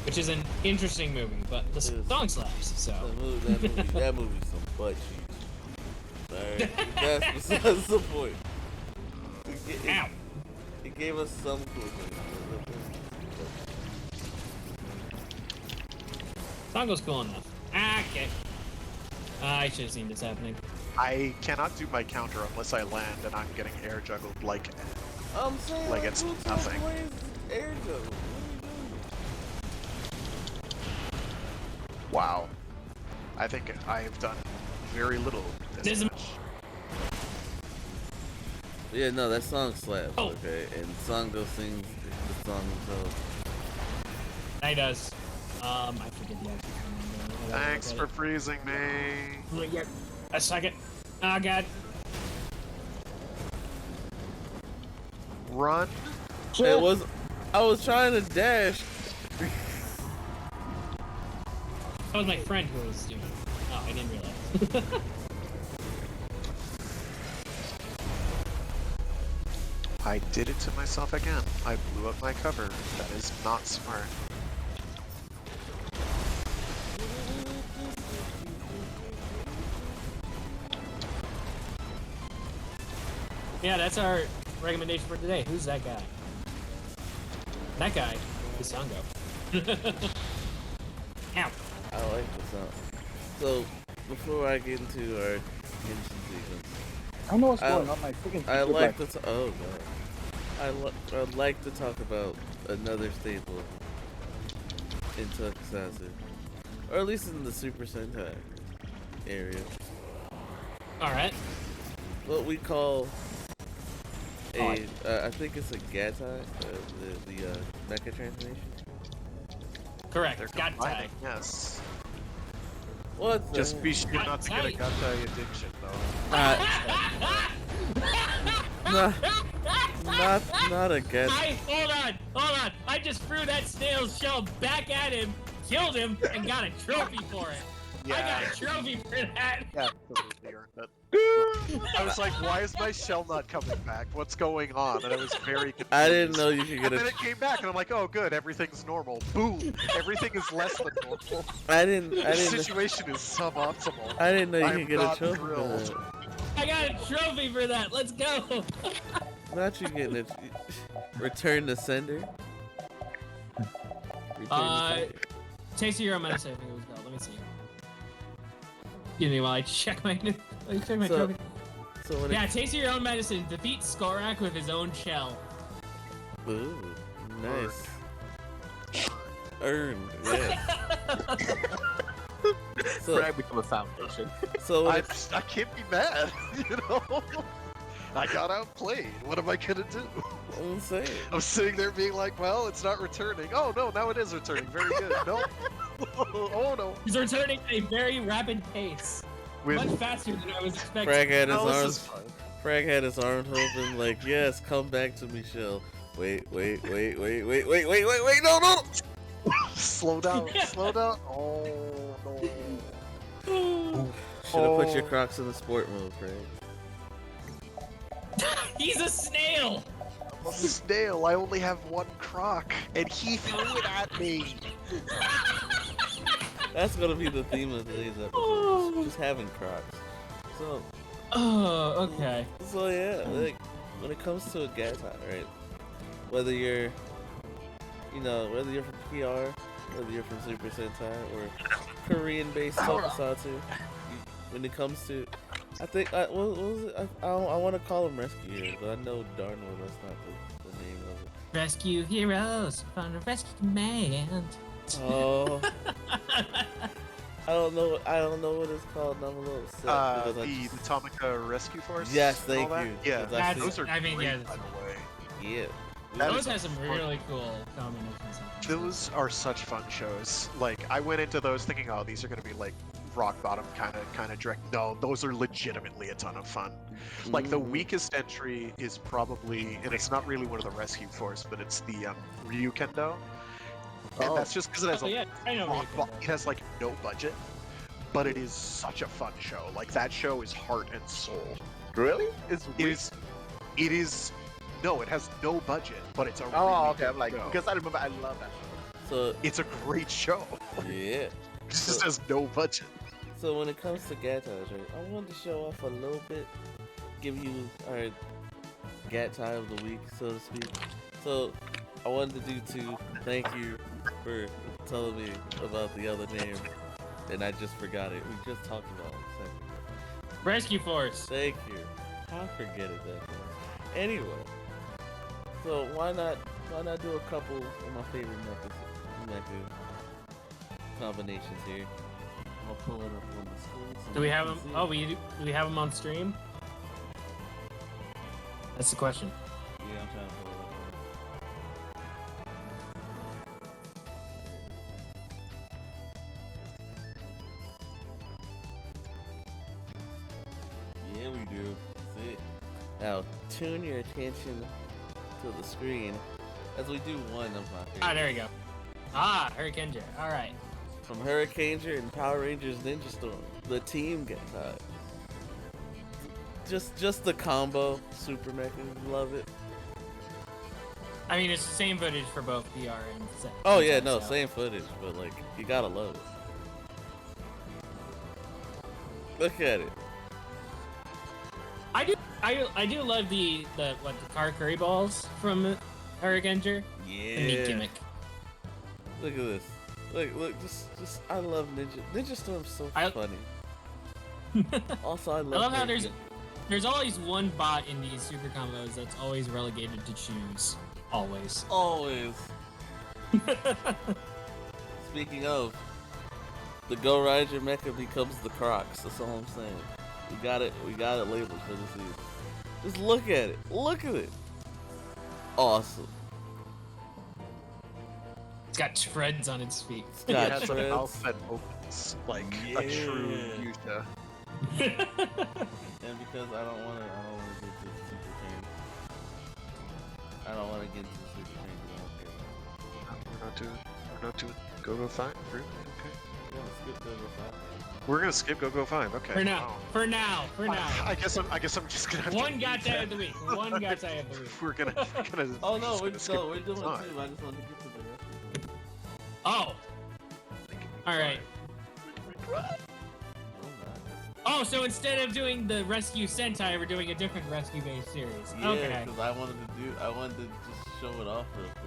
Speaker 2: Which is an interesting movie, but the song slaps. So.
Speaker 3: That movie's some butt cheeks. Alright, that's besides the point.
Speaker 2: Ow!
Speaker 3: It gave us some cool things.
Speaker 2: Sango's cool enough. Okay. I should have seen this happening.
Speaker 1: I cannot do my counter unless I land and I'm getting air juggled like
Speaker 3: I'm saying,
Speaker 1: Like it's
Speaker 3: who took
Speaker 1: nothing.
Speaker 3: away air juggle? What
Speaker 1: wow. I think I have done very little this
Speaker 2: There's a-
Speaker 1: match.
Speaker 3: are you doing? Yeah, no, that song slaps,
Speaker 2: Oh.
Speaker 3: okay? And Sango sings the song himself.
Speaker 2: He does. I forget the actual name.
Speaker 1: Thanks for freezing me.
Speaker 2: Yeah. A second. Oh god.
Speaker 1: Run.
Speaker 3: I was trying to dash.
Speaker 2: That was my friend who was doing it. Oh, I didn't realize.
Speaker 1: I did it to myself again. I blew up my cover. That is not smart.
Speaker 2: Yeah, that's our recommendation for today. Who's that guy? That guy is Sango. Ow.
Speaker 3: I like the song. So, before I get into our Henshin sequence.
Speaker 5: I don't know what's going on. My freaking.
Speaker 3: I like to. Oh god. I'd like to talk about another staple in tokusatsu, or at least in the Super Sentai area.
Speaker 2: All right.
Speaker 3: What we call I think it's a gatai, the mecha transformation.
Speaker 2: Correct.
Speaker 1: They're
Speaker 2: Got
Speaker 1: combining,
Speaker 2: tag.
Speaker 1: yes.
Speaker 3: What?
Speaker 1: Just be sure
Speaker 2: Got
Speaker 1: not to get a
Speaker 2: tight.
Speaker 1: gatai addiction, though.
Speaker 3: Not a get.
Speaker 2: Hold on. I just threw that snail's shell back at him, killed him, and got a trophy for it. I got a trophy for that.
Speaker 1: Yeah, absolutely earned it. I was like, why is my shell not coming back? What's going on? And I was very confused.
Speaker 3: I didn't know you could get
Speaker 1: And then
Speaker 3: a.
Speaker 1: it came back, and I'm like, oh, good, everything's normal. Boom! Everything is less than normal.
Speaker 3: I
Speaker 1: The
Speaker 3: didn't.
Speaker 1: situation is suboptimal.
Speaker 3: I didn't know you
Speaker 1: I'm
Speaker 3: could get a
Speaker 1: not
Speaker 3: trophy for
Speaker 1: thrilled.
Speaker 3: that.
Speaker 2: I got a trophy for that. Let's go.
Speaker 3: Not you getting it. Return to sender. Return to sender.
Speaker 2: Taste of your own medicine. I think it was called. Let me see. Excuse me while I check my
Speaker 3: So-
Speaker 2: trophy.
Speaker 3: So when
Speaker 2: Yeah, taste of your own medicine. Defeat Skorak with his own shell.
Speaker 3: Ooh, nice. Earned, yeah. So,
Speaker 4: Frag become a foundation.
Speaker 3: so when
Speaker 1: I can't be mad, you know? I got outplayed. What am I gonna do?
Speaker 3: I'm insane.
Speaker 1: I'm sitting there being like, well, it's not returning. Oh, no, now it is returning. Very good. No. Oh, no.
Speaker 2: He's returning at a very rapid pace. Much faster than I was expecting.
Speaker 3: Frag had his
Speaker 1: No, this
Speaker 3: arms.
Speaker 1: is fun.
Speaker 3: Frag had his arms open, like, yes, come back to me, Shell. Wait, no!
Speaker 1: Slow down. Slow down. Oh, no.
Speaker 3: Should have put your Crocs in the sport mode, Frag.
Speaker 2: He's a snail.
Speaker 1: I'm a snail. I only have one croc, and he threw it at me.
Speaker 3: That's gonna be the theme of today's episode. Just having Crocs. So,
Speaker 2: Oh, okay.
Speaker 3: so yeah, like when it comes to a gatai, right? Whether you're from PR, whether you're from Super Sentai or Korean-based tokusatsu, when it comes to, I think what was it? I want to call them rescue heroes, but I know darn well that's not the name of it.
Speaker 2: Rescue heroes from the rescue command.
Speaker 3: Oh, I don't know what it's called. And I'm a little upset because I
Speaker 1: The
Speaker 3: just-
Speaker 1: Atomica Rescue Force?
Speaker 3: Yes,
Speaker 1: and all
Speaker 3: thank
Speaker 1: that?
Speaker 3: you.
Speaker 1: Yeah,
Speaker 3: 'Cause I
Speaker 1: those
Speaker 3: see-
Speaker 1: are
Speaker 2: I mean,
Speaker 1: great,
Speaker 2: yeah.
Speaker 1: by the way.
Speaker 3: yeah.
Speaker 1: That
Speaker 2: Those
Speaker 1: is a
Speaker 2: have some
Speaker 1: fun-
Speaker 2: really cool combinations.
Speaker 1: Those are such fun shows. Like, I went into those thinking, oh, these are gonna be like rock bottom kind of direct. No, those are legitimately a ton of fun. Like the
Speaker 3: Mhm.
Speaker 1: weakest entry is probably, and it's not really one of the rescue force, but it's the Ryukendo, and
Speaker 5: Oh.
Speaker 1: that's just because it has
Speaker 2: Oh,
Speaker 1: a
Speaker 2: yeah, I know.
Speaker 1: rock
Speaker 2: Ryukendo.
Speaker 1: bo- it has like no budget, but it is such a fun show. Like that show is heart and soul.
Speaker 4: Really?
Speaker 1: It is. No, it has no budget, but it's a.
Speaker 4: Oh,
Speaker 1: really
Speaker 4: okay.
Speaker 1: good
Speaker 4: I'm like,
Speaker 1: show.
Speaker 4: because I remember I love that show.
Speaker 3: So
Speaker 1: It's a great show.
Speaker 3: yeah.
Speaker 1: It just has no budget.
Speaker 3: So when it comes to gatais, right, I wanted to show off a little bit, give you our gatai of the week, so to speak. So I wanted to do two. Thank you for telling me about the other name, and I just forgot it. We just talked about it. a second ago.
Speaker 2: Rescue Force.
Speaker 3: Thank you. How forget it that much. Anyway, so why not do a couple of my favorite mecha combinations here? I'll pull it up on the screen. so
Speaker 2: Do we
Speaker 3: you
Speaker 2: have
Speaker 3: can
Speaker 2: him?
Speaker 3: see
Speaker 2: Oh,
Speaker 3: it.
Speaker 2: do we have him on stream? That's the question.
Speaker 3: Yeah, I'm trying to pull it up. Yeah, we do. That's it. Now, tune your attention to the screen as we do one of my favorites.
Speaker 2: Ah, there we go. Ah, Hurricane Jet. All right.
Speaker 3: From Hurricaneger and Power Rangers Ninja Storm, the team gets hot. Just the combo, super mecha, love it.
Speaker 2: I mean, it's the same footage for both PR and.
Speaker 3: Oh yeah, no,
Speaker 2: so-
Speaker 3: same footage, but like you gotta love it. Look at it.
Speaker 2: I do love the car curry balls from Hurricane.
Speaker 3: Yeah.
Speaker 2: The neat gimmick.
Speaker 3: Look at this. Look, just I love Ninja Storm's so
Speaker 2: I-
Speaker 3: funny. Also, I
Speaker 2: I
Speaker 3: love
Speaker 2: love how
Speaker 3: Henshin.
Speaker 2: there's always one bot in these super combos that's always relegated to choose. Always.
Speaker 3: Always. Speaking of, the Go Ride Your Mecha becomes the Crocs. That's all I'm saying. We got it labeled for the season. Just look at it. Look at it. Awesome.
Speaker 2: It's got treads on its feet.
Speaker 3: It's
Speaker 1: It
Speaker 3: got
Speaker 1: has a
Speaker 3: treads.
Speaker 1: mouth that opens like a true fuchsia.
Speaker 3: And because I don't want to get to the super change. I don't want to get to the super change.
Speaker 1: We're not doing Go-Go 5? Really? Okay.
Speaker 3: Yeah, let's skip Go Go 5.
Speaker 1: We're gonna skip Go-Go 5, okay.
Speaker 2: For now.
Speaker 1: Oh.
Speaker 2: For now.
Speaker 1: I guess I'm just gonna have
Speaker 2: One
Speaker 1: to
Speaker 2: gacha of the week. One gacha of the week.
Speaker 1: We're gonna
Speaker 3: Oh no, we're
Speaker 1: just gonna skip
Speaker 3: doing
Speaker 1: Go-Go 5.
Speaker 3: two. I just wanted to get to the rest.
Speaker 2: Oh. All right. Oh, so instead of doing the Rescue Sentai, we're doing a different rescue-based series.
Speaker 3: Yeah,
Speaker 2: Okay.
Speaker 3: because I wanted to just show it off real quick.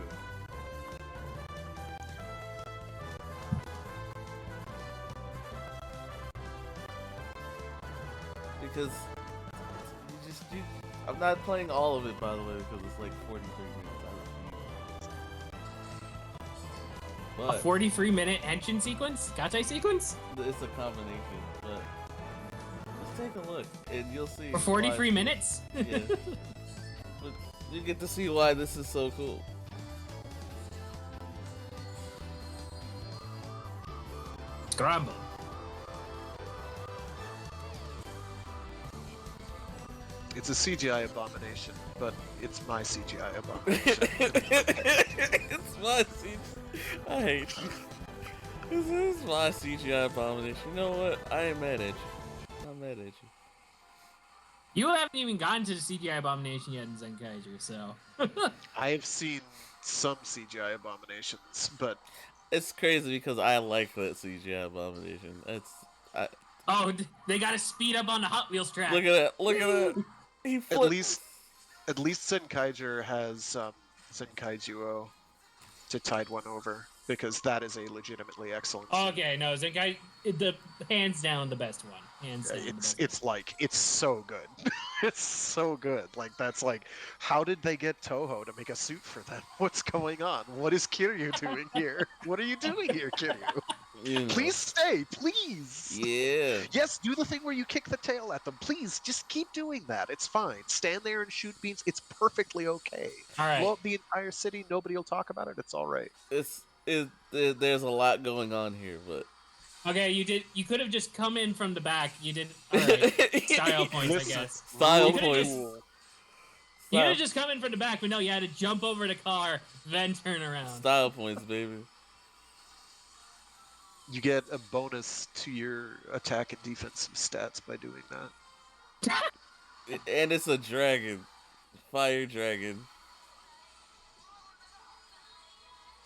Speaker 3: Because I'm not playing all of it, by the way, because it's like 43 minutes.
Speaker 2: A
Speaker 3: But
Speaker 2: 43-minute Henshin sequence? Gacha sequence?
Speaker 3: it's a combination, but just take a look and you'll see.
Speaker 2: For 43
Speaker 3: why-
Speaker 2: minutes?
Speaker 3: Yeah. But you get to see why this is so cool.
Speaker 2: Scramble.
Speaker 1: It's a CGI abomination, but it's my CGI abomination.
Speaker 3: It's my CGI. I hate you. This is my CGI abomination. You know what? I ain't mad at you. I'm mad at you.
Speaker 2: You haven't even gotten to the CGI abomination yet in Zenkaiger, so.
Speaker 1: I have seen some CGI abominations, but
Speaker 3: It's crazy because I like that CGI abomination.
Speaker 2: Oh, they gotta speed up on the Hot Wheels track.
Speaker 3: Look at that. Look at that. He
Speaker 1: at
Speaker 3: flipped.
Speaker 1: least Zenkaiger has Zenkaijuo to tide one over, because that is a legitimately excellent scene.
Speaker 2: Okay, no, Zenkai, the hands down the best one. Hands down. the best
Speaker 1: It's so good. It's so good. Like, that's like, how did they get Toho to make a suit for them? What's going on? What is Kiryu doing here? What are you doing here, Kiryu?
Speaker 3: You know.
Speaker 1: Please stay, please.
Speaker 3: Yeah.
Speaker 1: Yes, do the thing where you kick the tail at them. Please, just keep doing that. It's fine. Stand there and shoot beans. It's perfectly okay.
Speaker 2: All right.
Speaker 1: Blow up the entire city. Nobody will talk about it. It's all right.
Speaker 3: There's a lot going on here, but
Speaker 2: Okay, you could have just come in from the back. You didn't. All right. Style points, I guess.
Speaker 3: Style
Speaker 2: You could've
Speaker 3: points.
Speaker 2: just- You could have just come in from the back, but no, you had to jump over the car, then turn around.
Speaker 3: Style points, baby.
Speaker 1: You get a bonus to your attack and defensive stats by doing that.
Speaker 3: And it's a dragon. Fire dragon.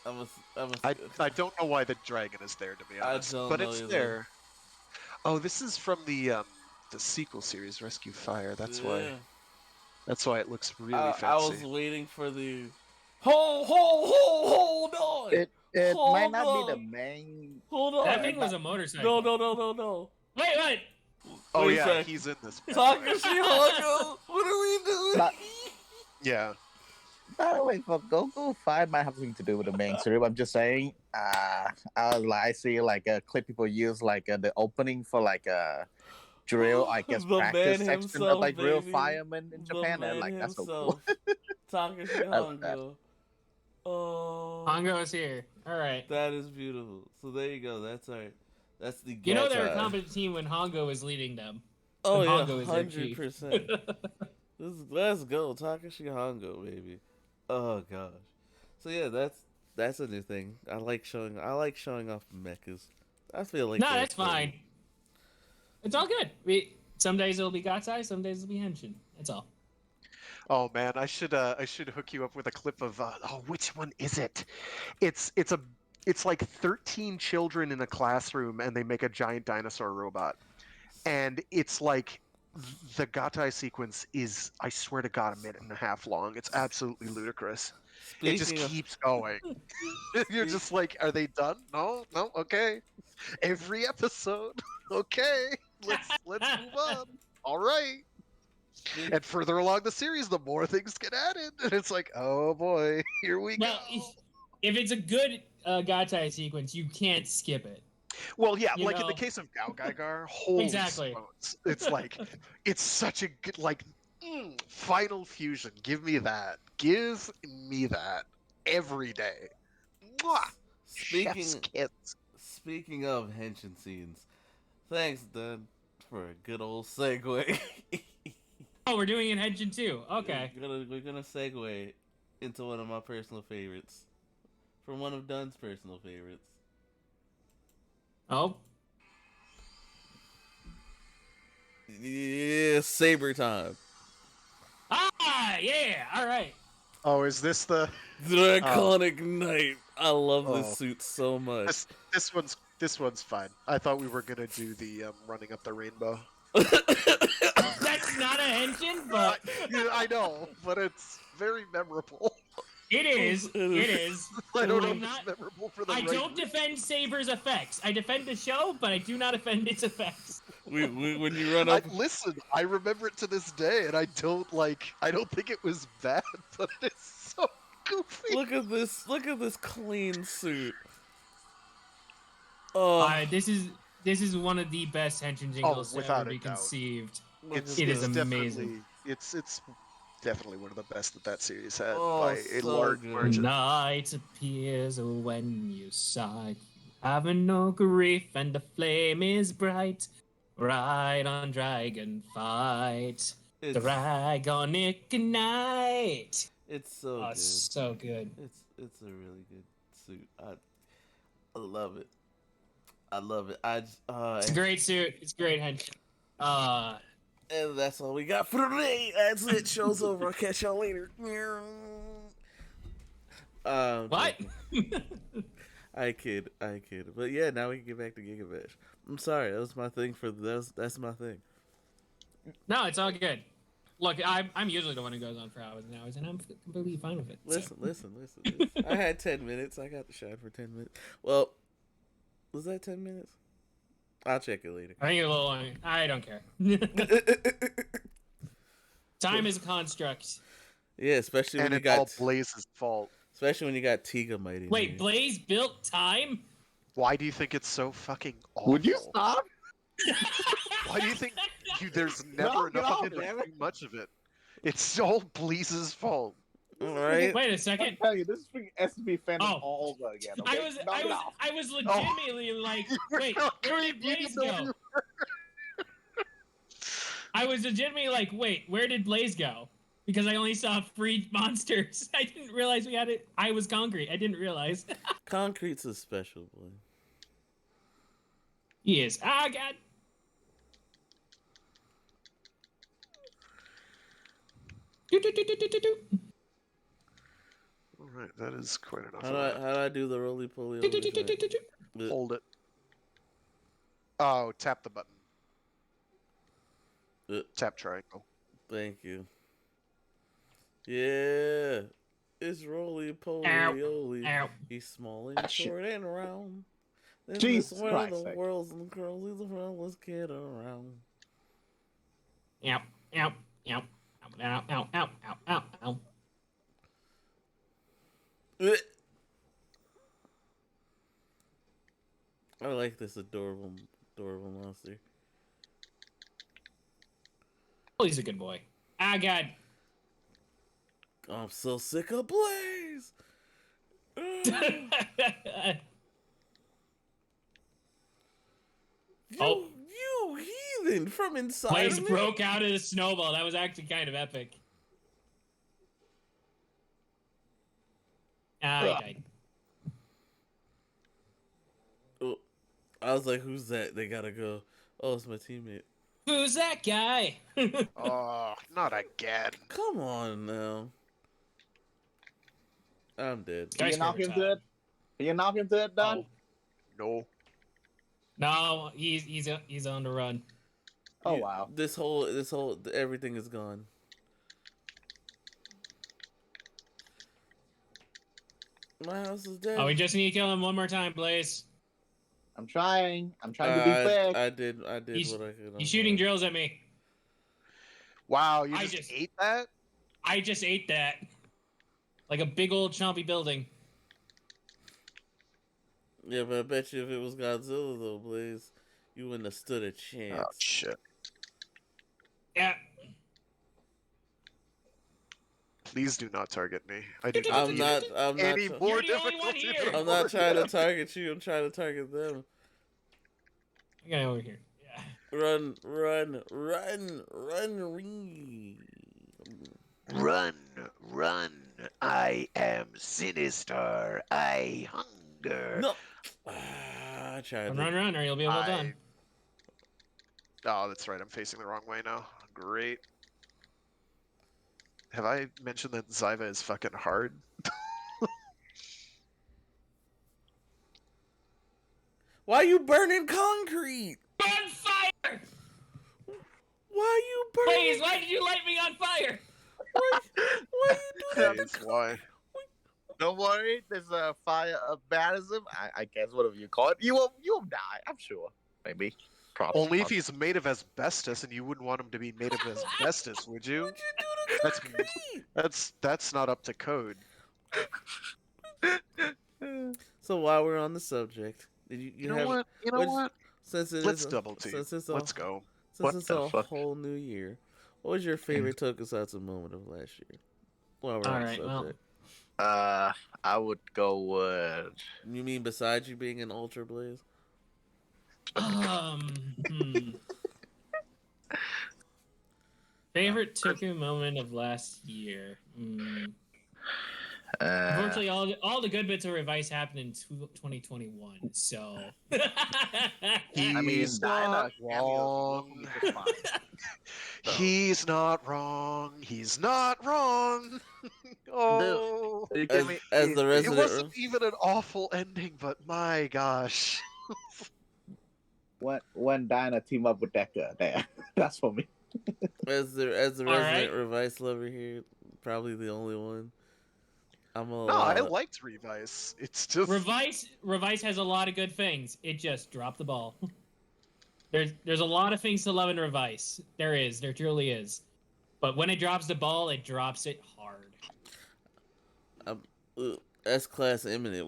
Speaker 1: I don't know why the dragon is there, to be honest,
Speaker 3: don't
Speaker 1: but
Speaker 3: know
Speaker 1: it's
Speaker 3: either.
Speaker 1: there. Oh, this is from the sequel series, Rescue Fire. That's why it looks really fancy.
Speaker 3: I was waiting for the hold on.
Speaker 5: It
Speaker 3: Hold
Speaker 5: might not
Speaker 3: on.
Speaker 5: be the main.
Speaker 3: Hold on.
Speaker 2: That thing was a motorcycle.
Speaker 3: No.
Speaker 2: Wait.
Speaker 1: Oh
Speaker 3: Wait a
Speaker 1: yeah,
Speaker 3: sec.
Speaker 1: he's in this.
Speaker 3: Takashi Hongo. What are we doing?
Speaker 5: But-
Speaker 1: Yeah.
Speaker 5: By the way, for Goku 5 might have something to do with the main series. I'm just saying. I see like a clip people use like the opening for like a drill, I guess,
Speaker 3: The
Speaker 5: practice
Speaker 3: man
Speaker 5: section
Speaker 3: himself,
Speaker 5: of like real
Speaker 3: baby.
Speaker 5: firemen in Japan.
Speaker 3: The
Speaker 5: And
Speaker 3: man
Speaker 5: like that's so cool.
Speaker 3: himself. Takashi
Speaker 5: I love that.
Speaker 3: Hongo. Oh,
Speaker 2: Hongo is here. All right.
Speaker 3: that is beautiful. So there you go. That's all right. That's the.
Speaker 2: You know they're a
Speaker 3: Gacha.
Speaker 2: competent team when Hongo is leading them.
Speaker 3: Oh
Speaker 2: when
Speaker 3: yeah,
Speaker 2: Hongo is their chief.
Speaker 3: 100%. Let's go, Takashi Hongo, baby. Oh gosh. So yeah, that's a new thing. I like showing off mechas. I feel like
Speaker 2: No,
Speaker 3: they're
Speaker 2: that's
Speaker 3: cool.
Speaker 2: fine. It's all good. Some days it'll be Gatsai, some days it'll be Henshin. That's all.
Speaker 1: Oh man, I should hook you up with a clip of which one is it? It's like 13 children in a classroom and they make a giant dinosaur robot. And it's like the Gatai sequence is, I swear to God, a minute and a half long. It's absolutely ludicrous. It just
Speaker 3: Speaking of-
Speaker 1: keeps going. You're just like, are they done? No, okay. Every episode, okay. let's move on. All right.
Speaker 3: Speak-
Speaker 1: And further along the series, the more things get added, and it's like, oh boy, here we
Speaker 2: Well,
Speaker 1: go.
Speaker 2: if it's a good Gatai sequence, you can't skip it.
Speaker 1: Well, yeah,
Speaker 2: You
Speaker 1: like in
Speaker 2: know?
Speaker 1: the case of Gao Gaigar, holy
Speaker 2: Exactly.
Speaker 1: smokes. It's like, it's such a good, like, final fusion. Give me that. Give me that every day. Mwah! Chef's
Speaker 3: Speaking
Speaker 1: kiss.
Speaker 3: speaking of henshin scenes, thanks, Dad, for a good old segue.
Speaker 2: Oh, we're doing an Henshin too. Okay.
Speaker 3: We're gonna segue into one of my personal favorites, from one of Dunn's personal favorites.
Speaker 2: Oh,
Speaker 3: Yeah, saber time.
Speaker 2: yeah. All right.
Speaker 1: Oh, is this the
Speaker 3: The iconic knight. I love
Speaker 1: Oh.
Speaker 3: this suit so much.
Speaker 1: this one's fine. I thought we were gonna do the running up the rainbow.
Speaker 2: That's not a Henshin, but
Speaker 1: I know, but it's very memorable.
Speaker 2: it is. It is.
Speaker 1: I don't know
Speaker 2: I'm
Speaker 1: if
Speaker 2: not-
Speaker 1: it's memorable for the
Speaker 2: I
Speaker 1: right
Speaker 2: don't
Speaker 1: reason.
Speaker 2: defend Saber's effects. I defend the show, but I do not defend its effects.
Speaker 3: When you run up,
Speaker 1: Listen, I remember it to this day, and I don't think it was bad, but it's so goofy.
Speaker 3: look at this clean suit. Oh,
Speaker 2: This is one of the best Henshin jingles to
Speaker 1: without
Speaker 2: ever
Speaker 1: a
Speaker 2: be
Speaker 1: doubt.
Speaker 2: conceived.
Speaker 1: It's,
Speaker 2: It is
Speaker 1: it's
Speaker 2: amazing.
Speaker 1: it's definitely one of the best that series had
Speaker 3: Oh,
Speaker 1: by a
Speaker 3: so
Speaker 1: large
Speaker 3: good.
Speaker 1: margin.
Speaker 2: Night appears when you sigh, having no grief, and the flame is bright. Ride on dragon fight,
Speaker 3: it's
Speaker 2: dragon ignite.
Speaker 3: it's so
Speaker 2: Oh,
Speaker 3: good.
Speaker 2: it's so good.
Speaker 3: It's a really good suit. I love it. I love it. I just,
Speaker 2: It's a great suit. It's great Henshin.
Speaker 3: and that's all we got for today. That's it. Show's over. I'll catch y'all later.
Speaker 2: What?
Speaker 3: I kid. But yeah, now we can get back to Gigabash. I'm sorry, that was my thing that's my thing.
Speaker 2: No, it's all good. Look, I'm usually the one who goes on for hours and hours, and I'm completely fine with it. so.
Speaker 3: Listen. I had 10 minutes. I got the shot for 10 minutes. Well, was that 10 minutes? I'll check it later.
Speaker 2: I think it's a little long. I don't care. Time is a construct.
Speaker 3: Yeah, especially when
Speaker 1: And
Speaker 3: you
Speaker 1: it's all
Speaker 3: got
Speaker 1: Blaze's fault.
Speaker 3: especially when you got Tiga Mighty.
Speaker 2: Wait, Blaze built time?
Speaker 1: Why do you think it's so fucking awful?
Speaker 5: Would you stop?
Speaker 1: Why do you think there's
Speaker 5: No,
Speaker 1: never
Speaker 5: get
Speaker 1: enough
Speaker 5: off,
Speaker 1: of it or
Speaker 5: damn it.
Speaker 1: too much of it? It's all Blaze's fault.
Speaker 3: All right.
Speaker 2: Wait a
Speaker 5: I
Speaker 2: second.
Speaker 5: tell you, this is freaking SB fandom
Speaker 2: Oh.
Speaker 5: all over again. Okay? Knock it off.
Speaker 2: I was legitimately like, wait, where did Blaze go? I was legitimately like, wait, where did Blaze go? Because I only saw free monsters. I didn't realize we had it. I was concrete. I didn't realize.
Speaker 3: Concrete's a special boy.
Speaker 2: He is. Ah, God. Do, do, do, do, do, do, do.
Speaker 1: All right, that is quite enough.
Speaker 3: How
Speaker 1: of
Speaker 3: do I do the roly poly?
Speaker 2: Do, do, do, do, do, do, do.
Speaker 1: that. Hold it. Oh, tap the button. Tap triangle.
Speaker 3: Thank you. Yeah, it's roly poly
Speaker 2: Ow.
Speaker 3: oly.
Speaker 2: Ow.
Speaker 3: He's small and
Speaker 5: Ah, shit.
Speaker 3: short and round. Then
Speaker 5: Jesus
Speaker 3: this world
Speaker 5: Christ,
Speaker 3: of
Speaker 5: sake.
Speaker 3: worlds and girls, he's a worldless kid around.
Speaker 2: Ow, ow, ow, ow, ow, ow, ow, ow, ow, ow.
Speaker 3: I like this adorable monster.
Speaker 2: Oh, he's a good boy. Ah, God.
Speaker 3: I'm so sick of Blaze.
Speaker 2: Oh.
Speaker 3: You heathen from inside
Speaker 2: Blaze
Speaker 3: of me.
Speaker 2: broke out of the snowball. That was actually kind of epic. Ah, he died.
Speaker 3: Oh, I was like, who's that? They gotta go. Oh, it's my teammate.
Speaker 2: Who's that guy?
Speaker 1: Oh, not again.
Speaker 3: Come on now. I'm dead.
Speaker 5: Can you knock him dead? Can you knock him dead, Don?
Speaker 1: No.
Speaker 2: No, he's on the run.
Speaker 5: Oh wow.
Speaker 3: This whole everything is gone. My house is dead.
Speaker 2: Oh, we just need to kill him one more time, Blaze.
Speaker 5: I'm trying to be quick.
Speaker 3: I did what I could.
Speaker 2: He's
Speaker 3: I'm
Speaker 2: shooting
Speaker 3: sorry.
Speaker 2: drills at me.
Speaker 1: Wow, you
Speaker 2: I
Speaker 1: just
Speaker 2: just-
Speaker 1: ate that?
Speaker 2: I just ate that. Like a big old chompy building.
Speaker 3: Yeah, but I bet you if it was Godzilla though, Blaze, you wouldn't have stood a chance.
Speaker 1: Oh shit!
Speaker 2: Yeah.
Speaker 1: Please do not target me. I do
Speaker 3: I'm
Speaker 1: not.
Speaker 3: not.
Speaker 1: Any
Speaker 3: Tr-
Speaker 1: more
Speaker 2: You're the only one
Speaker 1: difficulty
Speaker 2: here.
Speaker 1: than
Speaker 3: I'm not trying to
Speaker 1: Morgan.
Speaker 3: target you. I'm trying to target them.
Speaker 2: I got over here. Yeah.
Speaker 3: Run.
Speaker 1: Run! I am sinister. I hunger.
Speaker 3: No. I tried
Speaker 2: Run, or you'll be well done.
Speaker 1: Oh, that's right. I'm facing the wrong way now. Great. Have I mentioned that Zyva is fucking hard?
Speaker 3: Why you burning concrete?
Speaker 2: On fire!
Speaker 3: Why you burning?
Speaker 2: Please, why did you light me on fire?
Speaker 3: Why you do that?
Speaker 1: Please, why?
Speaker 4: Don't worry, there's a fire of baptism. I guess whatever you call it. You will die, I'm sure. Maybe. Probably.
Speaker 1: Only if he's made of asbestos, and you wouldn't want him to be made of asbestos, would you?
Speaker 3: What'd you do to concrete?
Speaker 1: That's not up to code.
Speaker 3: So while we're on the subject, did you
Speaker 1: You
Speaker 3: have,
Speaker 1: know what? You know
Speaker 3: which-
Speaker 1: what?
Speaker 3: Since it
Speaker 1: Let's
Speaker 3: is a-
Speaker 1: double team.
Speaker 3: since it's a-
Speaker 1: Let's go.
Speaker 3: Since
Speaker 4: What
Speaker 3: it's
Speaker 4: the
Speaker 3: a
Speaker 4: fuck?
Speaker 3: whole new year, what was your favorite tokusatsu moment of last year? While we're
Speaker 2: All
Speaker 3: on the
Speaker 2: right, well.
Speaker 3: subject.
Speaker 4: I would go with
Speaker 3: You mean besides you being an Ultra Blaze?
Speaker 2: Favorite toku moment of last year. Unfortunately, all the good bits of Revice happened in 2021, so.
Speaker 4: I mean,
Speaker 1: He's not
Speaker 4: Dinah cameos
Speaker 1: wrong.
Speaker 4: will be just fine.
Speaker 1: He's not wrong. He's not wrong. Oh,
Speaker 4: You
Speaker 3: As,
Speaker 4: give me-
Speaker 3: as the
Speaker 1: it
Speaker 3: resident,
Speaker 1: wasn't even an awful ending, but my gosh.
Speaker 5: When Dinah team up with Deca, there. That's for me.
Speaker 3: as the resident
Speaker 2: right.
Speaker 3: Revice lover here, probably the only one. I'm a
Speaker 1: No, I liked Revice. It's just
Speaker 2: Revice has a lot of good things. It just dropped the ball. There's a lot of things to love in Revice. There truly is. But when it drops the ball, it drops it hard.
Speaker 3: S class imminent.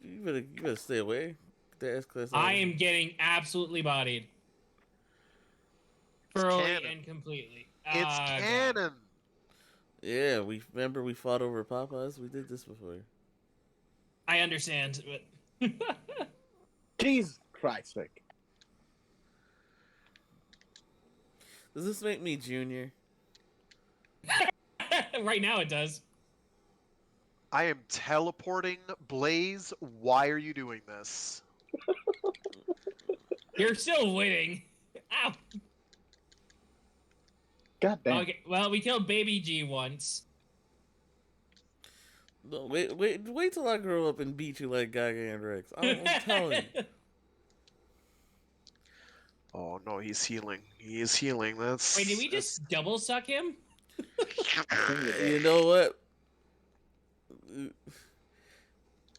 Speaker 3: You better stay away. The S class.
Speaker 2: I am getting absolutely bodied. Thoroughly
Speaker 1: canon.
Speaker 2: and completely.
Speaker 1: it's
Speaker 2: God.
Speaker 1: canon.
Speaker 3: Yeah, we fought over Popeyes. We did this before.
Speaker 2: I understand, but
Speaker 5: Jesus Christ, Nick.
Speaker 3: Does this make me junior?
Speaker 2: right now it does.
Speaker 1: I am teleporting. Blaze, why are you doing this?
Speaker 2: You're still winning. Ow.
Speaker 5: God damn.
Speaker 2: Okay, well, we killed Baby G once.
Speaker 3: No, wait till I grow up and beat you like Gaga and Rex. I'm telling you.
Speaker 1: Oh no, he's healing. He is healing. That's.
Speaker 2: Wait, did we just double suck him?
Speaker 3: You know what?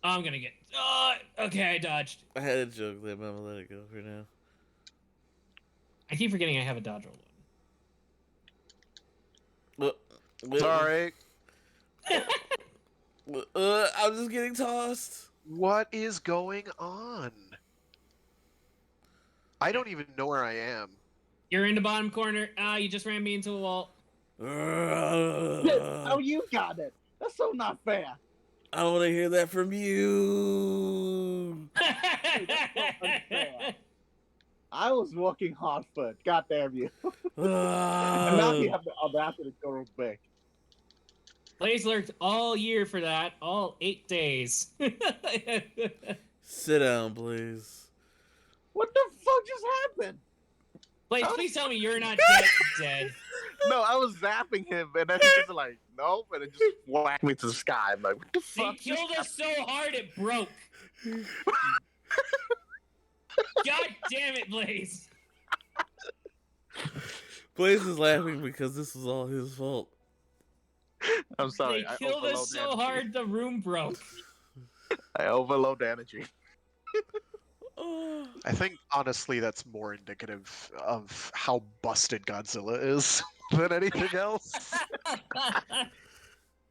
Speaker 2: I'm gonna get. Okay, I dodged.
Speaker 3: I had a joke there, but I'm gonna let it go for now.
Speaker 2: I keep forgetting I have a dodge roll.
Speaker 1: Sorry.
Speaker 3: I'm just getting tossed.
Speaker 1: What is going on? I don't even know where I am.
Speaker 2: You're in the bottom corner. You just ran me into a wall.
Speaker 5: Oh, you got it. That's so not fair.
Speaker 3: I want to hear that from you.
Speaker 5: Unfair. I was working hard for it. God damn you. And now you have the audacity to go back.
Speaker 2: Blaze lurked all year for that, all 8 days.
Speaker 3: Sit down, please.
Speaker 5: What the fuck just happened?
Speaker 2: Blaze, please tell me you're not dead.
Speaker 4: No, I was zapping him, and then he just like, nope, and it just whacked me to the sky. I'm like, what the
Speaker 2: He
Speaker 4: fuck?
Speaker 2: killed us so hard it broke. God damn it, Blaze.
Speaker 3: Blaze is laughing because this was all his fault.
Speaker 4: I'm sorry.
Speaker 2: They
Speaker 4: I
Speaker 2: killed us
Speaker 4: overload
Speaker 2: so
Speaker 4: energy.
Speaker 2: hard the room broke.
Speaker 4: I overload energy.
Speaker 3: Oh,
Speaker 1: I think honestly that's more indicative of how busted Godzilla is than anything else.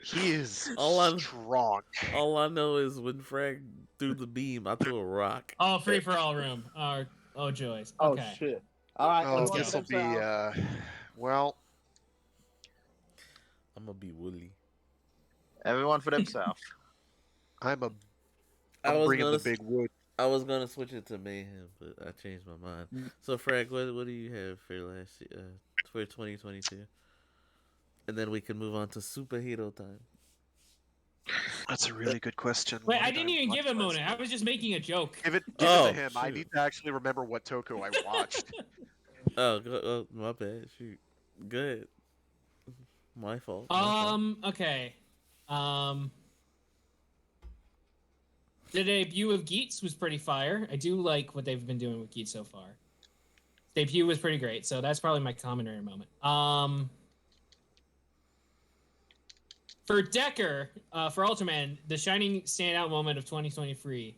Speaker 1: He is
Speaker 3: all I
Speaker 1: strong.
Speaker 3: all I know is when Frag threw the beam, I threw a rock.
Speaker 2: Oh, free for all room. Oh, joys.
Speaker 5: Oh
Speaker 2: Okay.
Speaker 5: shit! All right,
Speaker 1: Oh,
Speaker 5: everyone
Speaker 2: go.
Speaker 1: this
Speaker 5: for
Speaker 1: will be
Speaker 5: themselves.
Speaker 1: well.
Speaker 3: I'm gonna be Woolly.
Speaker 4: Everyone for themselves.
Speaker 1: I'm a.
Speaker 3: I
Speaker 1: I'm
Speaker 3: was
Speaker 1: bringing
Speaker 3: gonna
Speaker 1: the big wood.
Speaker 3: I was gonna switch it to Mayhem, but I changed my mind. So Frag, what do you have for for 2022? And then we can move on to superhero time.
Speaker 1: That's a really good question.
Speaker 2: Wait,
Speaker 1: What
Speaker 2: I
Speaker 1: did
Speaker 2: didn't
Speaker 1: I
Speaker 2: even
Speaker 1: watch
Speaker 2: give him
Speaker 1: last
Speaker 2: one. I
Speaker 1: year?
Speaker 2: was just making a joke.
Speaker 1: Give it to
Speaker 3: Oh
Speaker 1: him. I need
Speaker 3: shoot!
Speaker 1: to actually remember what Toku I watched.
Speaker 3: Oh, my bad. Shoot. Good. My fault. My fault.
Speaker 2: Okay. The debut of Geats was pretty fire. I do like what they've been doing with Geats so far. Debut was pretty great, so that's probably my commentary moment. For Decker, for Ultraman, the shining standout moment of 2023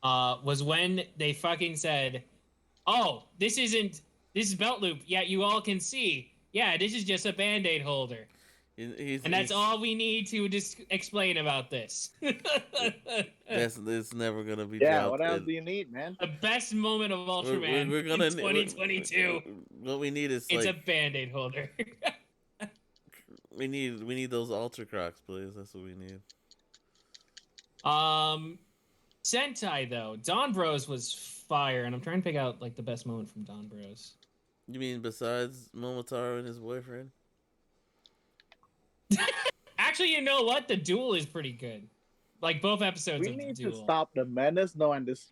Speaker 2: was when they fucking said, "Oh, this is belt loop. Yeah, you all can see. Yeah, this is just a band-aid holder." And that's all we need to just explain about this.
Speaker 3: It's never gonna be
Speaker 5: Yeah, what
Speaker 3: dropped.
Speaker 5: else do you need, man?
Speaker 2: The best moment of Ultraman
Speaker 3: We're
Speaker 2: in
Speaker 3: gonna
Speaker 2: 2022.
Speaker 3: what we need is
Speaker 2: It's a
Speaker 3: like
Speaker 2: band-aid holder.
Speaker 3: we need those Ultra Crocs, please. That's what we need.
Speaker 2: Sentai though, Don Bros was fire, and I'm trying to pick out like the best moment from Don Bros.
Speaker 3: You mean besides Momotaro and his boyfriend?
Speaker 2: Actually, you know what? The duel is pretty good. Like both episodes
Speaker 5: We
Speaker 2: of the
Speaker 5: need to
Speaker 2: duel.
Speaker 5: stop the menace knowing this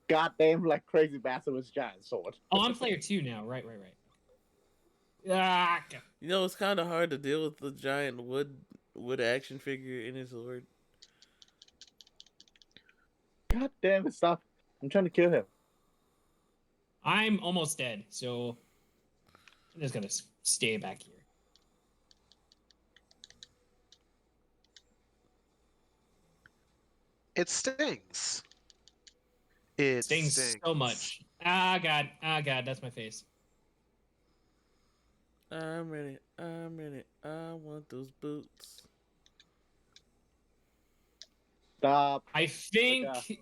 Speaker 5: goddamn like crazy bastard with giant sword.
Speaker 2: Oh, I'm player 2 now. Right. Ah,
Speaker 3: You know, it's kind of hard to deal with the giant wood action figure in his sword.
Speaker 5: God damn it, stop. I'm trying to kill him.
Speaker 2: I'm almost dead, so I'm just gonna stay back here.
Speaker 1: It stings. It
Speaker 2: Stings so much. Ah god, that's my face.
Speaker 3: I'm ready. I want those boots.
Speaker 5: Stop.
Speaker 2: I think.
Speaker 5: Okay.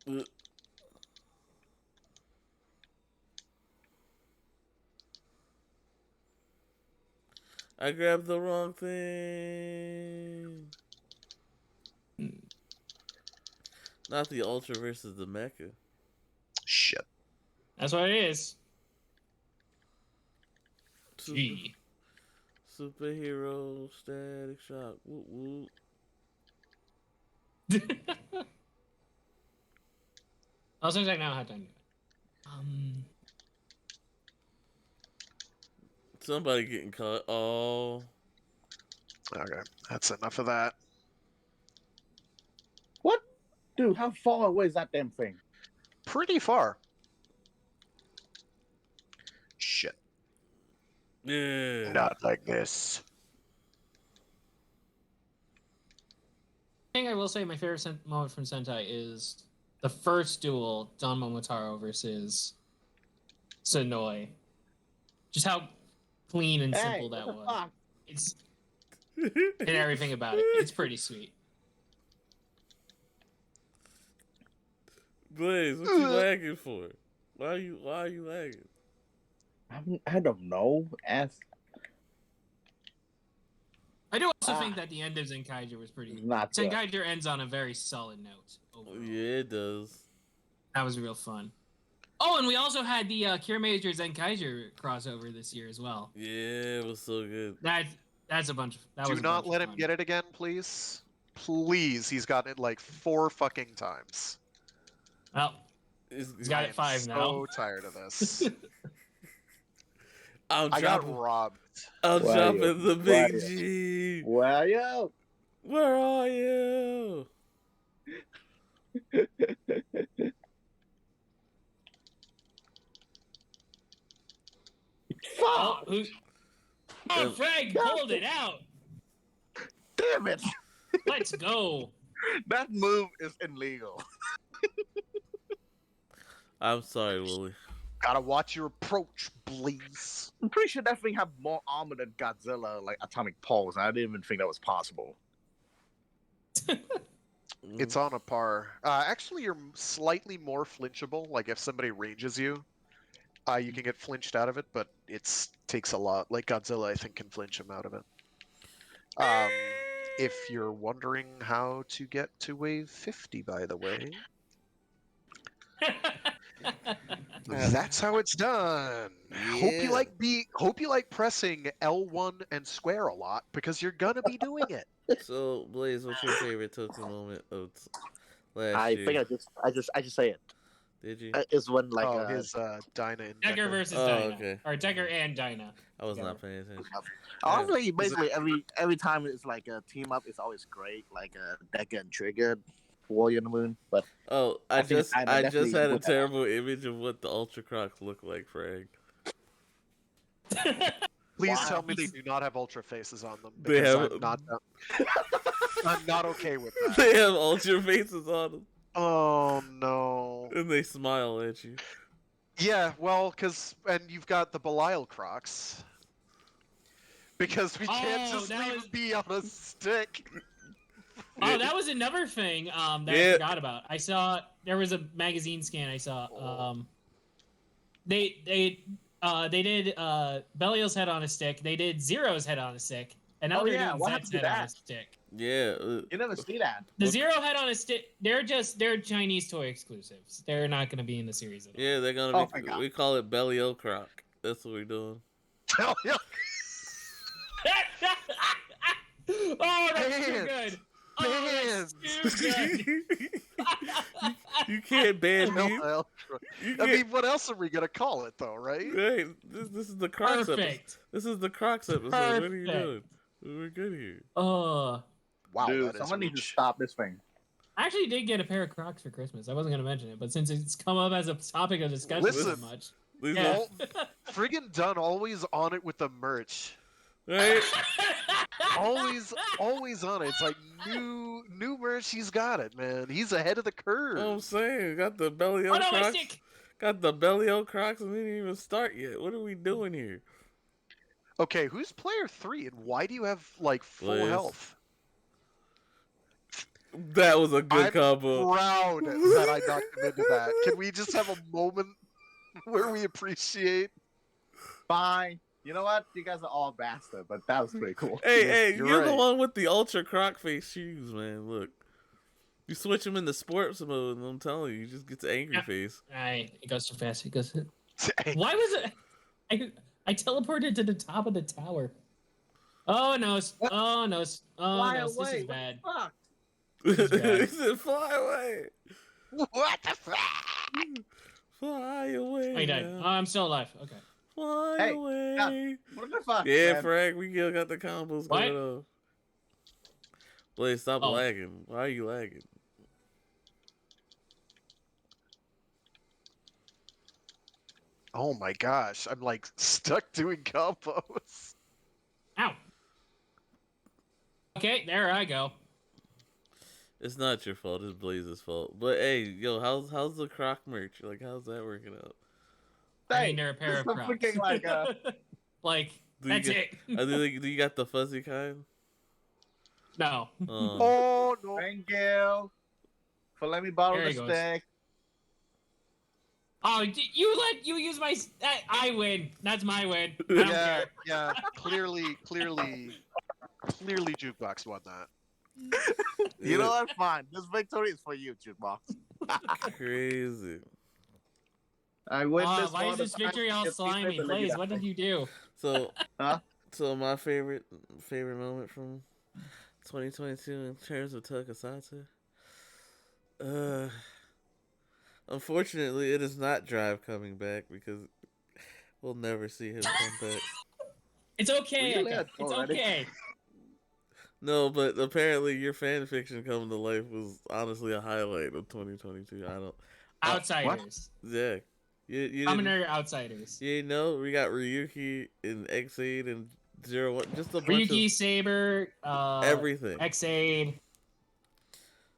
Speaker 3: Ugh. I grabbed the wrong thing. Not the Ultra versus the Mecha.
Speaker 1: Shit.
Speaker 2: That's what it is.
Speaker 3: Super,
Speaker 2: Gee.
Speaker 3: superhero static shock. Woo woo.
Speaker 2: I'll say like now how time to do it.
Speaker 3: Somebody getting caught. Oh.
Speaker 1: Okay, that's enough of that.
Speaker 5: What? Dude, how far away is that damn thing?
Speaker 1: Pretty far. Shit.
Speaker 3: Yeah.
Speaker 1: Not like this.
Speaker 2: I think I will say my favorite moment from Sentai is the first duel, Don Momotaro versus Sonoi. Just how clean and simple that
Speaker 5: what the
Speaker 2: was.
Speaker 5: fuck?
Speaker 2: It's and everything about it. It's pretty sweet.
Speaker 3: Blaze, what you lagging for? Why are you lagging?
Speaker 5: I don't know. Ask.
Speaker 2: I do also think that the end of Zenkaiger was pretty good.
Speaker 5: Not good.
Speaker 2: Zenkaiger ends on a very solid note. Overall.
Speaker 3: Yeah, it does.
Speaker 2: That was real fun. Oh, and we also had the Cure Major Zenkaiger crossover this year as well.
Speaker 3: Yeah, it was so good.
Speaker 2: That's a bunch of. That
Speaker 1: Do
Speaker 2: was a
Speaker 1: not
Speaker 2: bunch
Speaker 1: let
Speaker 2: of
Speaker 1: him
Speaker 2: fun.
Speaker 1: get it again, please. Please, he's gotten it like 4 fucking times.
Speaker 2: Well,
Speaker 3: He's
Speaker 2: got it 5 now.
Speaker 1: So tired of this.
Speaker 3: I'm
Speaker 1: I got
Speaker 3: dropping.
Speaker 1: robbed.
Speaker 3: I'm
Speaker 5: Where are
Speaker 3: dropping
Speaker 5: you?
Speaker 3: the
Speaker 5: Where
Speaker 3: big
Speaker 5: are
Speaker 3: G.
Speaker 5: Where are you?
Speaker 3: Where are you?
Speaker 2: Oh,
Speaker 5: Fuck!
Speaker 2: oh, Frank pulled it out.
Speaker 4: Damn it!
Speaker 2: Let's go.
Speaker 4: That move is illegal.
Speaker 3: I'm sorry, Wooly.
Speaker 1: Gotta watch your approach, please.
Speaker 4: I'm pretty sure that thing have more armor than Godzilla, like atomic pulse. I didn't even think that was possible.
Speaker 1: It's on a par. Actually, you're slightly more flinchable. Like if somebody ranges you, you can get flinched out of it, but it takes a lot. Like Godzilla, I think, can flinch him out of it. If you're wondering how to get to wave 50, by the way, that's how it's done. Hope you like pressing L1 and square a lot because you're gonna be doing it.
Speaker 3: So, Blaze, what's your favorite Toku moment of last
Speaker 4: I
Speaker 3: year?
Speaker 4: think I just say it.
Speaker 3: Did you?
Speaker 4: It's when like
Speaker 1: his Dinah and
Speaker 2: Decker versus
Speaker 3: Oh,
Speaker 2: Dinah.
Speaker 3: okay.
Speaker 2: Or Decker and Dinah.
Speaker 3: I was not paying attention.
Speaker 4: honestly, basically every time it's like a team up, it's always great. Like Deca and Trigger, Warrior on the Moon. But
Speaker 3: Oh,
Speaker 4: I
Speaker 3: I
Speaker 4: think
Speaker 3: just
Speaker 4: Dinah
Speaker 3: I just
Speaker 4: definitely
Speaker 3: had a
Speaker 4: would have-
Speaker 3: terrible image of what the Ultra Crocs look like, Frank.
Speaker 1: Please
Speaker 4: Wow.
Speaker 1: tell me they do not have ultra faces on them.
Speaker 3: They
Speaker 1: Because
Speaker 3: have-
Speaker 1: I'm not okay with that.
Speaker 3: They have Ultra faces on them,
Speaker 1: Oh no.
Speaker 3: and they smile at you.
Speaker 1: Yeah, well, and you've got the Belial Crocs. Because we can't
Speaker 2: Oh,
Speaker 1: just
Speaker 2: that
Speaker 1: leave
Speaker 2: was-
Speaker 1: them be on a stick.
Speaker 2: Oh, that was another thing that
Speaker 3: Yeah.
Speaker 2: I forgot about. I saw there was a magazine scan I saw. They did Belial's head on a stick. They did Zero's head on a stick, and now
Speaker 5: Oh,
Speaker 2: they're
Speaker 5: yeah,
Speaker 2: doing
Speaker 5: what
Speaker 2: Zet's
Speaker 5: happened to
Speaker 2: head on a
Speaker 5: that?
Speaker 2: stick.
Speaker 3: Yeah.
Speaker 5: You never see that.
Speaker 2: The Zero head on a stick. They're Chinese toy exclusives. They're not going to be in the series at all.
Speaker 3: Yeah, they're
Speaker 5: Oh
Speaker 3: gonna
Speaker 5: my
Speaker 3: be.
Speaker 5: God.
Speaker 3: We call it Belly O Croc. That's what we're doing.
Speaker 1: Hell yeah.
Speaker 2: Oh, that's too
Speaker 1: Banned.
Speaker 2: good. Oh, that's too good.
Speaker 3: You can't ban me.
Speaker 1: Belial Croc.
Speaker 3: You
Speaker 1: I
Speaker 3: can't.
Speaker 1: mean, what else are we gonna call it, though, right?
Speaker 3: Hey, this is the Crocs episode.
Speaker 2: Perfect.
Speaker 3: This is the Crocs episode. What are you doing?
Speaker 2: Perfect.
Speaker 3: We're good here.
Speaker 2: Oh,
Speaker 1: Wow,
Speaker 5: Dude,
Speaker 1: that is
Speaker 5: someone needs to
Speaker 1: rich.
Speaker 5: stop this thing.
Speaker 2: I actually did get a pair of Crocs for Christmas. I wasn't going to mention it, but since it's come up as a topic of discussion so
Speaker 1: Listen.
Speaker 2: much,
Speaker 3: These
Speaker 2: yeah.
Speaker 1: Friggin' Dunn always on it with the merch.
Speaker 3: Right?
Speaker 1: Always on it. It's like new merch. He's got it, man. He's ahead of the curve.
Speaker 3: I'm saying, got the Belly O
Speaker 2: Oh no, my
Speaker 3: Crocs.
Speaker 2: stick!
Speaker 3: Got the Belly O Crocs, and we didn't even start yet. What are we doing here?
Speaker 1: Okay, who's player 3, and why do you have like full
Speaker 3: Liz.
Speaker 1: health?
Speaker 3: That was a good
Speaker 1: I'm
Speaker 3: combo.
Speaker 1: proud that I knocked him into that. Can we just have a moment where we appreciate?
Speaker 5: Fine. You know what? You guys are all bastard, but that was pretty cool.
Speaker 3: Hey,
Speaker 1: you're
Speaker 3: you're the
Speaker 1: right.
Speaker 3: one with the Ultra Croc face shoes, man. Look. You switch them into sports mode, and I'm telling you, you just get the angry
Speaker 2: Yeah.
Speaker 3: face.
Speaker 2: It goes too fast. It goes. Why was it? I teleported to the top of the tower. Oh no! Oh no! Oh
Speaker 5: Fly
Speaker 2: no! This
Speaker 5: away.
Speaker 2: is bad.
Speaker 5: Fuck.
Speaker 3: He
Speaker 2: is bad.
Speaker 3: said, "Fly away,
Speaker 1: What the fuck?
Speaker 3: fly away."
Speaker 2: I died.
Speaker 3: now.
Speaker 2: Oh, I'm still alive. Okay.
Speaker 3: Fly
Speaker 5: Hey,
Speaker 3: away.
Speaker 5: What the fuck?
Speaker 3: Yeah,
Speaker 5: man?
Speaker 3: Frank, we still got the combos
Speaker 2: What?
Speaker 3: going on. Blaze, stop
Speaker 2: Oh.
Speaker 3: lagging. Why are you lagging?
Speaker 1: Oh my gosh, I'm like stuck doing combos.
Speaker 2: Ow. Okay, there I go.
Speaker 3: It's not your fault. It's Blaze's fault. But hey, yo, how's the Croc merch? Like, how's that working out?
Speaker 2: I
Speaker 5: Hey,
Speaker 2: mean, they're a pair
Speaker 5: this
Speaker 2: of
Speaker 5: is
Speaker 2: Crocs.
Speaker 5: freaking like
Speaker 2: like
Speaker 3: Do you
Speaker 2: that's
Speaker 3: get-
Speaker 2: it.
Speaker 3: Do you got the fuzzy kind?
Speaker 2: No.
Speaker 1: Oh no!
Speaker 5: thank you for letting me borrow
Speaker 2: There
Speaker 5: the
Speaker 2: he goes.
Speaker 5: stick.
Speaker 2: Oh, you use my. I win. That's my win. I don't
Speaker 1: Yeah,
Speaker 2: care.
Speaker 1: yeah. Clearly, Jukebox won that.
Speaker 4: you know what? Fine. This victory is for you, Jukebox.
Speaker 3: Crazy.
Speaker 5: I win this
Speaker 2: Why
Speaker 5: all
Speaker 2: is
Speaker 5: the
Speaker 2: this
Speaker 5: time.
Speaker 2: victory all
Speaker 5: It's
Speaker 2: slimy?
Speaker 5: easier to
Speaker 2: Blaze,
Speaker 5: let
Speaker 2: what
Speaker 5: you
Speaker 2: did you do?
Speaker 3: So,
Speaker 5: Huh?
Speaker 3: so my favorite moment from 2022 in terms of tokusatsu. Unfortunately, it is not Drive coming back because we'll never see him come back.
Speaker 2: It's okay.
Speaker 5: Well, you
Speaker 2: Eka.
Speaker 5: let go
Speaker 2: It's
Speaker 5: already.
Speaker 2: okay.
Speaker 3: No, but apparently your fan fiction coming to life was honestly a highlight of 2022. I don't.
Speaker 2: Outsiders.
Speaker 3: Yeah. You
Speaker 2: Common
Speaker 3: didn't,
Speaker 2: or outsiders.
Speaker 3: you know, we got Ryuki and X8 and Zero One, just a bunch
Speaker 2: Ryuki,
Speaker 3: of
Speaker 2: Saber,
Speaker 3: everything.
Speaker 2: X-Aid,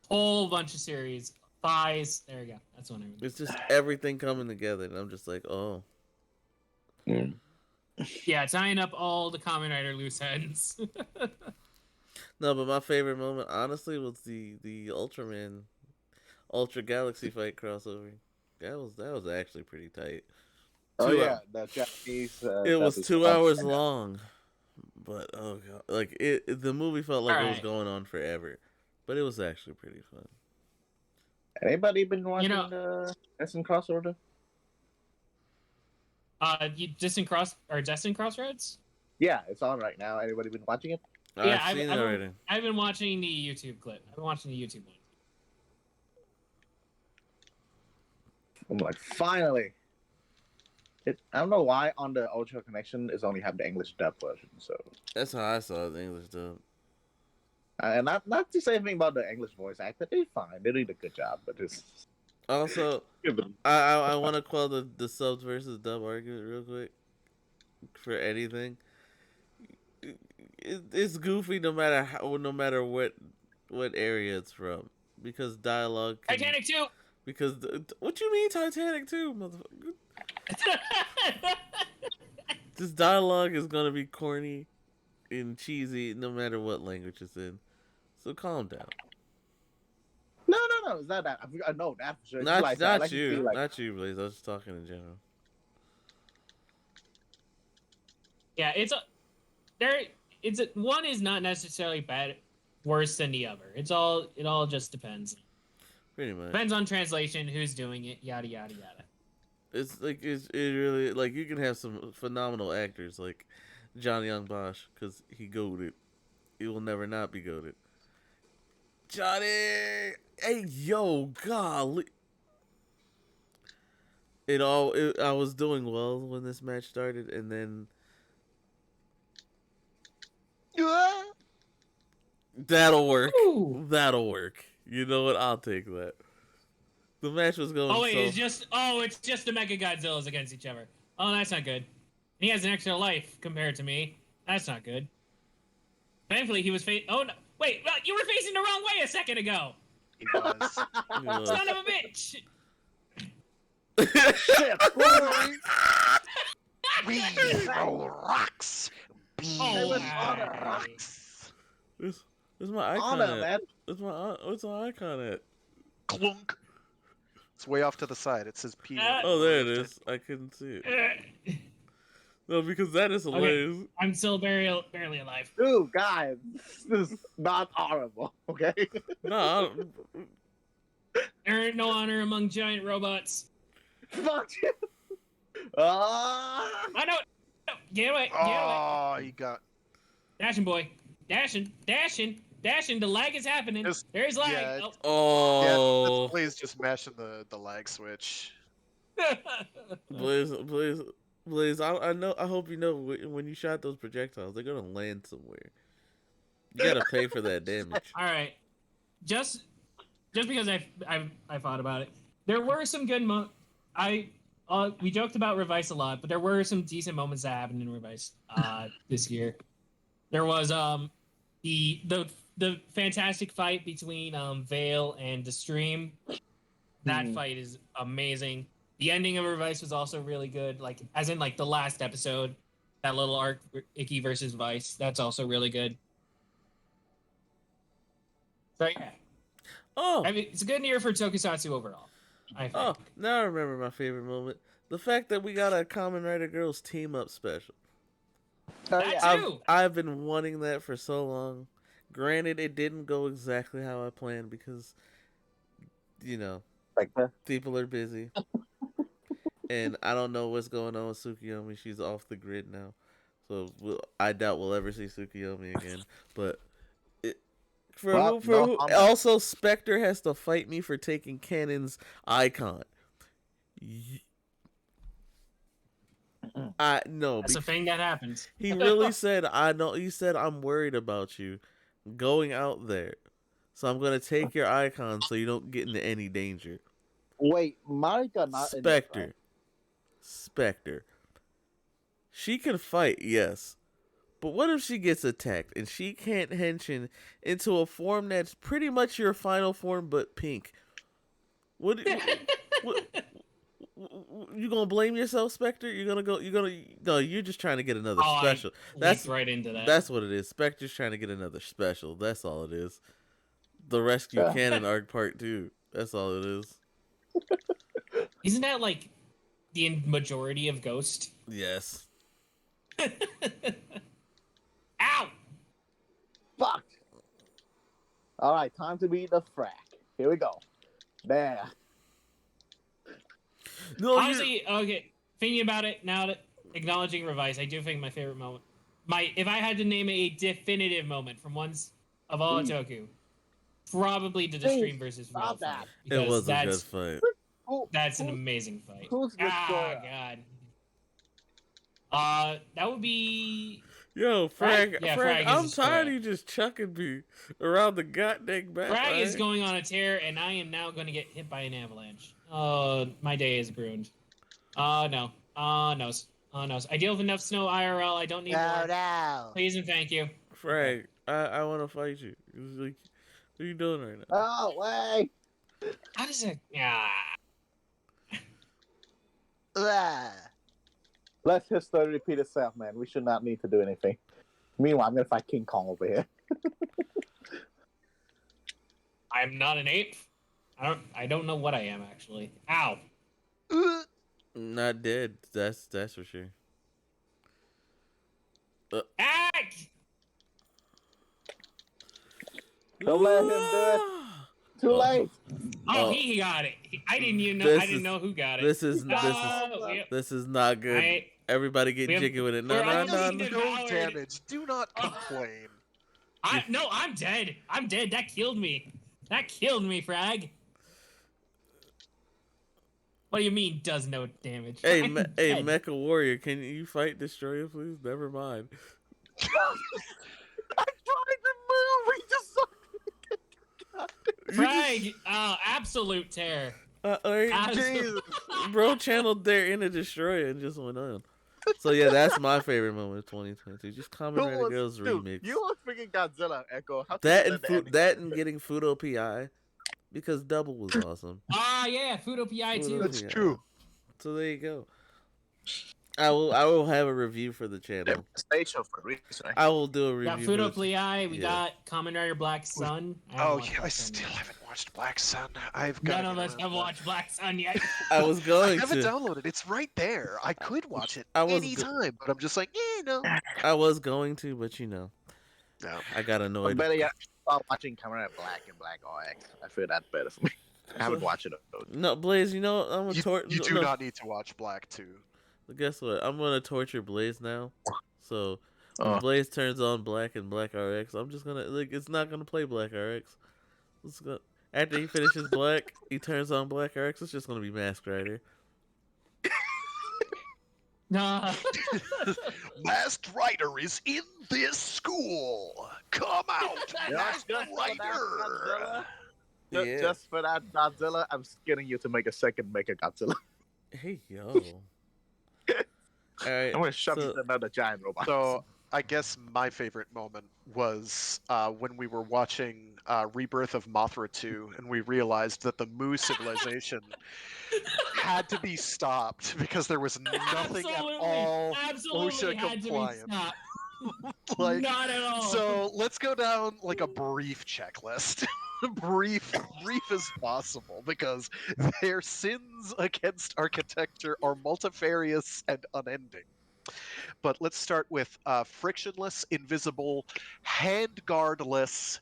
Speaker 2: whole bunch of series. thighs. There you go. That's what I mean.
Speaker 3: It's just everything coming together, and I'm just like, oh.
Speaker 2: Yeah, tying up all the Kamen Rider loose ends.
Speaker 3: No, but my favorite moment, honestly, was the Ultraman Ultra Galaxy fight crossover. That was actually pretty tight.
Speaker 5: Oh
Speaker 3: 2 hours.
Speaker 5: yeah, the Japanese.
Speaker 3: It
Speaker 5: dub
Speaker 3: was
Speaker 5: is
Speaker 3: 2 hours
Speaker 5: awesome.
Speaker 3: long, but oh god, like the movie felt like it was
Speaker 2: Alright.
Speaker 3: going on forever, but it was actually pretty fun.
Speaker 5: Anybody been watching
Speaker 2: know-
Speaker 5: the Essen crossover?
Speaker 2: You Distant Crossroads?
Speaker 5: Yeah, it's on right now. Anybody been watching it?
Speaker 3: I've seen it already.
Speaker 2: I've been watching the YouTube clip. I've been watching the YouTube one.
Speaker 5: I'm like, finally. I don't know why on the Ultra Connection is only have the English dub version. So,
Speaker 3: That's how I saw the English dub.
Speaker 5: and not to say anything about the English voice actor, they're fine. They did a good job, but it's
Speaker 3: Also, I want to quell the subs versus dub argument real quick for anything. It's goofy no matter what area it's from, because dialogue.
Speaker 2: Titanic 2!
Speaker 3: Because what you mean Titanic 2, motherfucker? This dialogue is gonna be corny and cheesy no matter what language it's in. So calm down.
Speaker 5: no. It's not that. I know that for sure.
Speaker 3: Not
Speaker 5: Like that. I like to
Speaker 3: you,
Speaker 5: see, like,
Speaker 3: not you, Blaze. I was just talking in general.
Speaker 2: Yeah, one is not necessarily bad, worse than the other. It all just depends.
Speaker 3: Pretty much.
Speaker 2: Depends on translation, who's doing it, yada yada yada.
Speaker 3: It's like it really, like, you can have some phenomenal actors like Johnny Young Bosch, because he goated. He will never not be goated. Johnny, hey yo, golly. I was doing well when this match started, and then that'll work.
Speaker 2: Ooh.
Speaker 3: That'll work. You know what? I'll take that. The match was going.
Speaker 2: Oh wait, it's just the Mega Godzillas against each other. Oh, that's not good. He has an extra life compared to me. That's not good. Thankfully, he was Oh no! Wait, you were facing the wrong way a second ago.
Speaker 1: He was.
Speaker 2: Son of a bitch!
Speaker 5: shit, boy.
Speaker 1: We roll rocks. Be
Speaker 2: Oh,
Speaker 5: was
Speaker 2: my.
Speaker 1: rocks.
Speaker 3: This my icon
Speaker 5: Honor,
Speaker 3: at?
Speaker 5: man.
Speaker 3: What's my icon at?
Speaker 1: Clunk. It's way off to the side. It says P.
Speaker 3: Oh, there it is. I couldn't see it. No, because that is hilarious.
Speaker 2: I'm still barely alive.
Speaker 5: Dude, guys, this is not honorable. Okay.
Speaker 3: No,
Speaker 2: There ain't no honor among giant robots.
Speaker 5: Fuck you. Ah.
Speaker 2: I know. Get away! Get away!
Speaker 1: Oh, you got.
Speaker 2: Dashing, boy. Dashing. The lag is happening. There's lag.
Speaker 1: yeah,
Speaker 2: Oh.
Speaker 1: Yeah,
Speaker 3: oh,
Speaker 1: that's Blaze just mashing the lag switch.
Speaker 3: Blaze. I know. I hope you know when you shot those projectiles, they're gonna land somewhere. You gotta pay for that damage.
Speaker 2: All right. Just because I thought about it, there were some good we joked about Revice a lot, but there were some decent moments that happened in Revice this year. There was the fantastic fight between Vale and the Stream. That fight is amazing. The ending of Revice was also really good, like as in like the last episode, that little arc Icky versus Vice. That's also really good. So yeah,
Speaker 3: Oh,
Speaker 2: I mean, it's a good year for Tokusatsu overall. I think.
Speaker 3: oh! Now I remember my favorite moment: the fact that we got a Kamen Rider Girls team up special.
Speaker 2: That too.
Speaker 3: I've been wanting that for so long. Granted, it didn't go exactly how I planned because, you know,
Speaker 5: Like that.
Speaker 3: people are busy. And I don't know what's going on with Tsukiyomi. She's off the grid now. So I doubt we'll ever see Tsukiyomi again. But also, Spectre has to fight me for taking Cannon's icon.
Speaker 2: That's a thing that happens.
Speaker 3: He really said, I know. He said, I'm worried about you going out there. So I'm going to take your icon so you don't get into any danger.
Speaker 5: Wait, Marika not in this, right?
Speaker 3: Spectre. She can fight, yes. But what if she gets attacked and she can't henshin into a form that's pretty much your final form but pink? What, what, you gonna blame yourself, Spectre? No, you're just trying to get another
Speaker 2: Oh,
Speaker 3: special.
Speaker 2: I
Speaker 3: That's
Speaker 2: leaped right into that.
Speaker 3: That's what it is. Spectre's trying to get another special. That's all it is. The Rescue
Speaker 5: Yeah.
Speaker 3: Canon arc part 2. That's all it is.
Speaker 2: Isn't that like the majority of Ghost?
Speaker 3: Yes.
Speaker 2: Ow!
Speaker 5: Fuck. All right, time to be the frack. Here we go. There.
Speaker 3: No,
Speaker 2: Honestly, okay. Thinking about it now, that acknowledging revise, I do think my favorite moment. If I had to name a definitive moment from once of all Toku, probably the Stream versus
Speaker 5: Stop
Speaker 2: Real
Speaker 5: that.
Speaker 2: fight.
Speaker 3: it
Speaker 2: Because
Speaker 3: was a good fight.
Speaker 2: that's an amazing fight.
Speaker 5: Who's Destroyer?
Speaker 2: God. That would be.
Speaker 3: Yo, Frag,
Speaker 2: Yeah,
Speaker 3: Frag,
Speaker 2: Frag is
Speaker 3: I'm
Speaker 2: a
Speaker 3: tired of
Speaker 2: square.
Speaker 3: you just chucking me around the goddamn back.
Speaker 2: Frag is
Speaker 3: right?
Speaker 2: going on a tear, and I am now going to get hit by an avalanche. Oh, my day is ruined. Oh, no. Oh, no. Oh, no. I deal with enough snow IRL. I don't need more.
Speaker 1: no.
Speaker 2: Please and thank you.
Speaker 3: Frag, I want to fight you. It's like, what are you doing right now?
Speaker 5: Oh, way.
Speaker 2: How does it? Yeah.
Speaker 5: Let history repeat itself, man. We should not need to do anything. Meanwhile, I'm gonna fight King Kong over here.
Speaker 2: I'm not an ape. I don't know what I am actually. Ow.
Speaker 3: Not dead. That's for sure.
Speaker 2: Ack!
Speaker 5: Don't let him do it. Too late.
Speaker 2: Oh,
Speaker 3: Oh.
Speaker 2: he got it. I didn't even know.
Speaker 3: This
Speaker 2: I didn't
Speaker 3: is-
Speaker 2: know who got it.
Speaker 3: This is
Speaker 2: Oh,
Speaker 3: not good.
Speaker 2: I-
Speaker 3: Everybody get
Speaker 2: we have-
Speaker 3: jiggy with it. No,
Speaker 2: we're
Speaker 3: no,
Speaker 2: almost
Speaker 3: no,
Speaker 2: done.
Speaker 3: no.
Speaker 1: No
Speaker 2: Devoured.
Speaker 1: damage. Do not complain.
Speaker 2: No, I'm dead. I'm dead. That killed me. That killed me, Frag. What do you mean does no damage?
Speaker 3: Hey,
Speaker 2: I'm
Speaker 3: hey,
Speaker 2: dead.
Speaker 3: Mecha Warrior, can you fight Destroyer, please? Never mind.
Speaker 5: I'm trying to move. He just
Speaker 2: Frag, absolute terror. Absolute.
Speaker 3: Bro channeled their inner Destroyer and just went on. So yeah, that's my favorite moment of 2022. Just Kamen Rider Girls remix.
Speaker 5: You were freaking Godzilla, Echo. How
Speaker 3: That
Speaker 5: could
Speaker 3: and
Speaker 5: you let the
Speaker 3: that and getting Fudo PI, because Double was awesome.
Speaker 2: Yeah, Fudo PI too.
Speaker 3: Fudo
Speaker 1: That's
Speaker 3: PI.
Speaker 1: true.
Speaker 3: So there you go. I will have a review for the channel.
Speaker 5: stage show for reason?
Speaker 3: I will do a
Speaker 2: We got
Speaker 3: review.
Speaker 2: Fudo
Speaker 3: for the-
Speaker 2: PI. We
Speaker 3: yeah.
Speaker 2: got Kamen Rider Black Sun.
Speaker 1: Oh yeah, I still haven't watched Black Sun. I've got.
Speaker 2: None of us have watched Black Sun yet.
Speaker 3: I was
Speaker 1: I
Speaker 3: going
Speaker 1: have it
Speaker 3: to.
Speaker 1: downloaded. It's right there. I could watch it
Speaker 3: I was
Speaker 1: anytime, but I'm just like, no.
Speaker 3: I was going to, but you know,
Speaker 1: No.
Speaker 3: I got annoyed.
Speaker 5: Better yet, start watching Kamen Rider Black and Black RX. I feel that's better for me. I haven't watched it though.
Speaker 3: No, Blaze, you know I'm gonna
Speaker 1: You do not need to watch Black 2.
Speaker 3: Guess what? I'm gonna torture Blaze now. So when
Speaker 5: Oh.
Speaker 3: Blaze turns on Black and Black RX, I'm just gonna it's not gonna play Black RX. It's gonna, after he finishes Black, he turns on Black RX. It's just gonna be Mask Rider.
Speaker 2: Nah.
Speaker 1: Masked Rider is in this school. Come out, Masked Rider.
Speaker 3: Yeah.
Speaker 5: Just for that Godzilla, I'm getting you to make a second Mecha Godzilla.
Speaker 3: Hey yo. All right.
Speaker 5: I'm gonna shove
Speaker 3: so-
Speaker 5: you to another giant robot.
Speaker 1: So I guess my favorite moment was when we were watching Rebirth of Mothra 2, and we realized that the Mu civilization had to be stopped because there was nothing at all
Speaker 2: absolutely
Speaker 1: OSHA
Speaker 2: had
Speaker 1: compliant.
Speaker 2: to be stopped.
Speaker 1: like.
Speaker 2: Not at all.
Speaker 1: So let's go down like a brief checklist. brief as possible, because their sins against architecture are multifarious and unending. But let's start with frictionless, invisible, handguardless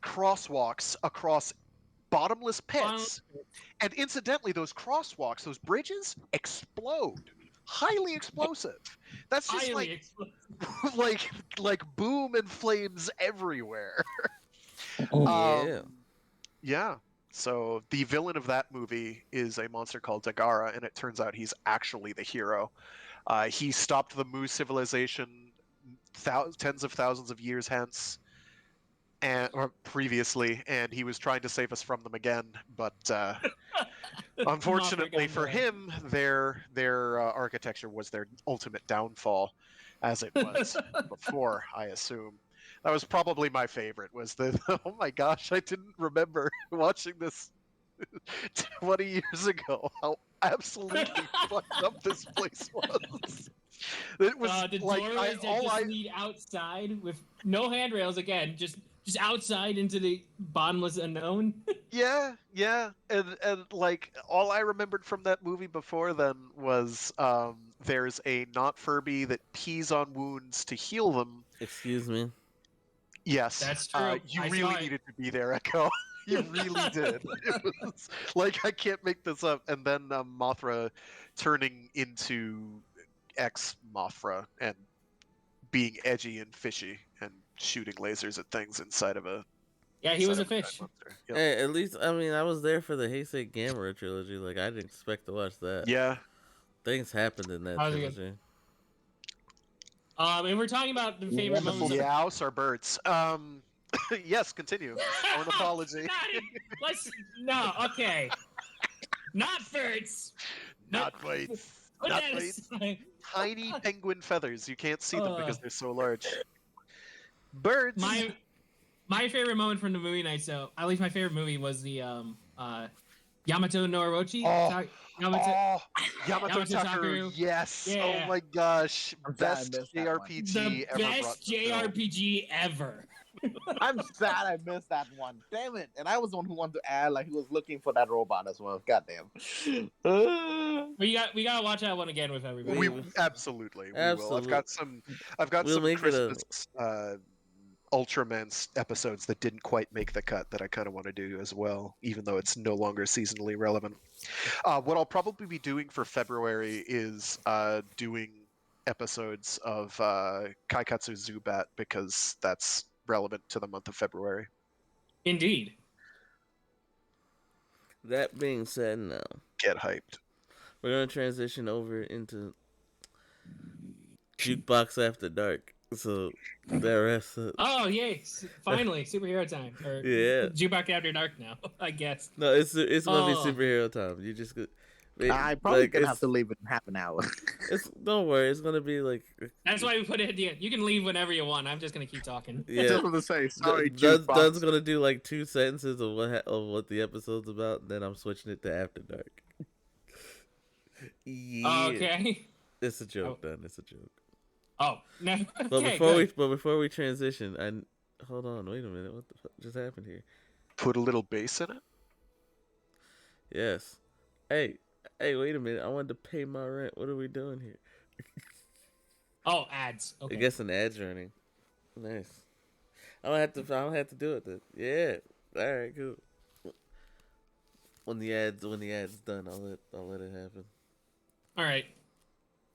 Speaker 1: crosswalks across bottomless pits. And incidentally, those crosswalks, those bridges, explode. Highly explosive. That's just
Speaker 2: highly
Speaker 1: like boom and flames everywhere.
Speaker 3: Yeah.
Speaker 1: Yeah. So the villain of that movie is a monster called Dagara, and it turns out he's actually the hero. He stopped the Mu civilization tens of thousands of years hence, or previously, and he was trying to save us from them again. But unfortunately for him, their architecture was their ultimate downfall, as it was before, I assume. That was probably my favorite. Was the oh my gosh, I didn't remember watching this 20 years ago. How absolutely fucked up this place was. It was
Speaker 2: The
Speaker 1: like
Speaker 2: doorways that
Speaker 1: all
Speaker 2: just
Speaker 1: I
Speaker 2: lead outside with no handrails again, just outside into the bottomless unknown.
Speaker 1: yeah, and like all I remembered from that movie before then was there's a not Furby that pees on wounds to heal them.
Speaker 3: Excuse me.
Speaker 1: Yes,
Speaker 2: That's true.
Speaker 1: you
Speaker 2: I
Speaker 1: really
Speaker 2: saw it.
Speaker 1: needed to be there, Echo. You really did. It was like I can't make this up. And then Mothra turning into ex Mothra and being edgy and fishy and shooting lasers at things inside of a
Speaker 2: Yeah, he was a fish.
Speaker 1: monster. Yep.
Speaker 3: Hey, at least I mean I was there for the Heisei Gamera trilogy. Like I didn't expect to watch that.
Speaker 1: Yeah.
Speaker 3: Things happened in that
Speaker 2: How was it good?
Speaker 3: trilogy.
Speaker 2: And we're talking about the favorite
Speaker 5: Wonderful.
Speaker 2: moments.
Speaker 1: Meows are birds. Yes, continue. Ornithology.
Speaker 2: Okay. Not birds.
Speaker 1: Not bites.
Speaker 2: Put
Speaker 1: Not
Speaker 2: that
Speaker 1: bites.
Speaker 2: aside.
Speaker 1: Tiny penguin feathers. You can't see them because
Speaker 2: Uh.
Speaker 1: they're so large. Birds.
Speaker 2: My favorite moment from the movie night. So at least my favorite movie was the Yamato no Orochi.
Speaker 1: Oh.
Speaker 2: Yamato.
Speaker 1: Oh, Yamato
Speaker 2: Yamato
Speaker 1: Takeru,
Speaker 2: Takeru.
Speaker 1: yes.
Speaker 2: Yeah.
Speaker 1: Oh my gosh,
Speaker 5: I'm sad I
Speaker 1: best
Speaker 5: missed that one.
Speaker 1: JRPG
Speaker 2: The
Speaker 1: ever brought
Speaker 2: best
Speaker 1: to film.
Speaker 2: JRPG ever.
Speaker 5: I'm sad I missed that one. Damn it! And I was the one who wanted to add, like, he was looking for that robot as well. Goddamn.
Speaker 2: We gotta watch that one again with everybody.
Speaker 1: We absolutely, we will.
Speaker 3: Absolutely.
Speaker 1: I've got
Speaker 3: We'll
Speaker 1: some
Speaker 3: make it a-
Speaker 1: Christmas Ultraman episodes that didn't quite make the cut that I kind of want to do as well, even though it's no longer seasonally relevant. What I'll probably be doing for February is doing episodes of Kaikatsu Zubat because that's relevant to the month of February.
Speaker 2: Indeed.
Speaker 3: That being said, now
Speaker 1: Get hyped.
Speaker 3: we're gonna transition over into Jukebox After Dark. So that rest.
Speaker 2: Oh yay! Finally, superhero time. Or
Speaker 3: Yeah.
Speaker 2: Jukebox After Dark now. I guess.
Speaker 3: No, it's gonna be
Speaker 2: Oh.
Speaker 3: superhero time. You just
Speaker 5: I probably
Speaker 3: like,
Speaker 5: gonna have to leave it in half an hour.
Speaker 3: It's don't worry. It's gonna be like
Speaker 2: That's why we put it at the end. You can leave whenever you want. I'm just gonna keep talking.
Speaker 3: yeah.
Speaker 5: Just want to say sorry,
Speaker 3: Dun's
Speaker 5: Jukebox.
Speaker 3: gonna do like 2 sentences of what the episode's about, and then I'm switching it to After Dark. Yeah.
Speaker 2: Okay.
Speaker 3: It's a joke, Dun. It's a joke.
Speaker 2: Oh no.
Speaker 3: But
Speaker 2: Okay,
Speaker 3: before we transition, hold on, wait a minute. What the fuck just happened here?
Speaker 1: Put a little bass in it.
Speaker 3: Yes. Hey, wait a minute. I wanted to pay my rent. What are we doing here?
Speaker 2: Oh, ads. Okay.
Speaker 3: I guess an ad's running. Nice. I don't have to do it then. Yeah. All right, cool. When the ad's done, I'll let it happen.
Speaker 2: All right.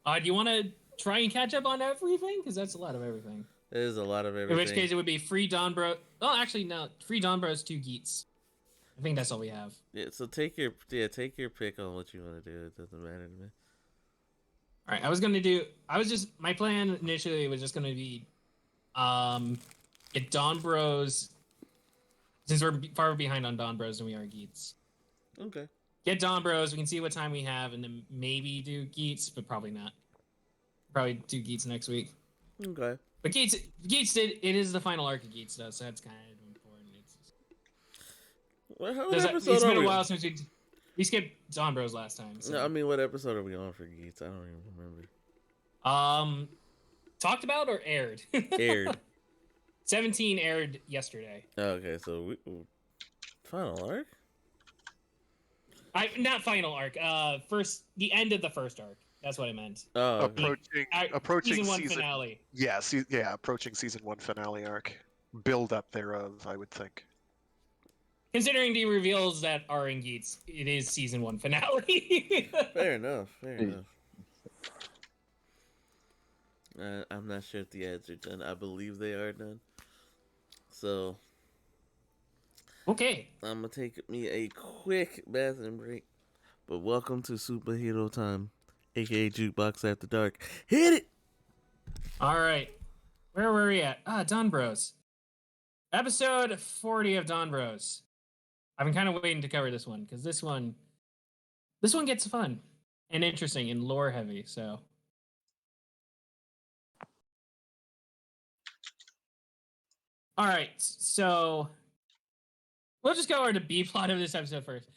Speaker 2: Do you want to try and catch up on everything? Because that's a lot of everything.
Speaker 3: There's a lot of everything.
Speaker 2: In which case, it would be Free Dawn Bro. Oh, actually, no. Free Dawn Bros 2 Geats. I think that's all we have.
Speaker 3: Yeah. So take your pick on what you want to do. It doesn't matter to me.
Speaker 2: All right. My plan initially was just gonna be, get Dawn Bros. Since we're far behind on Dawn Bros than we are Geats.
Speaker 3: Okay.
Speaker 2: Get Dawn Bros. We can see what time we have, and then maybe do Geats, but probably not. Probably do Geats next week.
Speaker 3: Okay.
Speaker 2: But Geats it is the final arc of Geats though, so that's kind of important.
Speaker 3: What episode
Speaker 2: It's been
Speaker 3: are
Speaker 2: a
Speaker 3: we
Speaker 2: while
Speaker 3: on?
Speaker 2: since we skipped Dawn Bros last time. So.
Speaker 3: No, I mean, what episode are we on for Geats? I don't even remember.
Speaker 2: Talked about or aired?
Speaker 3: Aired.
Speaker 2: 17 aired yesterday.
Speaker 3: Okay, so final arc.
Speaker 2: Not final arc. The end of the first arc. That's what I meant.
Speaker 3: Oh, okay.
Speaker 1: Approaching
Speaker 2: season 1
Speaker 1: season
Speaker 2: finale.
Speaker 1: Yeah, approaching season 1 finale arc. Build up thereof, I would think.
Speaker 2: Considering the reveals that are in Geats, it is season 1 finale.
Speaker 3: Fair enough. I'm not sure if the ads are done. I believe they are done. So
Speaker 2: Okay.
Speaker 3: I'm gonna take me a quick bathroom break. But welcome to Superhero Time, aka Jukebox After Dark. Hit it!
Speaker 2: All right. Where were we at? Dawn Bros. Episode 40 of Dawn Bros. I've been kind of waiting to cover this one because this one gets fun and interesting and lore heavy. So All right, so we'll just go over the B plot of this episode first.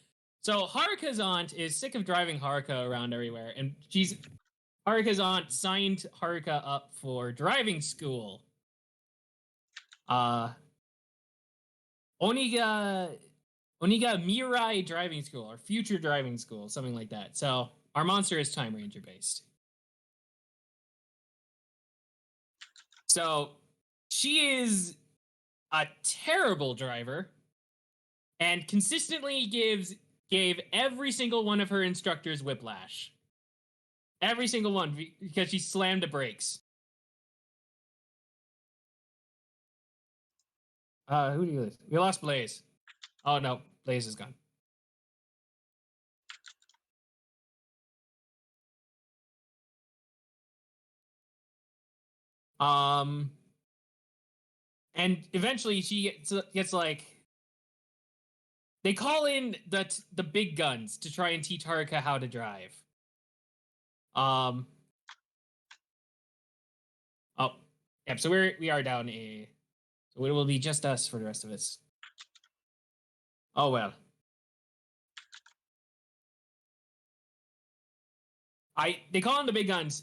Speaker 2: So Haruka's aunt is sick of driving Haruka around everywhere, and Haruka's aunt signed Haruka up for driving school. Oniga Mirai driving school or future driving school, something like that. So our monster is Time Ranger based. So she is a terrible driver and consistently gave every single one of her instructors whiplash. Every single one because she slammed the brakes. Who do you lose? We lost Blaze. Oh no, Blaze is gone. And eventually she gets like they call in the big guns to try and teach Haruka how to drive. Oh, yep. So we are down a. So it will be just us for the rest of us. Oh well. They call him the big guns.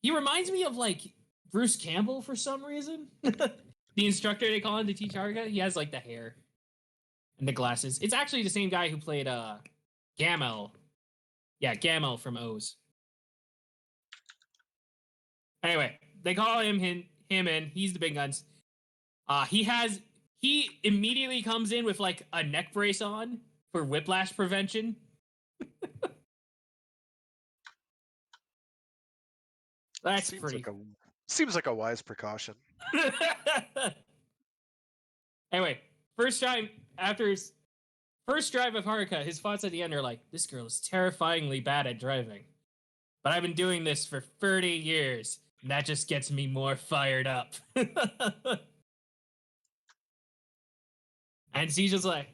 Speaker 2: He reminds me of like Bruce Campbell for some reason. The instructor they call him to teach Haruka. He has like the hair and the glasses. It's actually the same guy who played Gamel. Yeah, Gamel from O's. Anyway, they call him in. He's the big guns. He immediately comes in with like a neck brace on for whiplash prevention. That's pretty.
Speaker 1: Seems like a wise precaution.
Speaker 2: Anyway, first drive of Haruka, his thoughts at the end are like, this girl is terrifyingly bad at driving. But I've been doing this for 30 years, and that just gets me more fired up. And he's just like,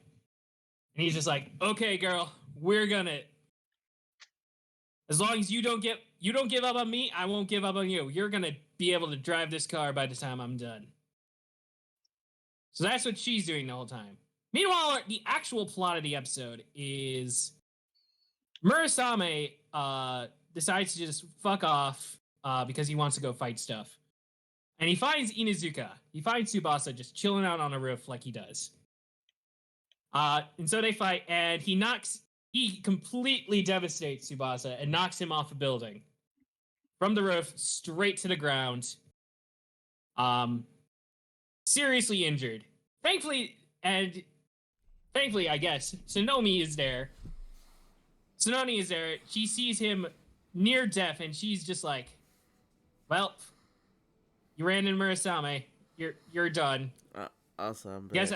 Speaker 2: okay, girl, we're gonna. As long as you don't give up on me, I won't give up on you. You're gonna be able to drive this car by the time I'm done. So that's what she's doing the whole time. Meanwhile, the actual plot of the episode is Murasame decides to just fuck off because he wants to go fight stuff. And he finds Inuzuka. He finds Tsubasa just chilling out on a roof like he does. And so they fight, and he completely devastates Tsubasa and knocks him off a building. From the roof, straight to the ground. Seriously injured. Thankfully, I guess, Sonomi is there. She sees him near death, and she's just like, well, you ran in Murasame. You're done.
Speaker 3: Also, I'm
Speaker 2: back.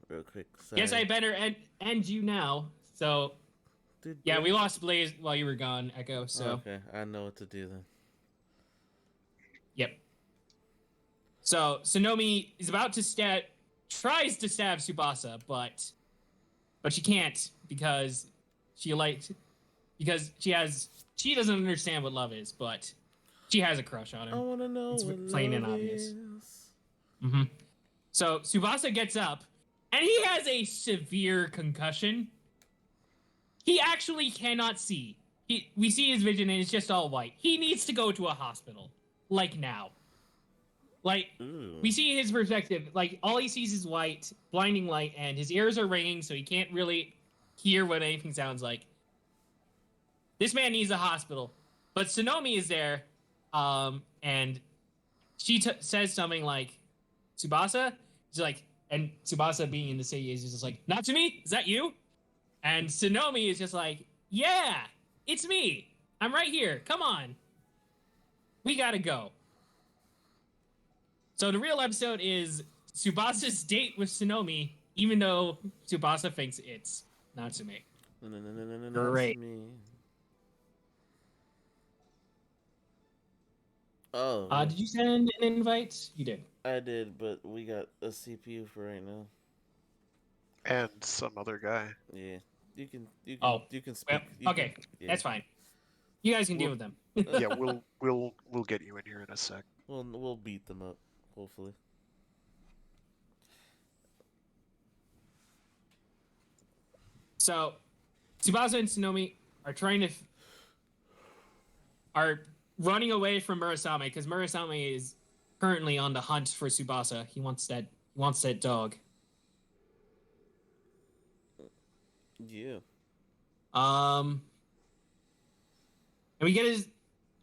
Speaker 3: Real quick. Sorry.
Speaker 2: Guess I better end you now. So,
Speaker 3: Dude,
Speaker 2: yeah, we lost Blaze while you were gone, Echo. So
Speaker 3: okay, I know what to do then.
Speaker 2: Yep. So Sonomi is about to tries to stab Tsubasa, but she can't because she doesn't understand what love is, but she has a crush on him.
Speaker 3: I want to know
Speaker 2: it's
Speaker 3: what
Speaker 2: plain
Speaker 3: love
Speaker 2: and obvious.
Speaker 3: Is.
Speaker 2: Mm-hmm. So Tsubasa gets up, and he has a severe concussion. He actually cannot see. We see his vision, and it's just all white. He needs to go to a hospital, like now. Like, we see his perspective. Like, all he sees is white, blinding light, and his ears are ringing, so he can't really hear what anything sounds like. This man needs a hospital. But Sonomi is there, and she says something like, Tsubasa? She's like, and Tsubasa being in the city is just like, Natsumi? Is that you? And Sonomi is just like, yeah, it's me. I'm right here. Come on. We gotta go. So the real episode is Tsubasa's date with Sonomi, even though Tsubasa thinks it's Natsume. Great.
Speaker 3: Oh.
Speaker 2: Did you send an invite? You did.
Speaker 3: I did, but we got a CPU for right now.
Speaker 1: And some other guy.
Speaker 3: Yeah. You can speak.
Speaker 2: Well, okay, that's fine. You guys can deal with them.
Speaker 1: Yeah, we'll get you in here in a sec.
Speaker 3: We'll beat them up, hopefully.
Speaker 2: So, Tsubasa and Tsunomi are are running away from Murasame because Murasame is currently on the hunt for Tsubasa. He wants that dog.
Speaker 3: Yeah.
Speaker 2: And we get his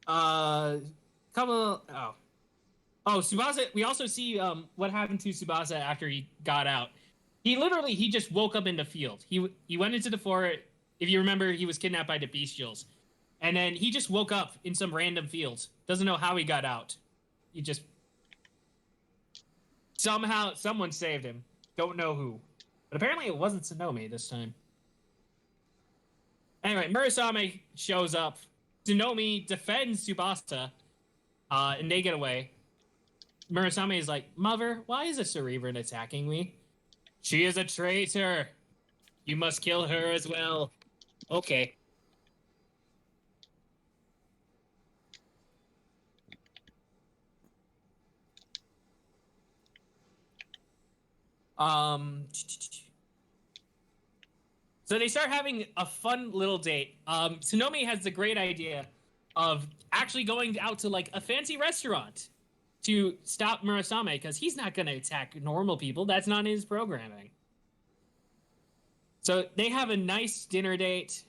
Speaker 2: couple. Tsubasa. We also see what happened to Tsubasa after he got out. He just woke up in the field. He went into the forest. If you remember, he was kidnapped by the bestials, and then he just woke up in some random field. Doesn't know how he got out. He just somehow someone saved him. Don't know who, but apparently it wasn't Tsunomi this time. Anyway, Murasame shows up. Tsunomi defends Tsubasa, and they get away. Murasame is like, Mother, why is a Cerebran attacking me? She is a traitor. You must kill her as well. Okay. So they start having a fun little date. Tsunomi has the great idea of actually going out to like a fancy restaurant to stop Murasame because he's not going to attack normal people. That's not his programming. So they have a nice dinner date.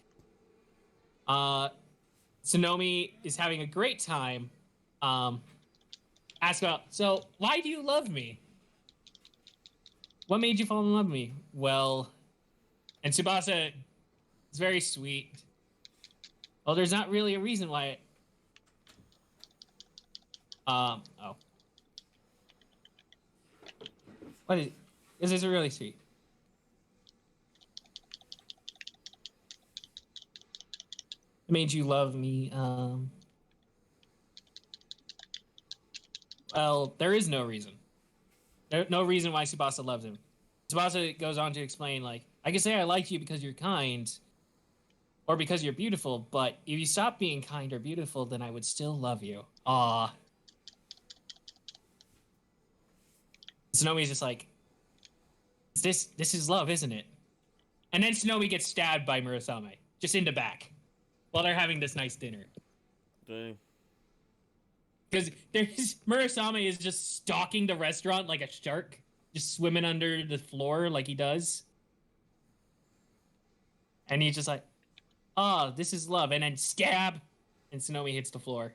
Speaker 2: Tsunomi is having a great time. Ask about, so why do you love me? What made you fall in love with me? Well, and Tsubasa is very sweet. Well, there's not really a reason why. Oh. What is? This is really sweet. It made you love me. Well, there is no reason. There's no reason why Tsubasa loves him. Tsubasa goes on to explain, like, I can say I like you because you're kind, or because you're beautiful, but if you stop being kind or beautiful, then I would still love you. Aww. Tsunomi's just like, this is love, isn't it? And then Tsunomi gets stabbed by Murasame, just in the back, while they're having this nice dinner.
Speaker 3: Dang.
Speaker 2: Because Murasame is just stalking the restaurant like a shark, just swimming under the floor like he does. And he's just like, oh, this is love. And then stab, and Tsunomi hits the floor.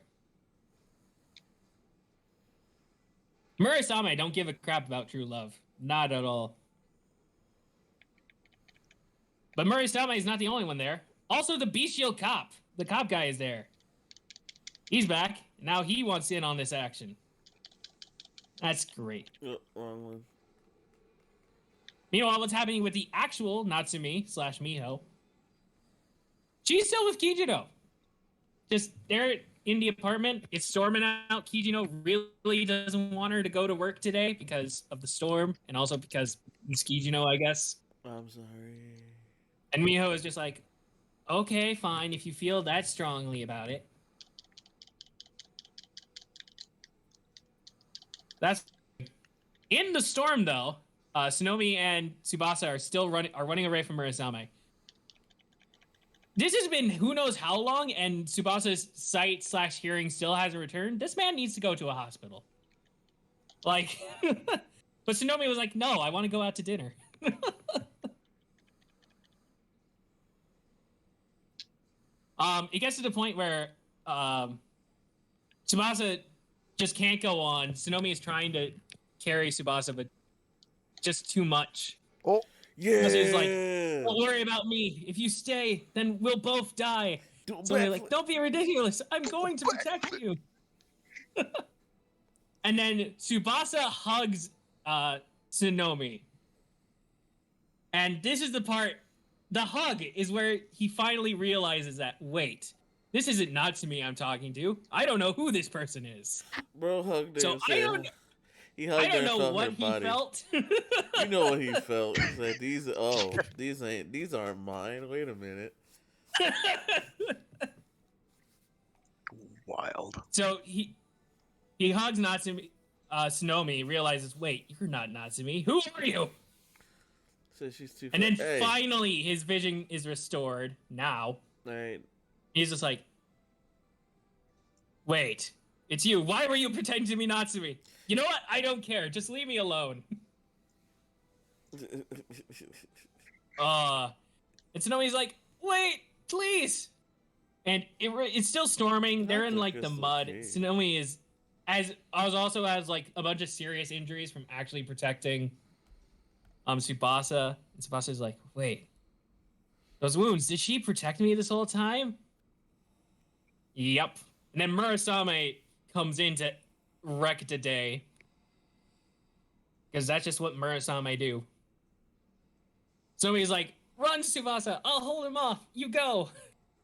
Speaker 2: Murasame don't give a crap about true love. Not at all. But Murasame is not the only one there. Also, the bestial cop. The cop guy is there. He's back. Now he wants in on this action. That's great.
Speaker 3: Wrong one.
Speaker 2: Meanwhile, what's happening with the actual Natsumi/Miho? She's still with Kijino. Just they're in the apartment. It's storming out. Kijino really doesn't want her to go to work today because of the storm, and also because it's Kijino, I guess.
Speaker 3: I'm sorry.
Speaker 2: And Miho is just like, okay, fine, if you feel that strongly about it. That's in the storm, though. Tsunomi and Tsubasa are still running away from Murasame. This has been who knows how long, and Tsubasa's sight/hearing still hasn't returned. This man needs to go to a hospital. Like, but Tsunomi was like, no, I want to go out to dinner. It gets to the point where Tsubasa just can't go on. Tsunomi is trying to carry Tsubasa, but just too much.
Speaker 1: Oh,
Speaker 3: Yeah.
Speaker 2: Because he's like, don't worry about me. If you stay, then we'll both die. So they're like, don't be ridiculous. I'm going to protect you. And then Tsubasa hugs Tsunomi. And this is the part, the hug is where he finally realizes that, wait, this isn't Natsumi I'm talking to. I don't know who this person is.
Speaker 3: Bro hugged her.
Speaker 2: So
Speaker 3: and
Speaker 2: I
Speaker 3: said-
Speaker 2: don't
Speaker 3: He hugged
Speaker 2: I don't
Speaker 3: her and
Speaker 2: know
Speaker 3: felt
Speaker 2: what
Speaker 3: her
Speaker 2: he
Speaker 3: body.
Speaker 2: felt.
Speaker 3: You know what he felt. He said, these aren't mine. Wait a minute.
Speaker 1: wild.
Speaker 2: So he hugs Natsumi, Tsunomi, realizes, wait, you're not Natsumi. Who are you?
Speaker 3: So she's too.
Speaker 2: And then
Speaker 3: hey.
Speaker 2: finally, his vision is restored. Now,
Speaker 3: Alright.
Speaker 2: he's just like, "Wait, it's you. Why were you pretending to be Natsumi? You know what? I don't care. Just leave me alone." And Tsunomi's like, "Wait, please." And it's still storming. They're in like the mud. Tsunami is also has like a bunch of serious injuries from actually protecting Tsubasa. And Tsubasa's like, "Wait, those wounds, did she protect me this whole time?" Yep. And then Murasame comes in to wreck the day. Because that's just what Murasame do. Somebody's like, "Run, Tsubasa, I'll hold him off. You go."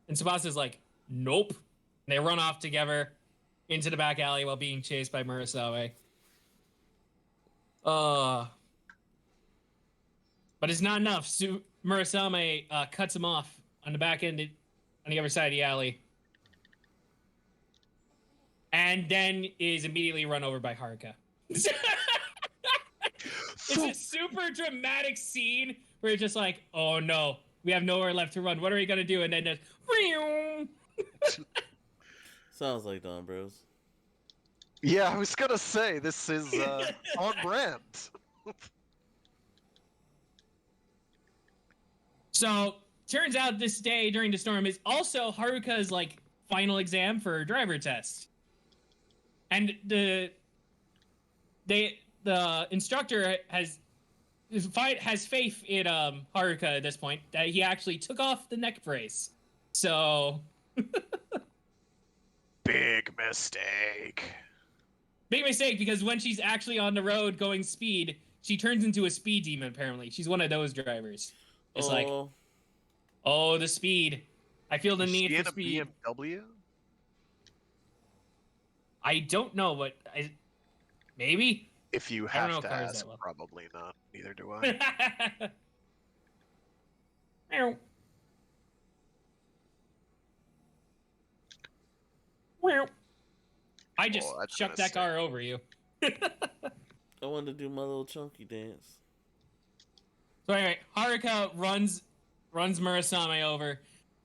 Speaker 2: And Tsubasa's like, "Nope." And they run off together into the back alley while being chased by Murasame. But it's not enough. Murasame cuts him off on the back end, on the other side of the alley. And then is immediately run over by Haruka. It's a super dramatic scene where it's just like, "Oh no, we have nowhere left to run. What are we gonna do?" And then just,
Speaker 3: Sounds like Don Bros.
Speaker 1: Yeah, I was gonna say this is on brand.
Speaker 2: So turns out this day during the storm is also Haruka's like final exam for her driver test, and the instructor has faith in Haruka at this point that he actually took off the neck brace. So
Speaker 1: Big mistake.
Speaker 2: big mistake, because when she's actually on the road going speed, she turns into a speed demon. Apparently, she's one of those drivers. It's like, oh, the speed. I feel the need for speed.
Speaker 1: A BMW?
Speaker 2: I don't know, but maybe.
Speaker 1: If you have to ask, probably not. Neither do I.
Speaker 2: I just chucked that car over you.
Speaker 3: I wanted to do my little chunky dance.
Speaker 2: So anyway, Haruka runs Murasame over,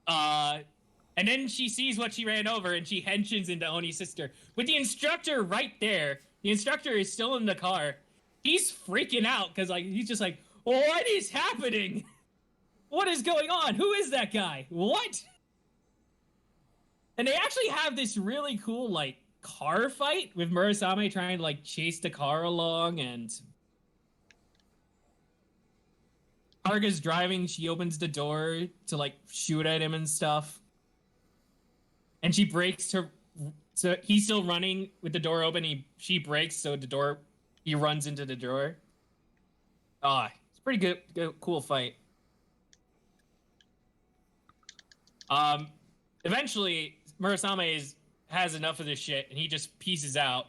Speaker 2: and then she sees what she ran over, and she henshins into Oni's sister with the instructor right there. The instructor is still in the car. He's freaking out because like he's just like, "What is happening? What is going on? Who is that guy? What?" And they actually have this really cool like car fight with Murasame trying to like chase the car along, and Haruka's driving. She opens the door to like shoot at him and stuff, and she brakes her. So he's still running with the door open. She brakes, so he runs into the door. It's a pretty good, cool fight. Eventually, Murasame has enough of this shit, and he just pieces out.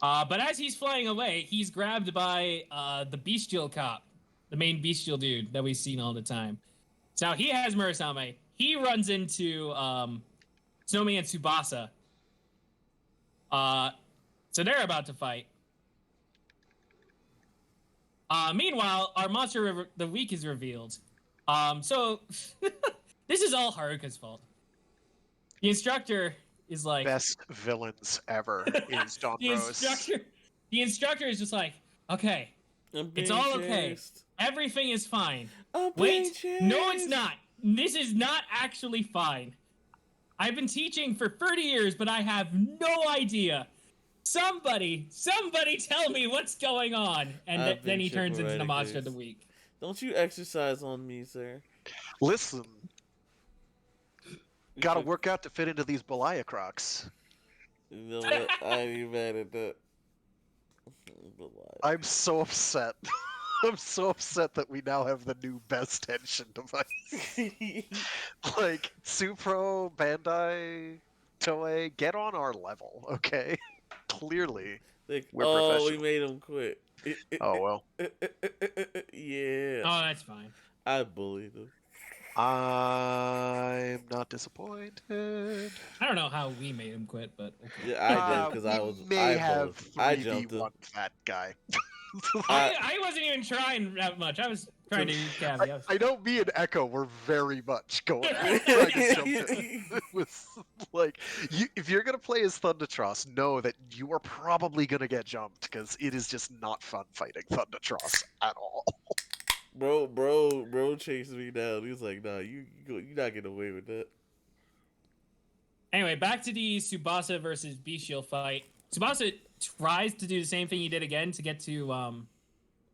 Speaker 2: But as he's flying away, he's grabbed by the bestial cop, the main bestial dude that we've seen all the time. So he has Murasame. He runs into Tsunami and Tsubasa. So they're about to fight. Meanwhile, our monster of the week is revealed. So this is all Haruka's fault. The instructor is like,
Speaker 1: best villains ever is Don Rose.
Speaker 2: The instructor is just like, "Okay, it's all okay. Everything is fine." Wait, no, it's not. This is not actually fine. I've been teaching for 30 years, but I have no idea. Somebody tell me what's going on. And then he turns into the monster of the week.
Speaker 3: Don't you exercise on me, sir.
Speaker 1: Listen. Gotta work out to fit into these Belaya Crocs.
Speaker 3: You know what? I ain't mad at that.
Speaker 1: I'm so upset. I'm so upset that we now have the new best Henshin device. Like, Supro, Bandai, Toei, get on our level, okay? Clearly, we're professional.
Speaker 3: We made him quit.
Speaker 1: Oh, well.
Speaker 3: Yeah.
Speaker 2: Oh, that's fine.
Speaker 3: I bullied him.
Speaker 1: I'm not disappointed.
Speaker 2: I don't know how we made him quit, but okay.
Speaker 3: Yeah, I did because I jumped
Speaker 1: one fat guy.
Speaker 2: I wasn't even trying that much. I was trying to caveat.
Speaker 1: I know me and Echo were very much going trying to jump in. It was like, if you're gonna play as Thundertross, know that you are probably gonna get jumped because it is just not fun fighting Thundertross at all.
Speaker 3: Bro chased me down. He was like, "Nah, you not getting away with that."
Speaker 2: Anyway, back to the Tsubasa versus Bestial fight. Tsubasa tries to do the same thing he did again to get to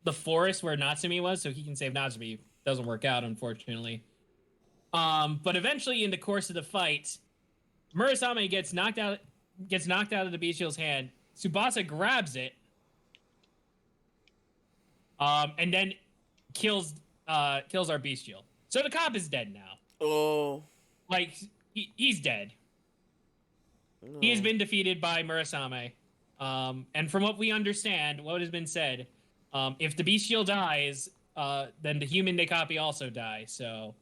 Speaker 2: the forest where Natsumi was, so he can save Natsumi. Doesn't work out, unfortunately. But eventually, in the course of the fight, Murasame gets knocked out of the Bestial's hand. Tsubasa grabs it, and then kills our Bestial. So the cop is dead now.
Speaker 3: Oh,
Speaker 2: Like he's dead.
Speaker 3: no.
Speaker 2: He has been defeated by Murasame. And from what we understand, what has been said, if the Bestial dies, then the human they copy also die. So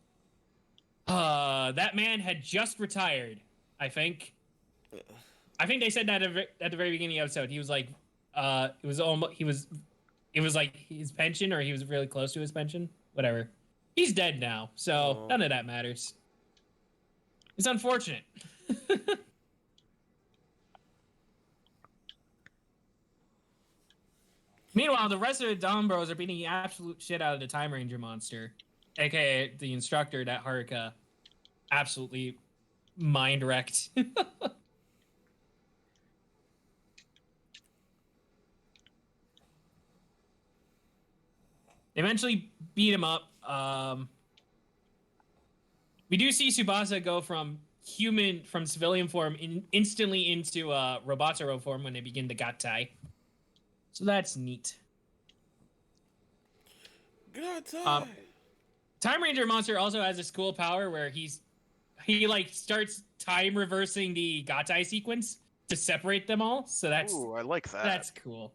Speaker 2: that man had just retired, I think. I think they said that at the very beginning of the episode. He was like, it was like his pension, or he was really close to his pension. Whatever. He's dead now, so none of that matters. It's unfortunate. Meanwhile, the rest of the Dawn Bros are beating the absolute shit out of the Time Ranger monster, aka the instructor that Haruka absolutely mind wrecked. They eventually beat him up. We do see Tsubasa go from civilian form instantly into Robotaro form when they begin the Gattai. So that's neat.
Speaker 3: Good time.
Speaker 2: Time Ranger monster also has this cool power where he like starts time reversing the Gattai sequence to separate them all. So that's
Speaker 1: Ooh, I like that.
Speaker 2: That's cool.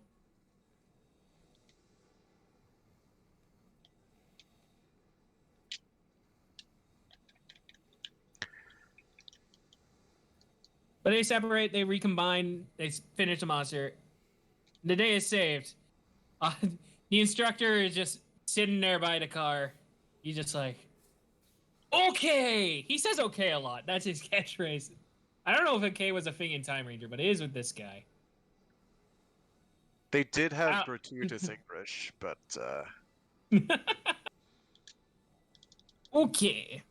Speaker 2: But they separate, they recombine, they finish the monster. The day is saved. The instructor is just sitting there by the car. He's just like, okay. He says okay a lot. That's his catchphrase. I don't know if okay was a thing in Time Ranger, but it is with this guy.
Speaker 1: They did have gratuitous English, but
Speaker 2: okay.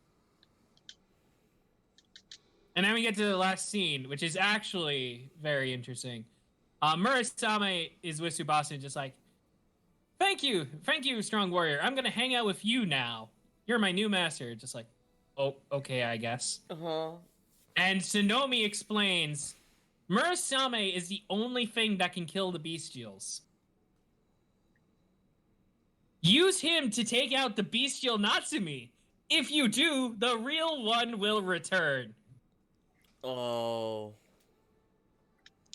Speaker 2: And then we get to the last scene, which is actually very interesting. Murasame is with Tsubasa, just like, thank you, strong warrior. I'm gonna hang out with you now. You're my new master. Just like, oh, okay, I guess. And Tsunomi explains, Murasame is the only thing that can kill the Bestials. Use him to take out the Bestial Natsumi. If you do, the real one will return.
Speaker 3: Oh.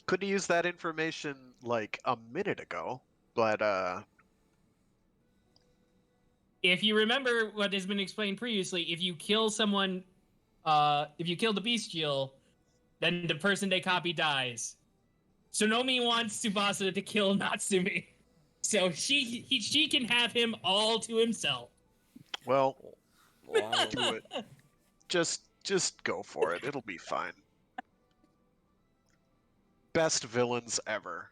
Speaker 1: could have used that information like a minute ago, but
Speaker 2: If you remember what has been explained previously, if you kill someone, if you kill the Bestial, then the person they copy dies. Tsunomi wants Tsubasa to kill Natsumi, so she can have him all to himself.
Speaker 1: well,
Speaker 3: Wow.
Speaker 1: do it. Just go for it. It'll be fine. Best villains ever.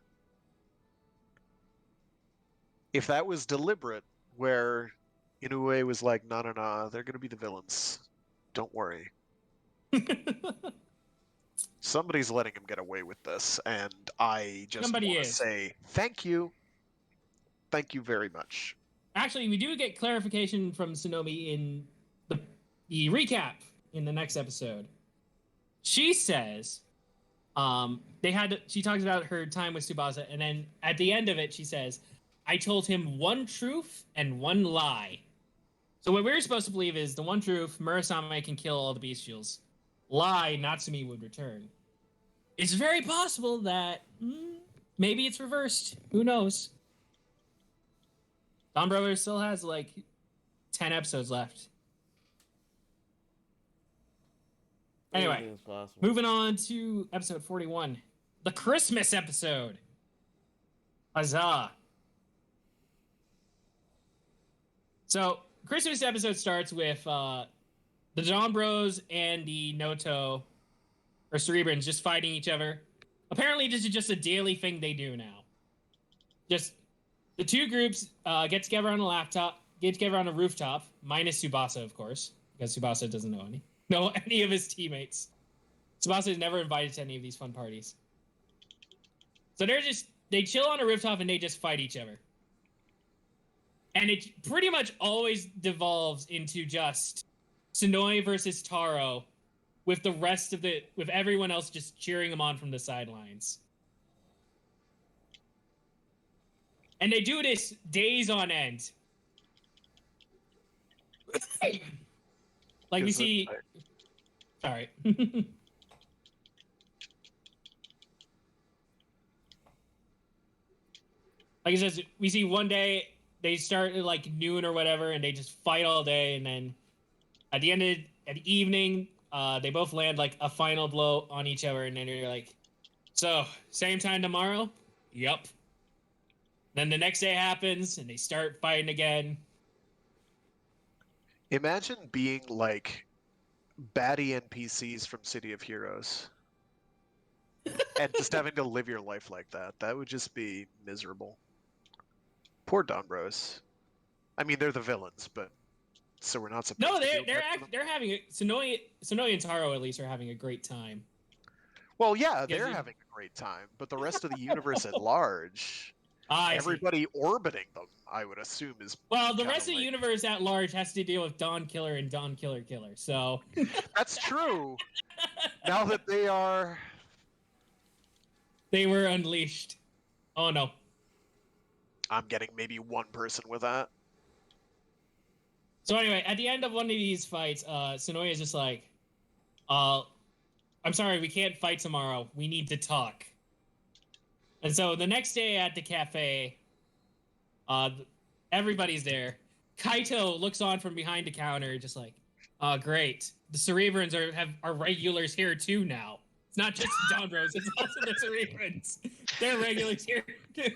Speaker 1: If that was deliberate, where Inoue was like, no, they're gonna be the villains. Don't worry. Somebody's letting him get away with this, and I just want to say thank you. Thank you very much.
Speaker 2: Actually, we do get clarification from Tsunomi in the recap in the next episode. She says, she talks about her time with Tsubasa, and then at the end of it, she says, I told him one truth and one lie. So what we're supposed to believe is the one truth, Murasame can kill all the Bestials. Lie, Natsumi would return. It's very possible that maybe it's reversed. Who knows? Dawn Brothers still has like 10 episodes left. Anyway, moving on to episode 41, the Christmas episode. Huzzah! So Christmas episode starts with the Dawn Bros and the Noto or Cerebrans just fighting each other. Apparently, this is just a daily thing they do now. Just the two groups get together on a rooftop, minus Tsubasa, of course, because Tsubasa doesn't know any of his teammates. Tsubasa is never invited to any of these fun parties. So they chill on a rooftop and they just fight each other. And it pretty much always devolves into just Sonoe versus Taro with with everyone else just cheering them on from the sidelines. And they do this days on end. Like we see. Sorry. Like it says, we see one day they start at like noon or whatever, and they just fight all day, and then at the end of the evening, they both land like a final blow on each other, and then you're like, so same time tomorrow? Yup. Then the next day happens, and they start fighting again.
Speaker 1: Imagine being like baddie NPCs from City of Heroes. And just having to live your life like that. That would just be miserable. Poor Don Bros. I mean, they're the villains, but so we're not supposed
Speaker 2: No,
Speaker 1: to feel bad for them?
Speaker 2: they're having Sonoe and Taro at least are having a great time.
Speaker 1: Well, yeah, they're having a great time, but the rest of the universe at large, everybody orbiting them, I would assume, is
Speaker 2: well, the rest of the universe at large has to deal with Dawn Killer and Dawn Killer Killer. So
Speaker 1: that's true. Now that
Speaker 2: they were unleashed. Oh no.
Speaker 1: I'm getting maybe one person with that.
Speaker 2: So anyway, at the end of one of these fights, Sonoe is just like, I'm sorry, we can't fight tomorrow. We need to talk. And so the next day at the cafe, everybody's there. Kaito looks on from behind the counter, just like, oh, great. The Cerebrans are regulars here too now. It's not just the Dawn Bros, it's also the Cerebrans. They're regulars here too.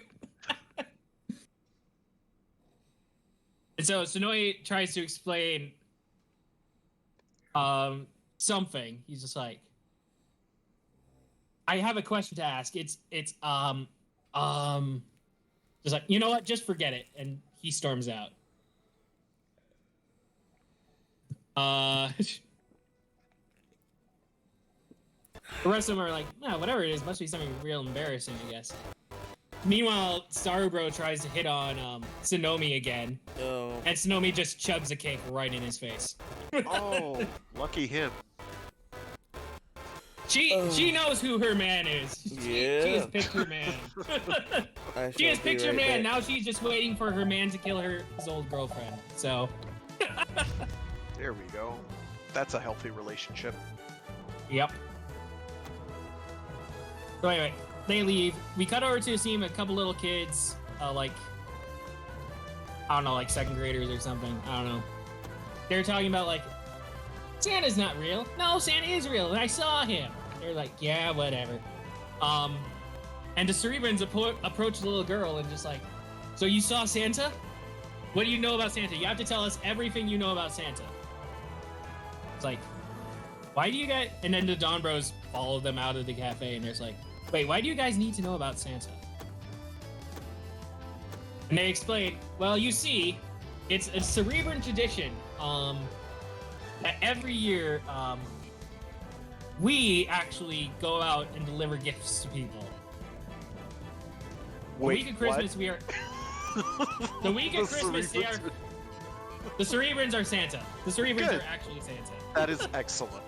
Speaker 2: And so Sonoe tries to explain something. He's just like, I have a question to ask. It's just like, you know what? Just forget it. And he storms out. The rest of them are like, nah, whatever it is, must be something real embarrassing, I guess. Meanwhile, Starubro tries to hit on Sonomi again.
Speaker 3: Oh.
Speaker 2: And Sonomi just chugs a cake right in his face.
Speaker 1: Oh, lucky him.
Speaker 2: She knows who her man is. She has picked her man. She has picked her man. Now she's just waiting for her man to kill his old girlfriend. So.
Speaker 1: There we go. That's a healthy relationship.
Speaker 2: Yep. So anyway, they leave. We cut over to a scene with a couple little kids, like, I don't know, like second graders or something. I don't know. They're talking about like, Santa's not real. No, Santa is real. I saw him. They're like, yeah, whatever. And the Cerebrans approach the little girl and just like, so you saw Santa? What do you know about Santa? You have to tell us everything you know about Santa. It's like, why do you guys... And then the Dawn Bros follow them out of the cafe and there's like, wait, why do you guys need to know about Santa? And they explain, well, you see, it's a Cerebran tradition that every year we actually go out and deliver gifts to people. The week of Christmas, we are... The week of Christmas, they are... The Cerebrans are Santa. The Cerebrans are actually Santa.
Speaker 1: That is excellent.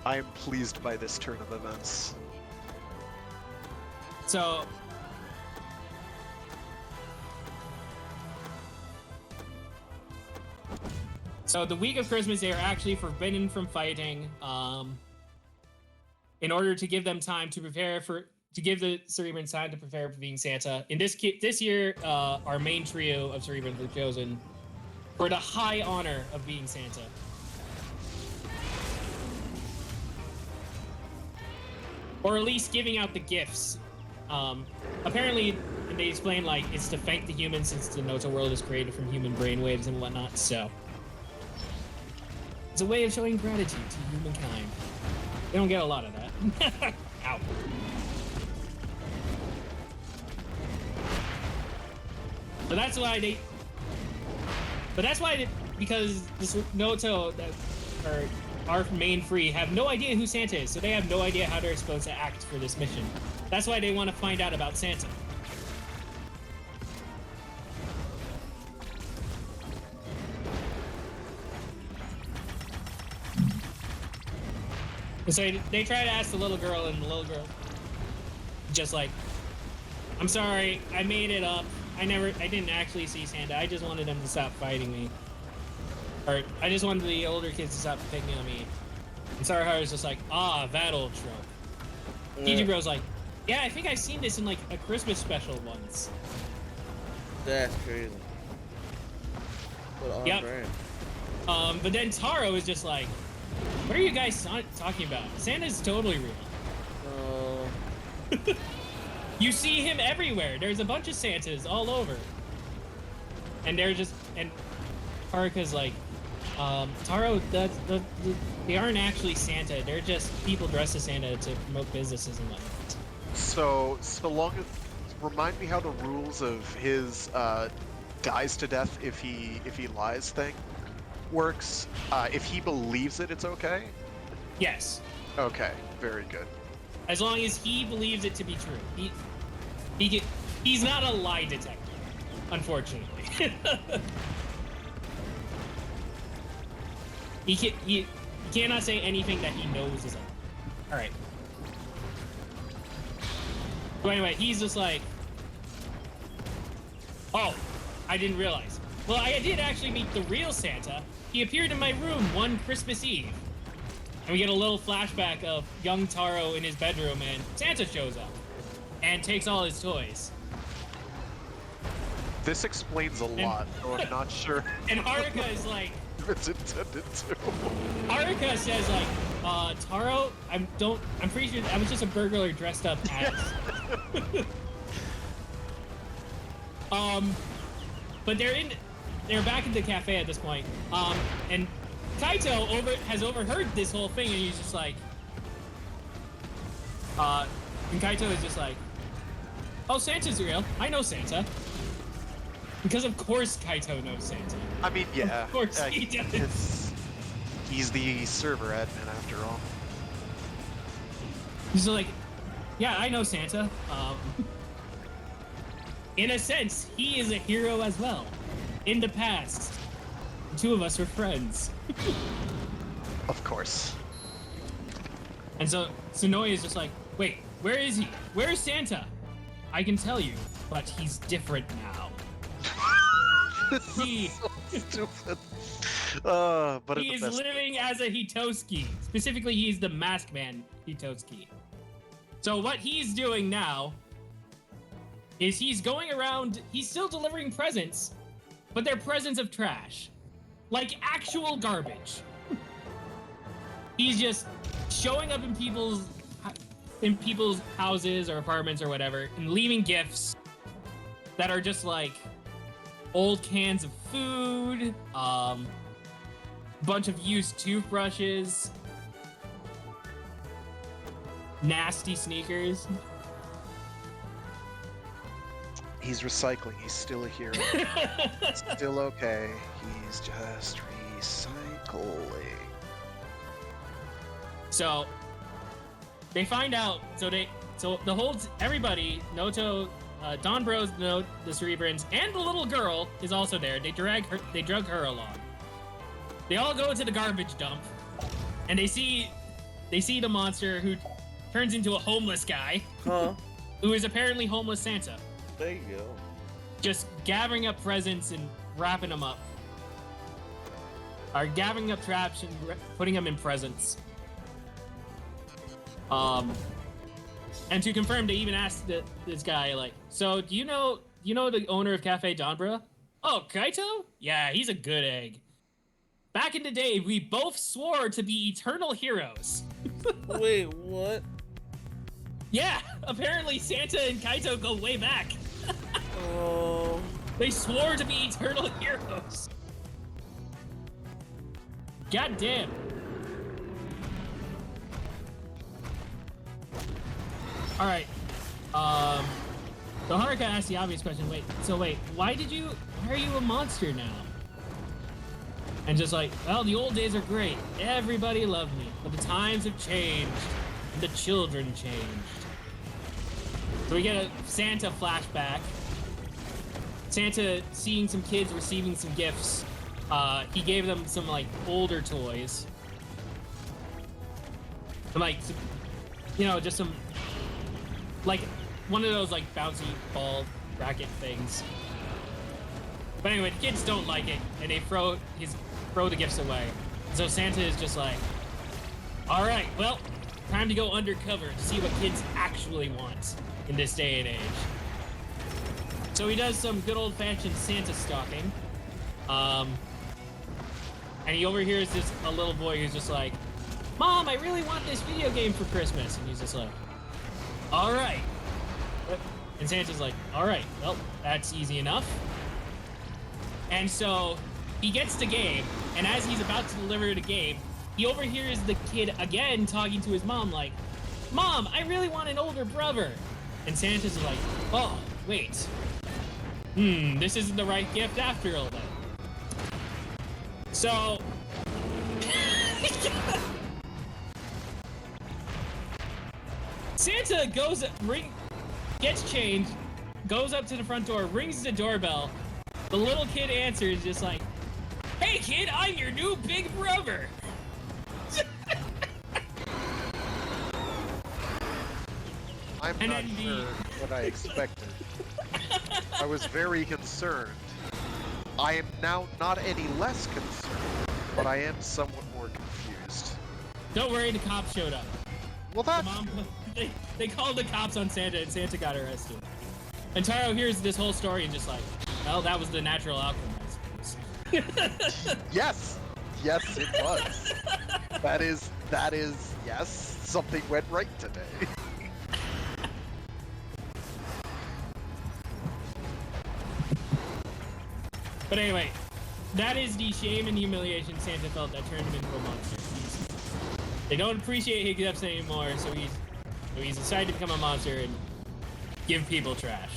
Speaker 1: I am pleased by this turn of events.
Speaker 2: So... So the week of Christmas, they are actually forbidden from fighting, in order to give them time to prepare to give the Cerebrans time to prepare for being Santa. In this year, our main trio of Cerebrans were chosen for the high honor of being Santa. Or at least giving out the gifts. Apparently, and they explain like it's to thank the humans since the Noto world is created from human brainwaves and whatnot. So it's a way of showing gratitude to humankind. They don't get a lot of that. Ow. But that's why they. But that's why, because this Noto that are our main free have no idea who Santa is, so they have no idea how they're supposed to act for this mission. That's why they want to find out about Santa. And so they try to ask the little girl, and the little girl just like, I'm sorry, I made it up. I didn't actually see Santa. I just wanted them to stop fighting me. Or I just wanted the older kids to stop picking on me. And Saraharu's just like, that old trope.
Speaker 3: Yeah.
Speaker 2: Kijibro's like, yeah, I think I've seen this in like a Christmas special once.
Speaker 3: That's crazy. But on
Speaker 2: Yep.
Speaker 3: brand.
Speaker 2: But then Taro is just like, what are you guys talking about? Santa's totally real.
Speaker 3: Oh.
Speaker 2: You see him everywhere. There's a bunch of Santas all over. And they're just, and Haruka's like, Taro, they aren't actually Santa. They're just people dressed as Santa to promote businesses and whatnot.
Speaker 1: So long as remind me how the rules of his dies to death if he lies thing works. If he believes it, it's okay.
Speaker 2: Yes,
Speaker 1: Okay, very good.
Speaker 2: as long as he believes it to be true. He's not a lie detector, unfortunately. He cannot say anything that he knows is a. All right. So anyway, he's just like, oh, I didn't realize. Well, I did actually meet the real Santa. He appeared in my room one Christmas Eve. And we get a little flashback of young Taro in his bedroom, and Santa shows up and takes all his toys.
Speaker 1: This explains a lot, though I'm not sure
Speaker 2: And Haruka is like,
Speaker 1: if it's intended to.
Speaker 2: Haruka says like, Taro, I'm pretty sure I was just a burglar dressed up as. But they're back in the cafe at this point. And Kaito has overheard this whole thing, and he's just like, and Kaito is just like, oh, Santa's real. I know Santa. Because of course Kaito knows Santa.
Speaker 1: I mean, yeah.
Speaker 2: Of course he does.
Speaker 1: He's the server admin after all.
Speaker 2: He's like, yeah, I know Santa. In a sense, he is a hero as well. In the past, the two of us were friends.
Speaker 1: Of course.
Speaker 2: And so Tsunoi is just like, wait, where is he? Where is Santa? I can tell you, but he's different now.
Speaker 1: This
Speaker 2: He-
Speaker 1: is so stupid. But
Speaker 2: He
Speaker 1: in
Speaker 2: is
Speaker 1: the best
Speaker 2: living as a Hitosuki. Specifically, he's the masked man Hitosuki. So what he's doing now is he's going around, he's still delivering presents, but they're presents of trash. Like actual garbage. He's just showing up in people's houses or apartments or whatever and leaving gifts that are just like old cans of food, bunch of used toothbrushes, nasty sneakers.
Speaker 1: He's recycling. He's still a hero. Still okay. He's just recycling.
Speaker 2: So they find out. So the whole everybody, Noto, Don Bros, the Cerebrans, and the little girl is also there. They drug her along. They all go to the garbage dump, and they see the monster who turns into a homeless guy,
Speaker 3: Huh?
Speaker 2: who is apparently homeless Santa,
Speaker 3: There you go.
Speaker 2: just gathering up presents and wrapping them up. Or gathering up traps and putting them in presents. And to confirm, they even asked this guy, like, so do you know the owner of Cafe Donbra? Oh, Kaito? Yeah, he's a good egg. Back in the day, we both swore to be eternal heroes.
Speaker 3: Wait, what?
Speaker 2: Yeah, apparently Santa and Kaito go way back.
Speaker 3: Oh.
Speaker 2: They swore to be eternal heroes. God damn. All right. So Haruka asked the obvious question. Wait, why are you a monster now? And just like, well, the old days are great. Everybody loved me, but the times have changed, and the children changed. So we get a Santa flashback. Santa seeing some kids receiving some gifts. He gave them some like older toys. Some, like, just some, like, one of those like bouncy ball racket things. But anyway, the kids don't like it, and they throw the gifts away. So Santa is just like, all right, well, time to go undercover to see what kids actually want in this day and age. So he does some good old-fashioned Santa stalking. And he overhears a little boy who's just like, Mom, I really want this video game for Christmas. And he's just like, all right. And Santa's like, all right, well, that's easy enough. And so he gets the game, and as he's about to deliver the game, he overhears the kid again talking to his mom like, Mom, I really want an older brother. And Santa's like, oh, wait. This isn't the right gift after all then. So... Santa gets changed, goes up to the front door, rings the doorbell. The little kid answers just like, hey kid, I'm your new big brother.
Speaker 1: I'm
Speaker 2: And
Speaker 1: not
Speaker 2: then
Speaker 1: sure what I expected. I was very concerned. I am now not any less concerned, but I am somewhat more confused.
Speaker 2: Don't worry, the cops showed up.
Speaker 1: Well,
Speaker 2: The
Speaker 1: that's...
Speaker 2: mom, they called the cops on Santa, and Santa got arrested. And Taro hears this whole story and just like, well, that was the natural outcome, I suppose.
Speaker 1: Yes! Yes, it was. That is, yes, something went right today.
Speaker 2: But anyway, that is the shame and humiliation Santa felt that turned him into a monster. They don't appreciate his gifts anymore, so he's decided to become a monster and give people trash.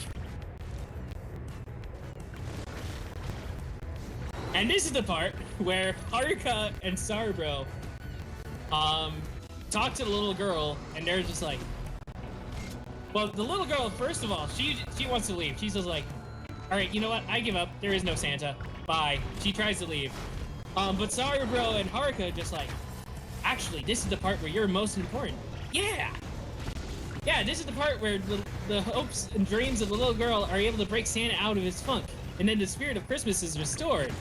Speaker 2: And this is the part where Haruka and Sarubro talk to the little girl, and they're just like, well, the little girl, first of all, she wants to leave. She's just like, all right, you know what? I give up. There is no Santa. Bye. She tries to leave. But Sarubro and Haruka just like, actually, this is the part where you're most important. Yeah! Yeah, this is the part where the hopes and dreams of the little girl are able to break Santa out of his funk, and then the spirit of Christmas is restored.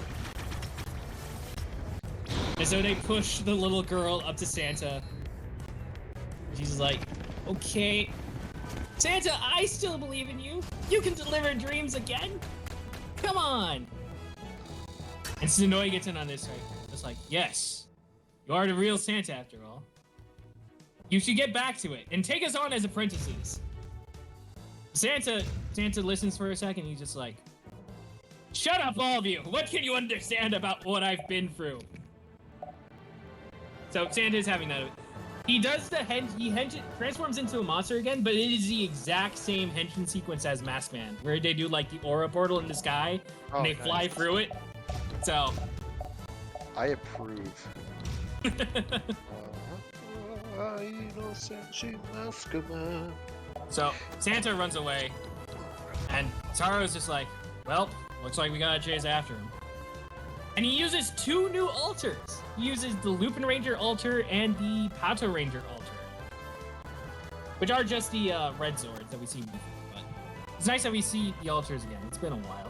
Speaker 2: And so they push the little girl up to Santa. She's like, okay, Santa, I still believe in you. You can deliver dreams again. Come on. And Sonoy gets in on this, right? It's like, yes, you are the real Santa after all. You should get back to it and take us on as apprentices. Santa listens for a second. He's just like, shut up, all of you. What can you understand about what I've been through? So Santa's having that. He does he transforms into a monster again, but it is the exact same Henshin sequence as Masked Man, where they do like the aura portal in the sky and they fly through it. So
Speaker 1: I approve.
Speaker 2: So Santa runs away, and Taro's just like, well, looks like we gotta chase after him. And he uses two new altars. He uses the Lupin Ranger altar and the Pato Ranger altar, which are just the red swords that we've seen before. But it's nice that we see the altars again. It's been a while.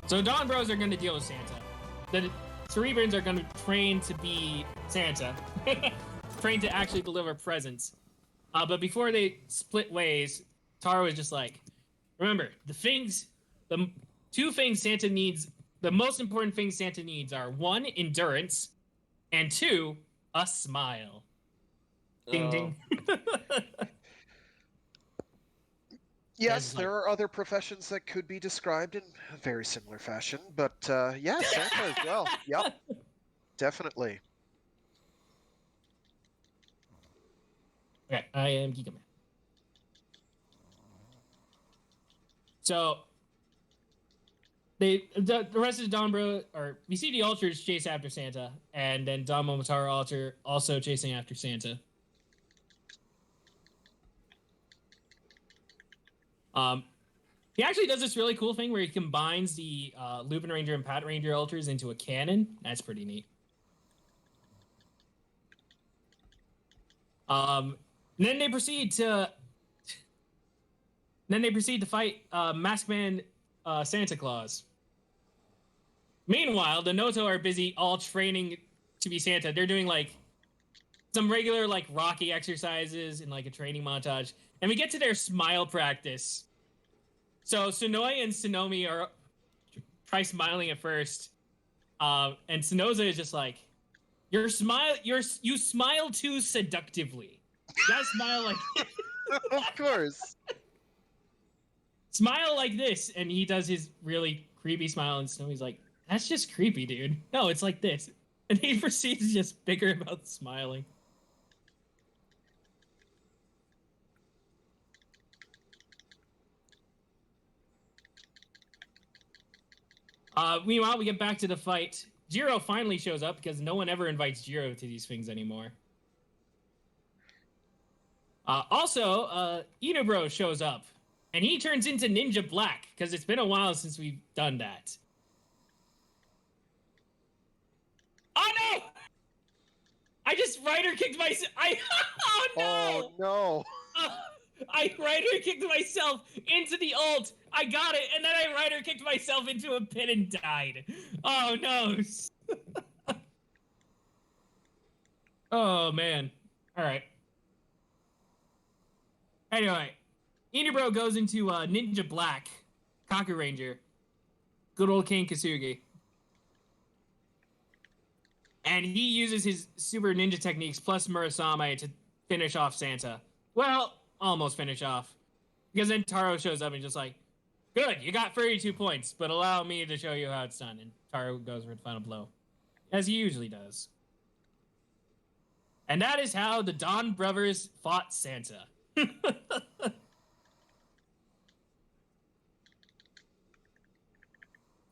Speaker 2: So Dawn Bros are going to deal with Santa. The Cerebrans are going to train to be Santa. Train to actually deliver presents. But before they split ways, Taro is just like, remember, the two things Santa needs, the most important things Santa needs are 1, endurance, and 2, a smile. Ding, ding.
Speaker 1: Yes, there are other professions that could be described in a very similar fashion, but yeah, Santa as well. Yep, definitely.
Speaker 2: Okay, I am Gigaman. So the rest of the Donbro, or we see the Ultras chase after Santa, and then Don Momotaro Alter also chasing after Santa. He actually does this really cool thing where he combines the Lupin Ranger and Pat Ranger Ultras into a cannon. That's pretty neat. Then they proceed to fight Maskman Santa Claus. Meanwhile, the Noto are busy all training to be Santa. They're doing like some regular like Rocky exercises in like a training montage, and we get to their smile practice. So Sunoi and Sonomi are try smiling at first, and Sonoza is just like, "You smile too seductively. You gotta smile like
Speaker 1: Of course.
Speaker 2: smile like this," and he does his really creepy smile, and Sonomi's like, "That's just creepy, dude. No, it's like this," and he proceeds to just bicker about smiling. Meanwhile, we get back to the fight. Jiro finally shows up because no one ever invites Jiro to these things anymore. Also, Inubro shows up, and he turns into Ninja Black because it's been a while since we've done that. Oh no! I just rider kicked myself. Oh no!
Speaker 1: Oh no!
Speaker 2: I rider kicked myself into the ult. I got it, and then I rider kicked myself into a pit and died. Oh no! Oh man! All right. Anyway, Inubro goes into Ninja Black, Kaku Ranger, good old King Kasugi, and he uses his super ninja techniques plus Murasame to finish off Santa. Well, almost finish off, because then Taro shows up and just like, "Good, you got 32 points, but allow me to show you how it's done." And Taro goes for the final blow, as he usually does. And that is how the Don brothers fought Santa.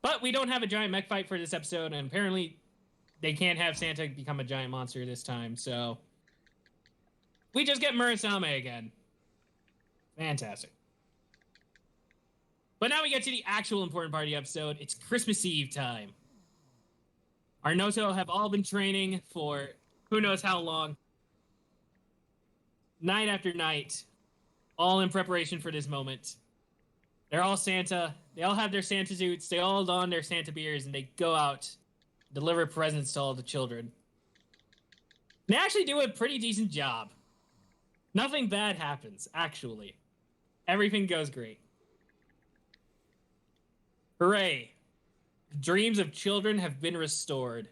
Speaker 2: But we don't have a giant mech fight for this episode, and apparently they can't have Santa become a giant monster this time, so we just get Murasame again. Fantastic. But now we get to the actual important part of the episode. It's Christmas Eve time. Our Noto have all been training for who knows how long. Night after night, all in preparation for this moment. They're all Santa. They all have their Santa suits. They all don their Santa beers, and they go out, deliver presents to all the children. They actually do a pretty decent job. Nothing bad happens, actually. Everything goes great. Hooray. Dreams of children have been restored.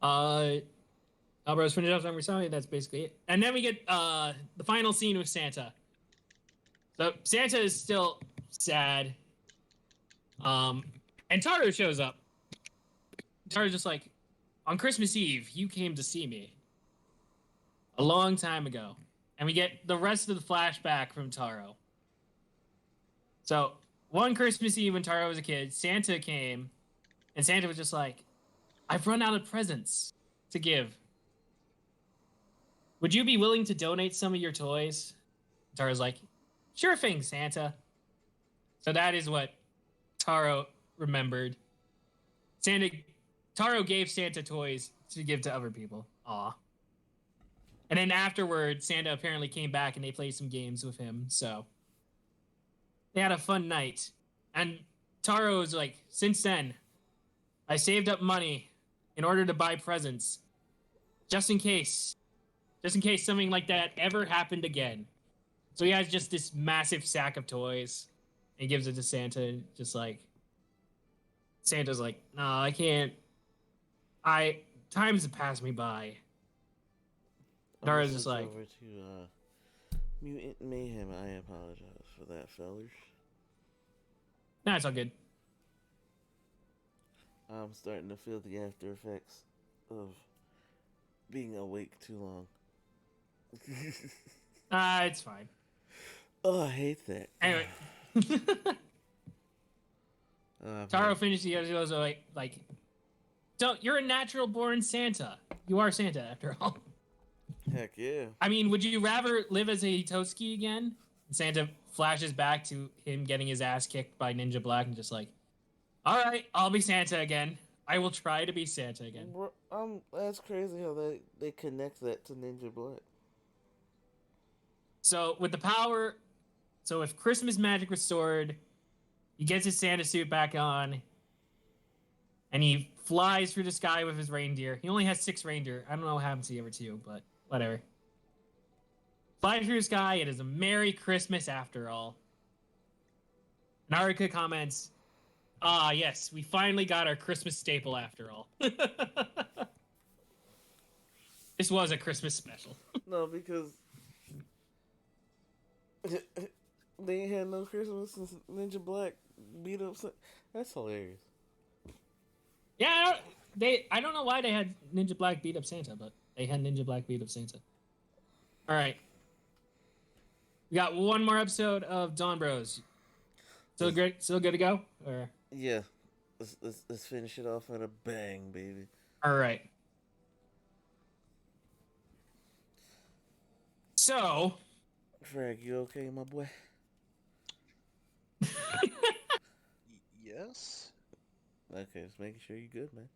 Speaker 2: Alvaro's finished off number 7. That's basically it. And then we get the final scene with Santa. So Santa is still sad. And Taro shows up. Taro's just like, "On Christmas Eve, you came to see me. A long time ago." And we get the rest of the flashback from Taro. So, one Christmas Eve when Taro was a kid, Santa came, and Santa was just like, "I've run out of presents to give. Would you be willing to donate some of your toys?" Taro's like, "Sure thing, Santa." So that is what Taro remembered. Taro gave Santa toys to give to other people. Aw. And then afterward, Santa apparently came back and they played some games with him. So they had a fun night. And Taro was like, "Since then, I saved up money in order to buy presents. Just in case something like that ever happened again." So he has just this massive sack of toys. And he gives it to Santa, just like, Santa's like, "No, I can't. times have passed me by.
Speaker 3: I'm
Speaker 2: Tara's
Speaker 3: gonna
Speaker 2: just
Speaker 3: switch
Speaker 2: like,
Speaker 3: over to Mutant Mayhem. I apologize for that, fellers.
Speaker 2: nah, it's all good.
Speaker 3: I'm starting to feel the after effects of being awake too long.
Speaker 2: It's fine.
Speaker 3: Oh, I hate that.
Speaker 2: Anyway. Taro finished the episode like, don't, you're a natural born Santa. You are Santa after all.
Speaker 3: Heck yeah.
Speaker 2: I mean, would you rather live as a Toski again? Santa flashes back to him getting his ass kicked by Ninja Black and just like, all right, I'll be Santa again. I will try to be Santa again.
Speaker 3: Bro, that's crazy how they connect that to Ninja Black.
Speaker 2: So with the power, so if Christmas magic restored, he gets his Santa suit back on, and he flies through the sky with his reindeer. He only has 6 reindeer. I don't know what happens to the other 2, but whatever. Fly through the sky. It is a Merry Christmas after all. Naruka comments, "Ah, yes, we finally got our Christmas staple after all." This was a Christmas special.
Speaker 3: No, because they ain't had no Christmas since Ninja Black beat up. That's hilarious.
Speaker 2: Yeah, I don't know why they had Ninja Black beat up Santa, but they had Ninja Black beat up Santa. All right. We got one more episode of Dawn Bros. Still great? Still good to go? Or
Speaker 3: Yeah, let's finish it off on a bang, baby.
Speaker 2: all right. So,
Speaker 3: Frag, you okay, my boy?
Speaker 1: Yes.
Speaker 3: Okay, just making sure you're good, man.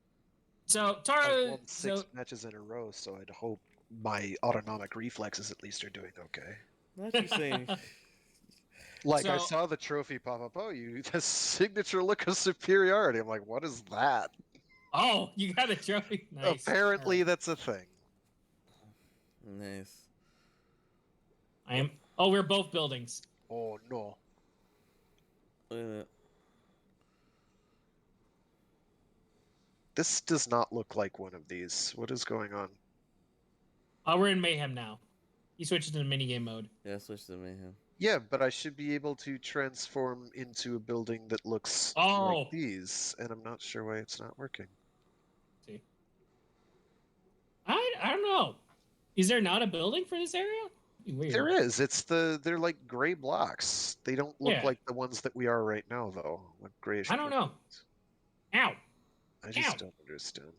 Speaker 2: so
Speaker 1: I've
Speaker 2: Tara,
Speaker 1: won 6 matches in a row, so I'd hope my autonomic reflexes at least are doing okay.
Speaker 3: Not you saying.
Speaker 1: Like, I
Speaker 2: So-
Speaker 1: saw the trophy pop up. Oh, you the signature look of superiority. I'm like, what is that?
Speaker 2: oh, you got a trophy. Nice.
Speaker 1: Apparently,
Speaker 2: All right.
Speaker 1: that's a thing.
Speaker 3: Nice.
Speaker 2: I am. Oh, we're both buildings.
Speaker 1: Oh no.
Speaker 3: Wait a minute.
Speaker 1: This does not look like one of these. What is going on?
Speaker 2: Oh, we're in Mayhem now. He switches to the minigame mode.
Speaker 3: Yeah, switch to Mayhem.
Speaker 1: Yeah, but I should be able to transform into a building that looks
Speaker 2: Oh.
Speaker 1: like these, and I'm not sure why it's not working.
Speaker 2: See. I don't know. Is there not a building for this area? Weird.
Speaker 1: There is. They're like gray blocks. They don't look
Speaker 2: Yeah.
Speaker 1: like the ones that we are right now, though. Like grayish.
Speaker 2: I don't know. Ow.
Speaker 1: I just
Speaker 2: Ow.
Speaker 1: don't understand.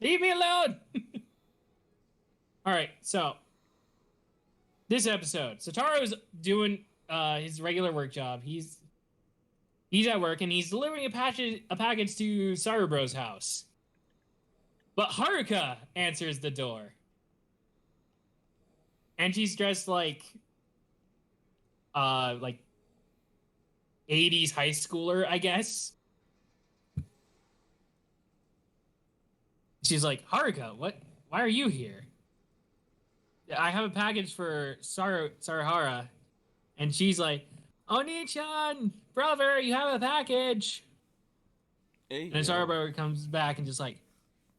Speaker 2: Leave me alone. All right, so this episode, Satoru's doing his regular work job. He's at work and he's delivering a package to Sarubro's house. But Haruka answers the door. And she's dressed like 80s high schooler, I guess. She's like, "Haruka, why are you here? I have a package for Sarahara." And she's like, "Oni-chan, brother, you have a package."
Speaker 3: Hey,
Speaker 2: And then Sarahara comes back and just like,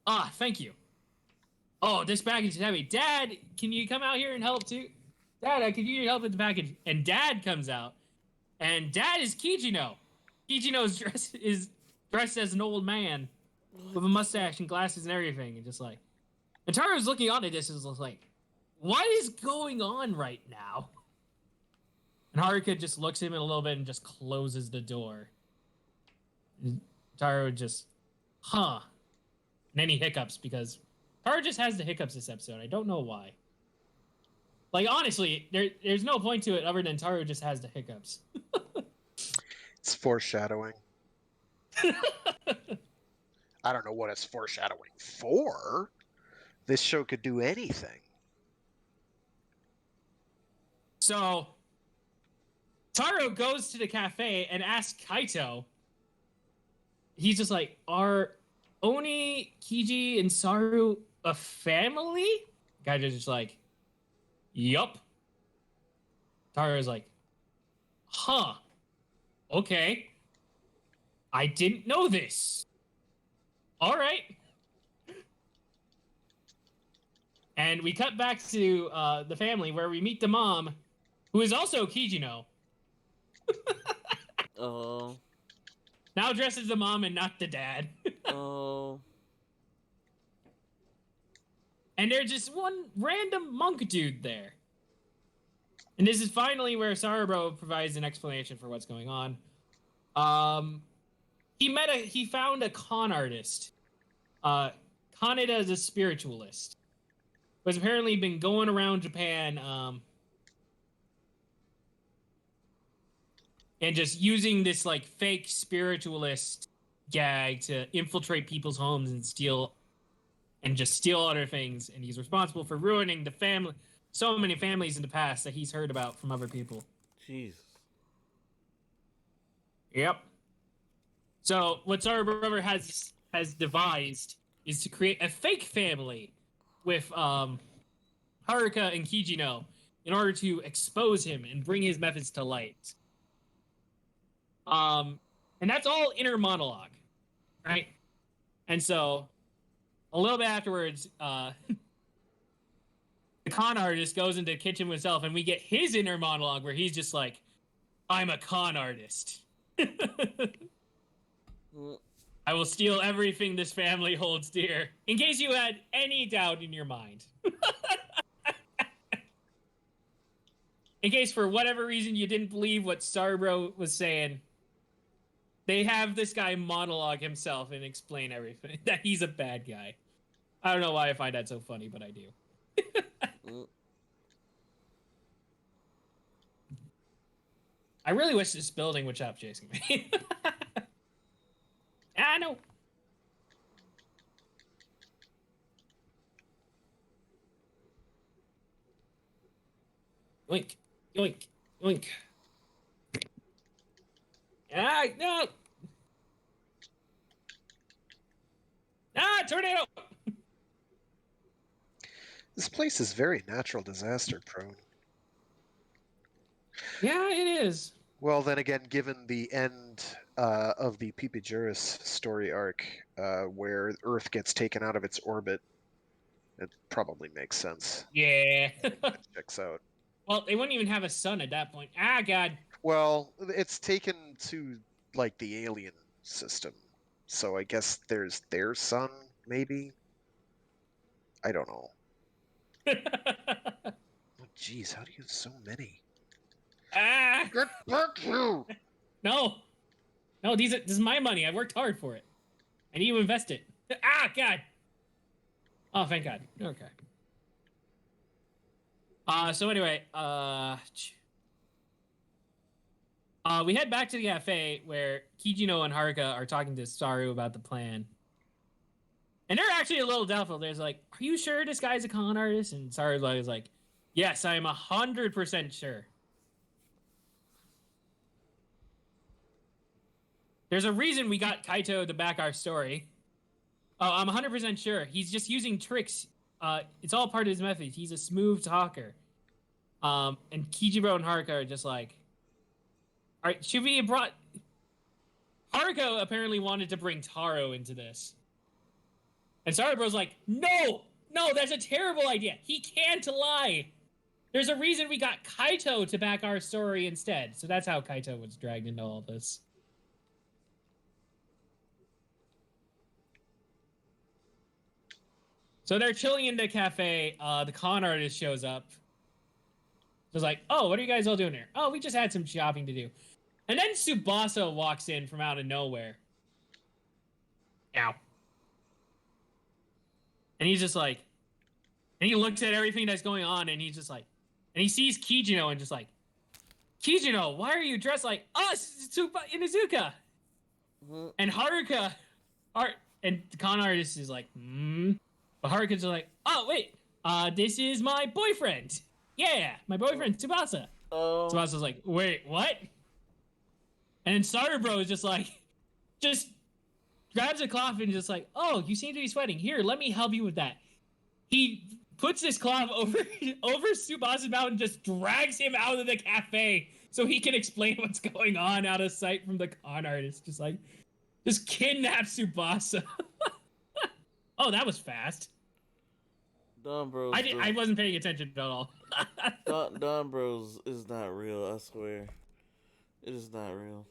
Speaker 2: "Ah, thank you. Oh, this package is heavy. Dad, can you come out here and help too? Dad, can you help with the package?" And Dad comes out, and Dad is Kijino. Kijino's dressed as an old man with a mustache and glasses and everything, and just like, and Taro's looking on at this and is like, "What is going on right now?" And Haruka just looks at him a little bit and just closes the door. And Taro just, huh. And then he hiccups because Taro just has the hiccups this episode. I don't know why. Like, honestly, there's no point to it other than Taro just has the hiccups.
Speaker 1: It's foreshadowing. I don't know what it's foreshadowing for. This show could do anything.
Speaker 2: So, Taro goes to the cafe and asks Kaito. He's just like, "Are Oni, Kiji, and Saru a family?" Kaito's just like, "Yup." Taro's like, "Huh. Okay." I didn't know this. All right. And we cut back to the family where we meet the mom, who is also Kijino.
Speaker 3: Oh.
Speaker 2: Now dressed as the mom and not the dad.
Speaker 3: Oh.
Speaker 2: And there's just one random monk dude there. And this is finally where Sarabro provides an explanation for what's going on. He found a con artist. Kaneda is a spiritualist. Who has apparently been going around Japan and just using this like fake spiritualist gag to infiltrate people's homes and steal other things. And he's responsible for ruining so many families in the past that he's heard about from other people.
Speaker 3: Jesus.
Speaker 2: Yep. So what Sarah Brother has devised is to create a fake family with Haruka and Kijino in order to expose him and bring his methods to light. And that's all inner monologue, right? And so a little bit afterwards, the con artist goes into the kitchen himself, and we get his inner monologue where he's just like, "I'm a con artist. I will steal everything this family holds dear." In case you had any doubt in your mind. In case for whatever reason you didn't believe what Starbro was saying, they have this guy monologue himself and explain everything. That he's a bad guy. I don't know why I find that so funny, but I do. I really wish this building would stop chasing me. I know. Yoink, yoink, yoink. Ah, no! Ah, tornado!
Speaker 1: This place is very natural disaster prone.
Speaker 2: Yeah, it is.
Speaker 1: Well, then again, given the end of the Pipijuris story arc, where Earth gets taken out of its orbit, it probably makes sense.
Speaker 2: Yeah.
Speaker 1: It checks out.
Speaker 2: Well, they wouldn't even have a sun at that point. Ah, God.
Speaker 1: Well, it's taken to, like, the alien system. So I guess there's their sun, maybe? I don't know. Oh, jeez, how do you have so many?
Speaker 2: Ah!
Speaker 1: Get back here!
Speaker 2: No. No, this is my money. I worked hard for it. I need to invest it. Ah, God. Oh, thank God. Okay. So anyway, we head back to the cafe where Kijino and Haruka are talking to Saru about the plan. And they're actually a little doubtful. There's like, "Are you sure this guy's a con artist?" And Saru's like, "Yes, I am 100% sure. There's a reason we got Kaito to back our story. Oh, I'm 100% sure. He's just using tricks. It's all part of his method. He's a smooth talker." And Kijiro and Haruka are just like, "All right, should we have brought..." Haruka apparently wanted to bring Taro into this. And Sarabro's like, no, that's a terrible idea. He can't lie. There's a reason we got Kaito to back our story instead. So that's how Kaito was dragged into all this. So they're chilling in the cafe. The con artist shows up. Just like, "Oh, what are you guys all doing here?" "Oh, we just had some shopping to do." And then Tsubasa walks in from out of nowhere. Ow. And he's just like, and he looks at everything that's going on, and he's just like, and he sees Kijino and just like, "Kijino, why are you dressed like us, Inuzuka?" And Haruka, and the con artist is like, But Haruka's like, "Oh, wait, this is my boyfriend. Yeah, my boyfriend, Tsubasa."
Speaker 3: Oh.
Speaker 2: Tsubasa's like, "Wait, what?" And then Sarabro is just like, just grabs a cloth and just like, "Oh, you seem to be sweating. Here, let me help you with that." He puts this cloth over Tsubasa's mouth and just drags him out of the cafe so he can explain what's going on out of sight from the con artist. Just like, Just kidnap Tsubasa. Oh, that was fast.
Speaker 3: Don Bros.
Speaker 2: I wasn't paying attention at all.
Speaker 3: Don Bros is not real. I swear, it is not real.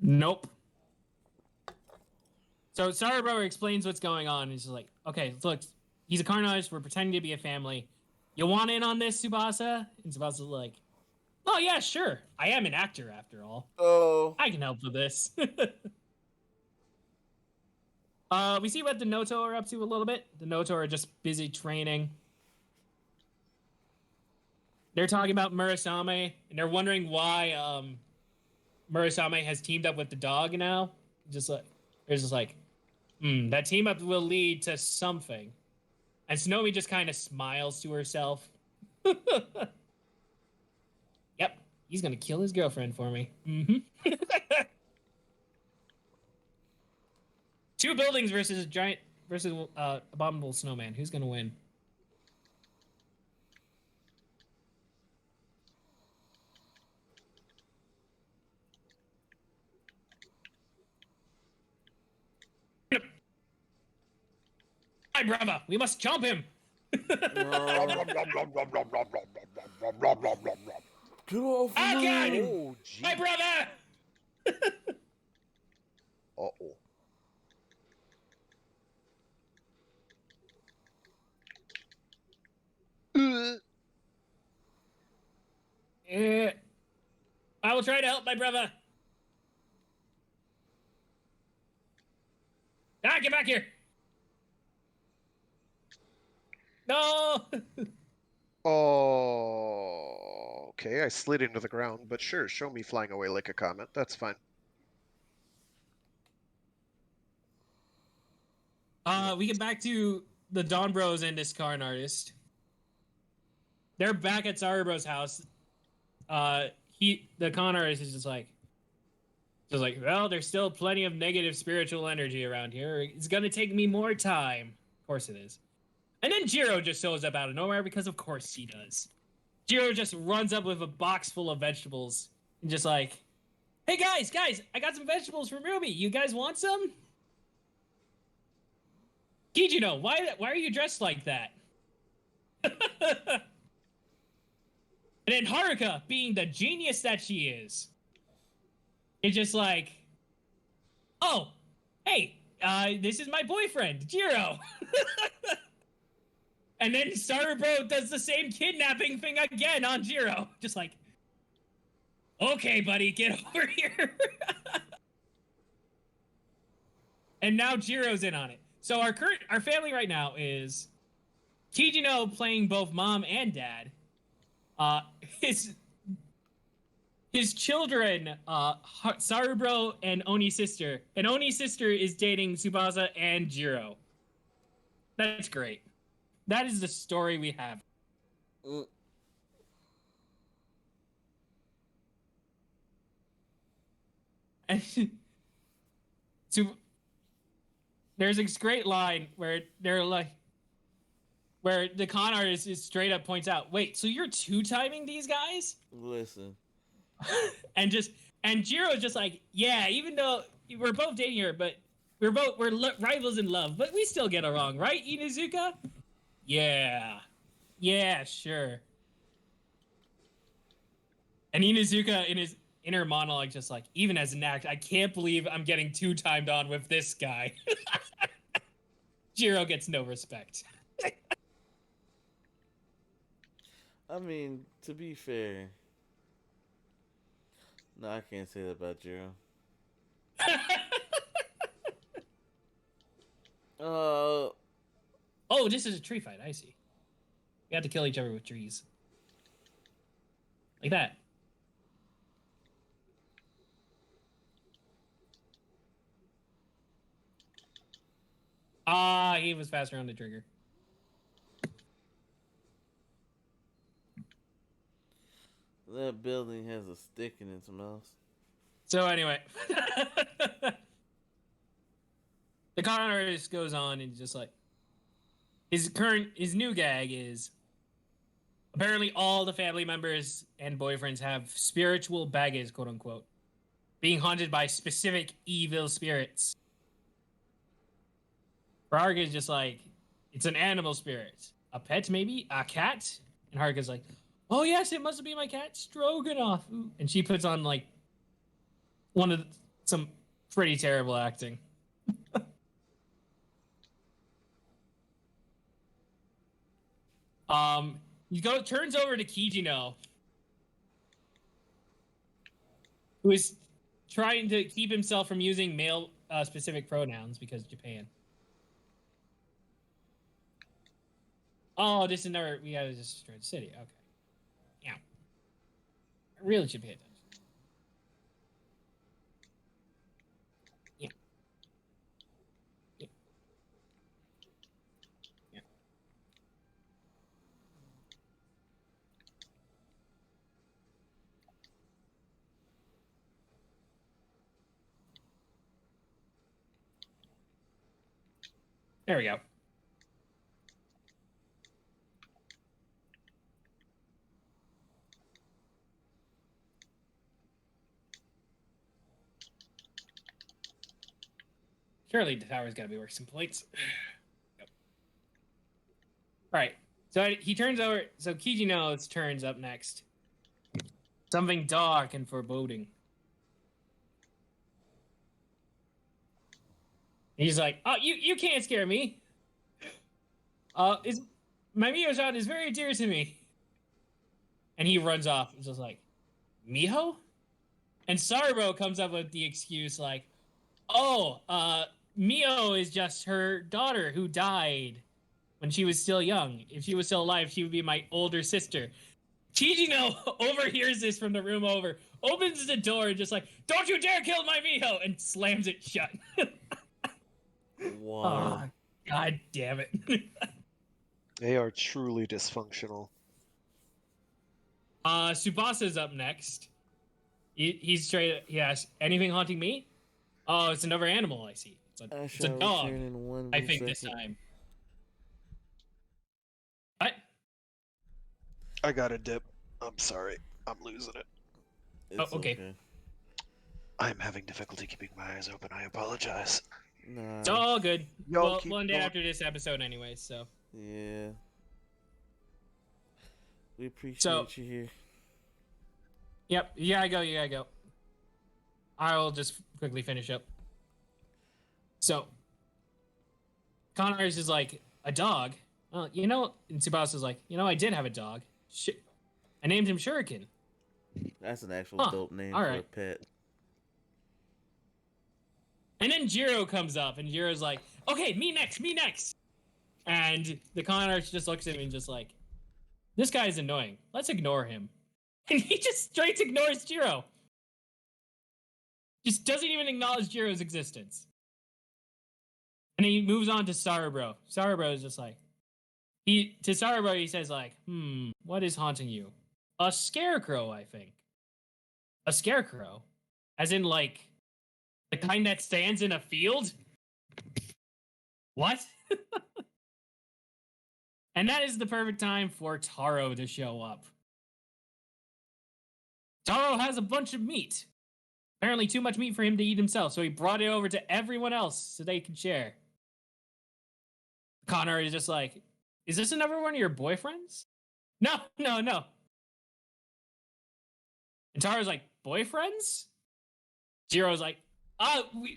Speaker 2: Nope. So Sarabro explains what's going on. He's just like, okay, look, he's a carnage. We're pretending to be a family. You want in on this, Tsubasa? And Tsubasa's like, oh yeah, sure. I am an actor after all.
Speaker 3: Oh,
Speaker 2: I can help with this. We see what the Noto are up to a little bit. The Noto are just busy training. They're talking about Murasame, and they're wondering why Murasame has teamed up with the dog now. Just like there's just like, that team up will lead to something. And Tsunomi just kind of smiles to herself. Yep, he's gonna kill his girlfriend for me. Mm-hmm. Two buildings versus abominable snowman. Who's gonna win? My brother, we must jump him.
Speaker 3: no. Get off
Speaker 2: Okay.
Speaker 3: me!
Speaker 1: Oh, gee.
Speaker 2: My brother.
Speaker 1: Uh-oh.
Speaker 2: I will try to help my brother. Ah, get back here. No.
Speaker 1: Oh, okay. I slid into the ground, but sure, show me flying away like a comet. That's fine.
Speaker 2: We get back to the Don Bros and this Karn artist. They're back at Sarabro's house. The con artist is just like, well, there's still plenty of negative spiritual energy around here. It's gonna take me more time. Of course it is. And then Jiro just shows up out of nowhere because of course he does. Jiro just runs up with a box full of vegetables and just like, hey guys, I got some vegetables from Ruby. You guys want some? Kijino, why are you dressed like that? And then Haruka, being the genius that she is just like, oh, hey, this is my boyfriend, Jiro. And then Sarabro does the same kidnapping thing again on Jiro. Just like, okay, buddy, get over here. And now Jiro's in on it. So our family right now is Kijino playing both mom and dad. His children, Sarabro and Oni's sister. And Oni's sister is dating Tsubasa and Jiro. That's great. That is the story we have. And so there's this great line where they're like, where the con artist is straight up points out, wait, so you're two-timing these guys?
Speaker 3: Listen.
Speaker 2: And Jiro's just like, yeah, even though we're both dating her, but we're rivals in love, but we still get along, right, Inuzuka? Yeah, sure. And Inuzuka in his inner monologue just like, even as an act, I can't believe I'm getting two-timed on with this guy. Jiro gets no respect.
Speaker 3: I mean, to be fair. No, I can't say that about Jiro.
Speaker 2: Oh, this is a tree fight. I see. We have to kill each other with trees. Like that. He was faster on the trigger.
Speaker 3: That building has a stick in its mouth.
Speaker 2: So anyway. The con artist goes on and just like, his new gag is apparently all the family members and boyfriends have spiritual baggage, quote unquote. being haunted by specific evil spirits. Haruka is just like, it's an animal spirit. A pet, maybe? A cat? And Haruka's like, oh yes, it must be my cat, Stroganoff. Ooh. And she puts on like some pretty terrible acting. Turns over to Kijino, who is trying to keep himself from using male specific pronouns because Japan. Oh, this is never. We gotta just destroy the city. Okay. Yeah. I really should pay attention. Yeah. Yeah. Yeah. There we go. Surely the tower's got to be worth some points. Yep. All right. So he turns over. So Kijino's turns up next. Something dark and foreboding. He's like, "Oh, you can't scare me. Is my Miho-san is very dear to me." And he runs off. It's just like, Miho? And Sarbo comes up with the excuse like, "Oh, Mio is just her daughter who died when she was still young. If she was still alive, she would be my older sister." Kijino overhears this from the room over, opens the door, and just like, "Don't you dare kill my Miho!" and slams it shut.
Speaker 3: Wow.
Speaker 2: Oh, God damn it.
Speaker 1: They are truly dysfunctional.
Speaker 2: Subasa's up next. He's straight. He asks, "Anything haunting me?" "Oh, it's another animal I see. It's a dog. I think this time." What?
Speaker 1: I got a dip. I'm sorry. I'm losing it.
Speaker 3: It's
Speaker 2: okay.
Speaker 1: I'm having difficulty keeping my eyes open. I apologize.
Speaker 3: Nah.
Speaker 2: It's all good.
Speaker 1: Y'all
Speaker 2: Well,
Speaker 1: keep
Speaker 2: one day
Speaker 1: going.
Speaker 2: after this episode, anyways. So.
Speaker 3: Yeah. We appreciate you here.
Speaker 2: Yep. You gotta go. You gotta go. I'll just quickly finish up. So, Connors is like, "A dog? Well, you know," and Tsubasa's like, "I did have a dog. I named him Shuriken."
Speaker 3: That's an actual dope name for a pet.
Speaker 2: And then Jiro comes up, and Jiro's like, "Okay, me next. And the Connors just looks at me and just like, "This guy's annoying. Let's ignore him." And he just straight ignores Jiro. Just doesn't even acknowledge Jiro's existence. And he moves on to Sarabro. Sarabro is just like, to Sarabro he says like, "What is haunting you?" "A scarecrow, I think." "A scarecrow? As in like the kind that stands in a field?" "What?" And that is the perfect time for Taro to show up. Taro has a bunch of meat. Apparently too much meat for him to eat himself, so he brought it over to everyone else so they could share. Connor is just like, "Is this another one of your boyfriends?" No. And Taro's like, "Boyfriends?" Jiro's like,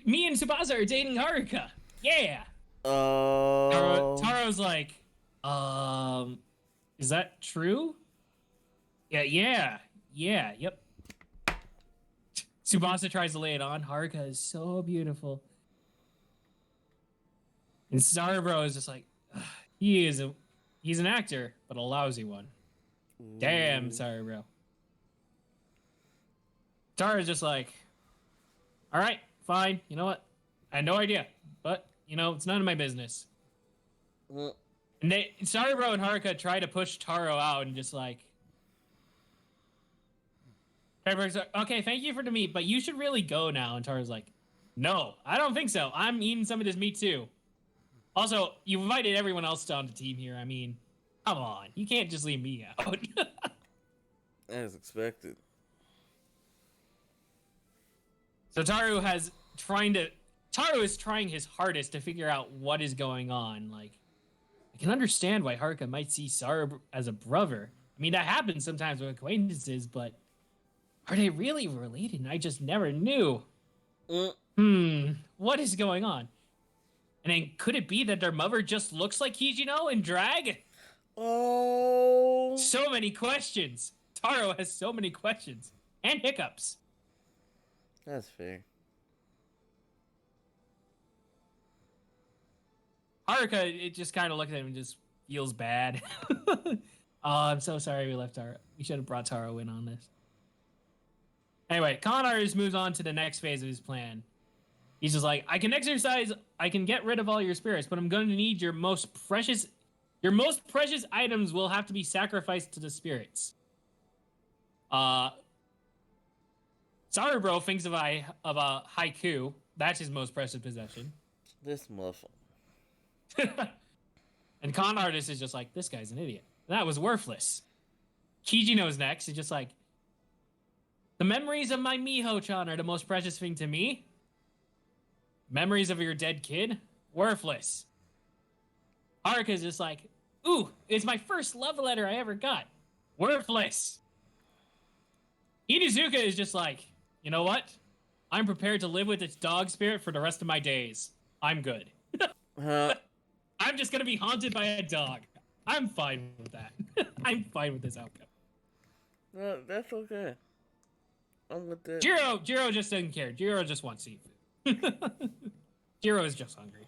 Speaker 2: me and Tsubasa are dating Haruka. Yeah. Taro's like, is that true? Yeah, yep. Tsubasa tries to lay it on. Haruka is so beautiful. And Starbro is just like, he's an actor, but a lousy one. Damn, Starbro. Tara's just like, all right, fine. You know what? I had no idea, but it's none of my business. And Starbro and Haruka try to push Taro out and just like, Tara's like, "Okay, thank you for the meat, but you should really go now." And Taro's like, "No, I don't think so. I'm eating some of this meat too. Also, you invited everyone else on the team here. I mean, come on. You can't just leave me out."
Speaker 3: As expected.
Speaker 2: So Taro is trying his hardest to figure out what is going on. Like, I can understand why Haruka might see Sara as a brother. I mean, that happens sometimes with acquaintances, but are they really related? I just never knew. What is going on? And then could it be that their mother just looks like Kijino in drag?
Speaker 3: Oh.
Speaker 2: So many questions. Taro has so many questions and hiccups.
Speaker 3: That's fair.
Speaker 2: Haruka, it just kind of looks at him and just feels bad. Oh, I'm so sorry we left Taro. We should have brought Taro in on this. Anyway, con artist moves on to the next phase of his plan. He's just like, I can get rid of all your spirits, but I'm going to need your most precious items will have to be sacrificed to the spirits. Sarubro thinks of a haiku. That's his most precious possession.
Speaker 3: This motherfucker.
Speaker 2: And con artist is just like, this guy's an idiot. That was worthless. Kijino's next. He's just like, the memories of my Miho-chan are the most precious thing to me. Memories of your dead kid? Worthless. Haruka's just like, ooh, it's my first love letter I ever got. Worthless. Inuzuka is just like, you know what? I'm prepared to live with this dog spirit for the rest of my days. I'm good. I'm just gonna be haunted by a dog. I'm fine with that. I'm fine with this outcome.
Speaker 3: No, that's okay. I'm with that.
Speaker 2: Jiro just doesn't care. Jiro just wants seafood. Jiro is just hungry.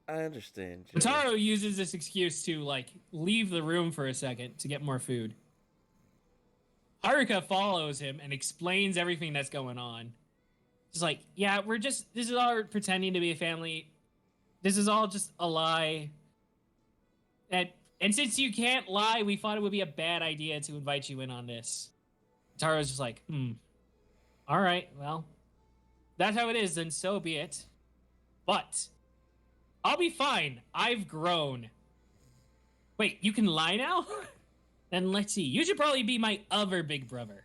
Speaker 3: I understand. Jiro.
Speaker 2: Taro uses this excuse to like leave the room for a second to get more food. Haruka follows him and explains everything that's going on. Just like, yeah, this is all pretending to be a family. This is all just a lie. And since you can't lie, we thought it would be a bad idea to invite you in on this. Taro's just like, all right, well, that's how it is, then so be it. But I'll be fine. I've grown. Wait, you can lie now? Then let's see. You should probably be my other big brother.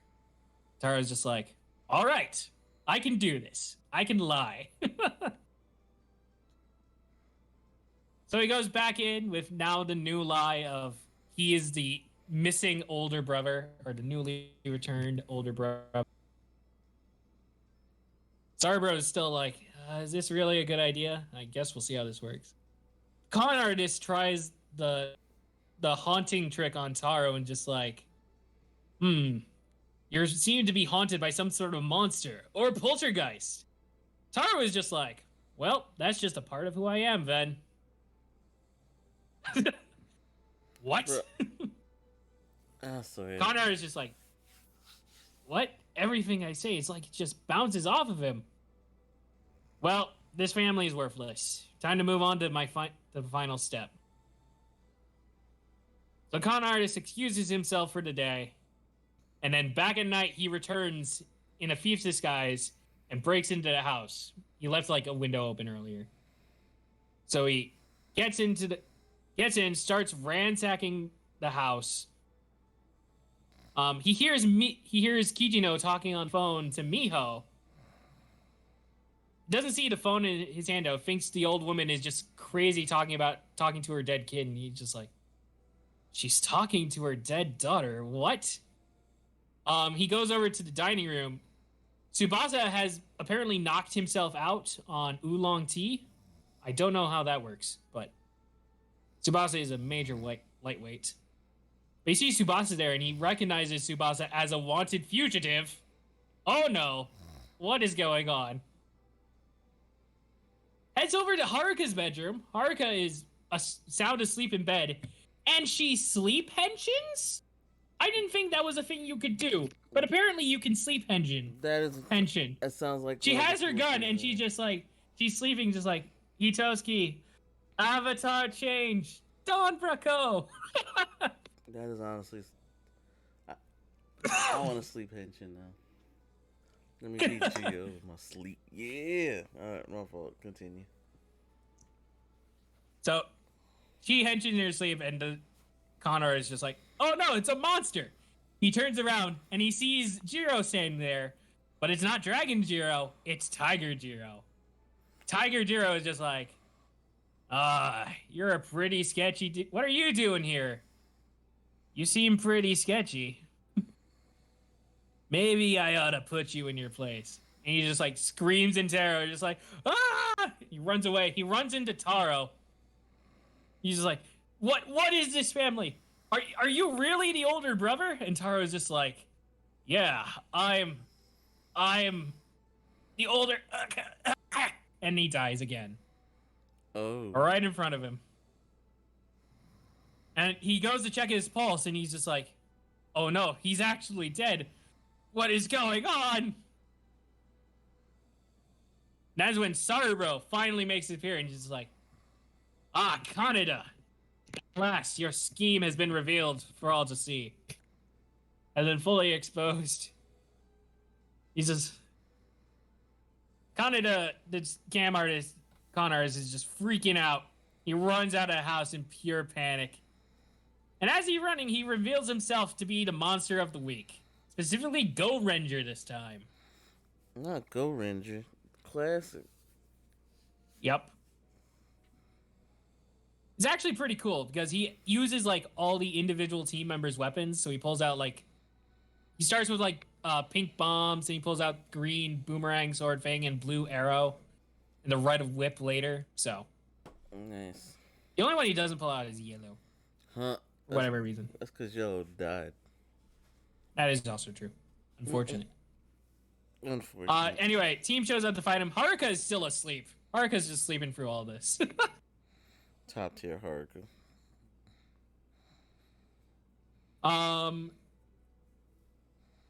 Speaker 2: Taro's just like, all right, I can do this. I can lie. So he goes back in with now the new lie of he is the missing older brother, or the newly returned older brother. Starbro is still like, is this really a good idea? I guess we'll see how this works. Con artist tries the haunting trick on Taro and just like, you seem to be haunted by some sort of monster or poltergeist. Taro is just like, well, that's just a part of who I am, then. What?
Speaker 3: Sorry.
Speaker 2: Connor is just like, what? Everything I say, it's like it just bounces off of him. Well, this family is worthless. Time to move on to the final step. So con artist excuses himself for the day, and then back at night he returns in a thief's disguise and breaks into the house. He left like a window open earlier. So he gets in, starts ransacking the house. He hears Kijino talking on phone to Miho. Doesn't see the phone in his hand though. Thinks the old woman is just crazy talking to her dead kid, and he's just like, she's talking to her dead daughter. What? He goes over to the dining room. Tsubasa has apparently knocked himself out on oolong tea. I don't know how that works, but Tsubasa is a major lightweight. But he sees Tsubasa there, and he recognizes Tsubasa as a wanted fugitive. Oh no. What is going on? Heads over to Haruka's bedroom. Haruka is sound asleep in bed. And she sleep henshins? I didn't think that was a thing you could do. But apparently you can sleep henshin.
Speaker 3: That is...
Speaker 2: Henshin.
Speaker 3: That sounds like...
Speaker 2: She has her gun, and she's just like... She's sleeping just like... Hitosuke. Avatar change. Don Braco.
Speaker 3: That is honestly... I want to sleep henshin now. Let me be Geo with my sleep. Yeah. Alright, my fault. Continue.
Speaker 2: So, she henshin in her sleep, and the Connor is just like, oh no, it's a monster! He turns around, and he sees Jiro standing there, But it's not Dragon Jiro, it's Tiger Jiro. Tiger Jiro is just like, you're a pretty sketchy. What are you doing here? You seem pretty sketchy. Maybe I ought to put you in your place. And he just like screams in terror, just like, ah! He runs away. He runs into Taro. He's just like, what is this family? Are you really the older brother? And Taro's just like, yeah, I'm the older. And he dies again.
Speaker 3: Oh.
Speaker 2: Right in front of him. And he goes to check his pulse, and he's just like, oh no, he's actually dead. What is going on? That's when Sarubro finally makes his appearance. He's like, Kaneda. At last, your scheme has been revealed for all to see. Has been fully exposed. He says, Kaneda, the scam artist, con artist, is just freaking out. He runs out of the house in pure panic. And as he's running, he reveals himself to be the monster of the week. Specifically, Go Ranger this time.
Speaker 3: Not Go Ranger. Classic.
Speaker 2: Yep. It's actually pretty cool because he uses like all the individual team members' weapons. So he pulls out like, he starts with like pink bombs, and he pulls out green boomerang, sword fang, and blue arrow, and the red whip later. So
Speaker 3: Nice.
Speaker 2: the only one he doesn't pull out is yellow.
Speaker 3: Huh?
Speaker 2: For whatever reason.
Speaker 3: That's because Yellow died.
Speaker 2: That is also true. Unfortunate.
Speaker 3: Unfortunately.
Speaker 2: Anyway, team shows up to fight him. Haruka is still asleep. Haruka's just sleeping through all this.
Speaker 3: Top tier Haruka.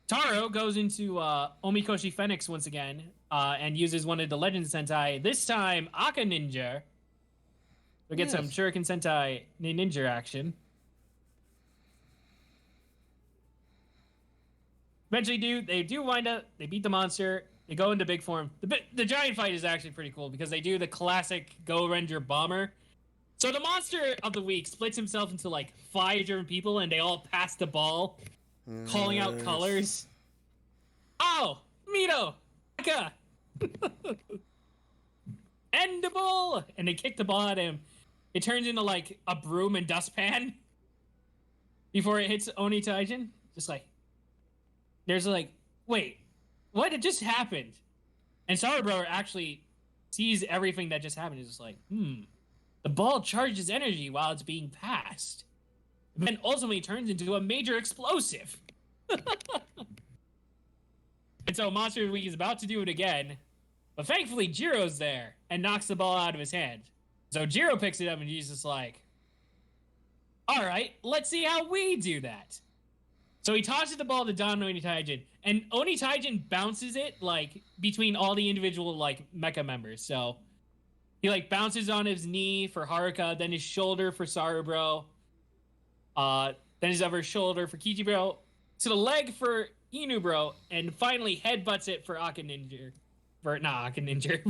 Speaker 2: Taro goes into Omikoshi Phoenix once again and uses one of the Legend Sentai. This time, Aka Ninja. We'll get some Shuriken Sentai ninja action. Eventually, they do wind up. They beat the monster. They go into big form. The giant fight is actually pretty cool because they do the classic Go Ranger bomber. So the monster of the week splits himself into like 5 different people, and they all pass the ball, calling out colors. Oh, Mito, Aka, Endable, and they kick the ball at him. It turns into like a broom and dustpan before it hits Oni Taijin. Just like, there's like, wait, what? It just happened. And Sarubro actually sees everything that just happened. He's just like, the ball charges energy while it's being passed. And then ultimately turns into a major explosive. And so Monster of the Week is about to do it again. But thankfully, Jiro's there and knocks the ball out of his hand. So Jiro picks it up and he's just like, all right, let's see how we do that. So he tosses the ball to Don Oni Taijin, and Oni Taijin bounces it like between all the individual like mecha members. So he like bounces on his knee for Haruka, then his shoulder for Sarubro, then his other shoulder for Kichibro, to the leg for Inubro, and finally headbutts it for Aka Ninja.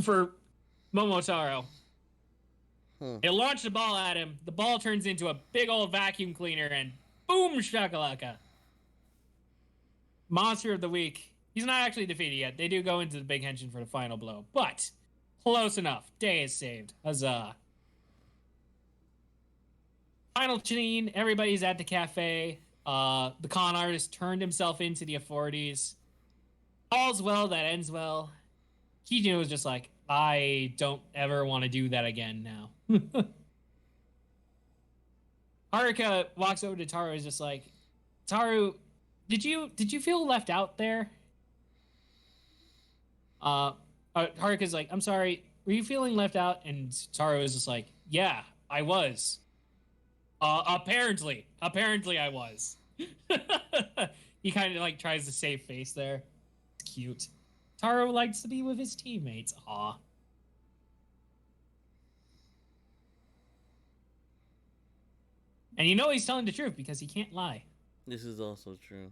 Speaker 2: For Momotaro. It launched the ball at him. The ball turns into a big old vacuum cleaner, and boom, shakalaka. Monster of the Week. He's not actually defeated yet. They do go into the big Henshin for the final blow, but close enough. Day is saved. Huzzah. Final scene. Everybody's at the cafe. The con artist turned himself into the authorities. All's well that ends well. Kijin was just like, I don't ever want to do that again now. Haruka walks over to Taru and is just like, Taru, did you feel left out there? Haruka's like, I'm sorry, were you feeling left out? And Taru is just like, yeah, I was. Apparently I was. He kind of like tries to save face there. It's cute. Taro likes to be with his teammates. Aw. And you know he's telling the truth because he can't lie.
Speaker 3: This is also true.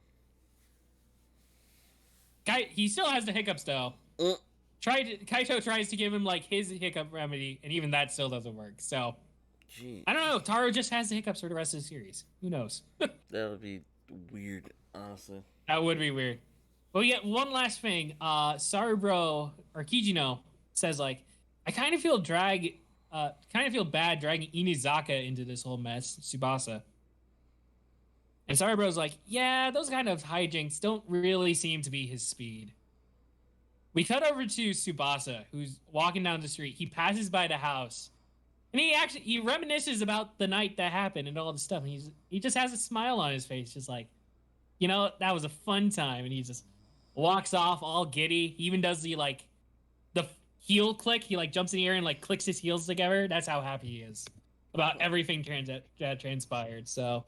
Speaker 2: He still has the hiccups though. Kaito tries to give him like his hiccup remedy, and even that still doesn't work. So
Speaker 3: Jeez.
Speaker 2: I don't know. Taro just has the hiccups for the rest of the series. Who knows?
Speaker 3: That would be weird, honestly.
Speaker 2: That would be weird. But yeah, one last thing. Sarubro or Kijino says like, I kind of feel bad dragging Inizaka into this whole mess, Tsubasa. And Sarubro's like, yeah, those kind of hijinks don't really seem to be his speed. We cut over to Tsubasa, who's walking down the street. He passes by the house, and he reminisces about the night that happened and all the stuff. And he just has a smile on his face, just like, that was a fun time. And he just walks off all giddy. He even does the heel click. He like jumps in the air and like clicks his heels together. That's how happy he is about everything that transpired. So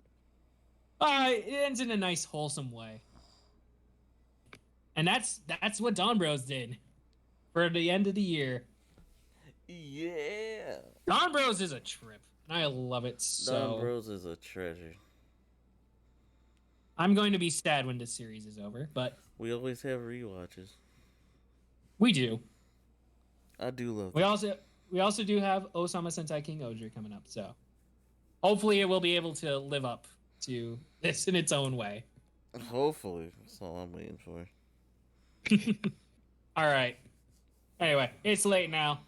Speaker 2: it ends in a nice, wholesome way. And that's what Dawn Bros did for the end of the year.
Speaker 3: Yeah.
Speaker 2: Dawn Bros is a trip, and I love it so.
Speaker 3: Dawn Bros is a treasure.
Speaker 2: I'm going to be sad when this series is over, but
Speaker 3: We always have rewatches.
Speaker 2: we do.
Speaker 3: I do love
Speaker 2: We
Speaker 3: that.
Speaker 2: also do have Osama Sentai King Oger coming up, so hopefully it will be able to live up to this in its own way.
Speaker 3: Hopefully. That's all I'm waiting for.
Speaker 2: All right. Anyway, it's late now.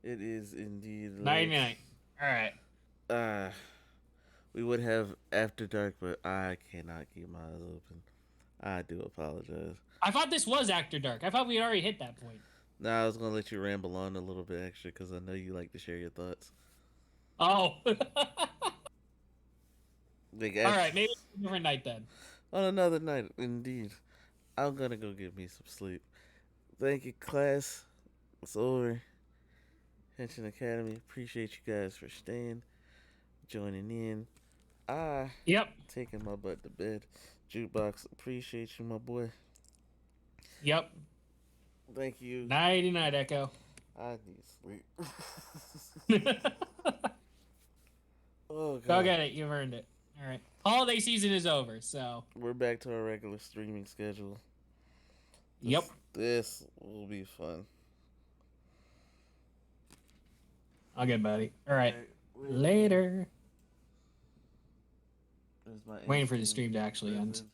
Speaker 3: It is indeed
Speaker 2: Night
Speaker 3: late.
Speaker 2: night. All right.
Speaker 3: We would have After Dark, but I cannot keep my eyes open. I do apologize.
Speaker 2: I thought this was After Dark. I thought we had already hit that point.
Speaker 3: Now I was gonna let you ramble on a little bit extra because I know you like to share your thoughts.
Speaker 2: Oh.
Speaker 3: Like,
Speaker 2: All right, maybe it's a different night then.
Speaker 3: On another night, indeed. I'm gonna go get me some sleep. Thank you, class. It's over. Henshin Academy. Appreciate you guys for staying, joining in.
Speaker 2: Yep.
Speaker 3: Taking my butt to bed. Jukebox, appreciate you, my boy.
Speaker 2: Yep.
Speaker 3: Thank you.
Speaker 2: Nighty night, Echo.
Speaker 3: I need sleep. Oh, God.
Speaker 2: Go get it. You've earned it. All right. Holiday season is over, so.
Speaker 3: We're back to our regular streaming schedule.
Speaker 2: Yep.
Speaker 3: This will be fun.
Speaker 2: Okay, buddy. All right.
Speaker 3: Alright,
Speaker 2: Later.
Speaker 3: there's my
Speaker 2: Waiting for the
Speaker 3: Instagram
Speaker 2: stream to actually end.
Speaker 3: presence.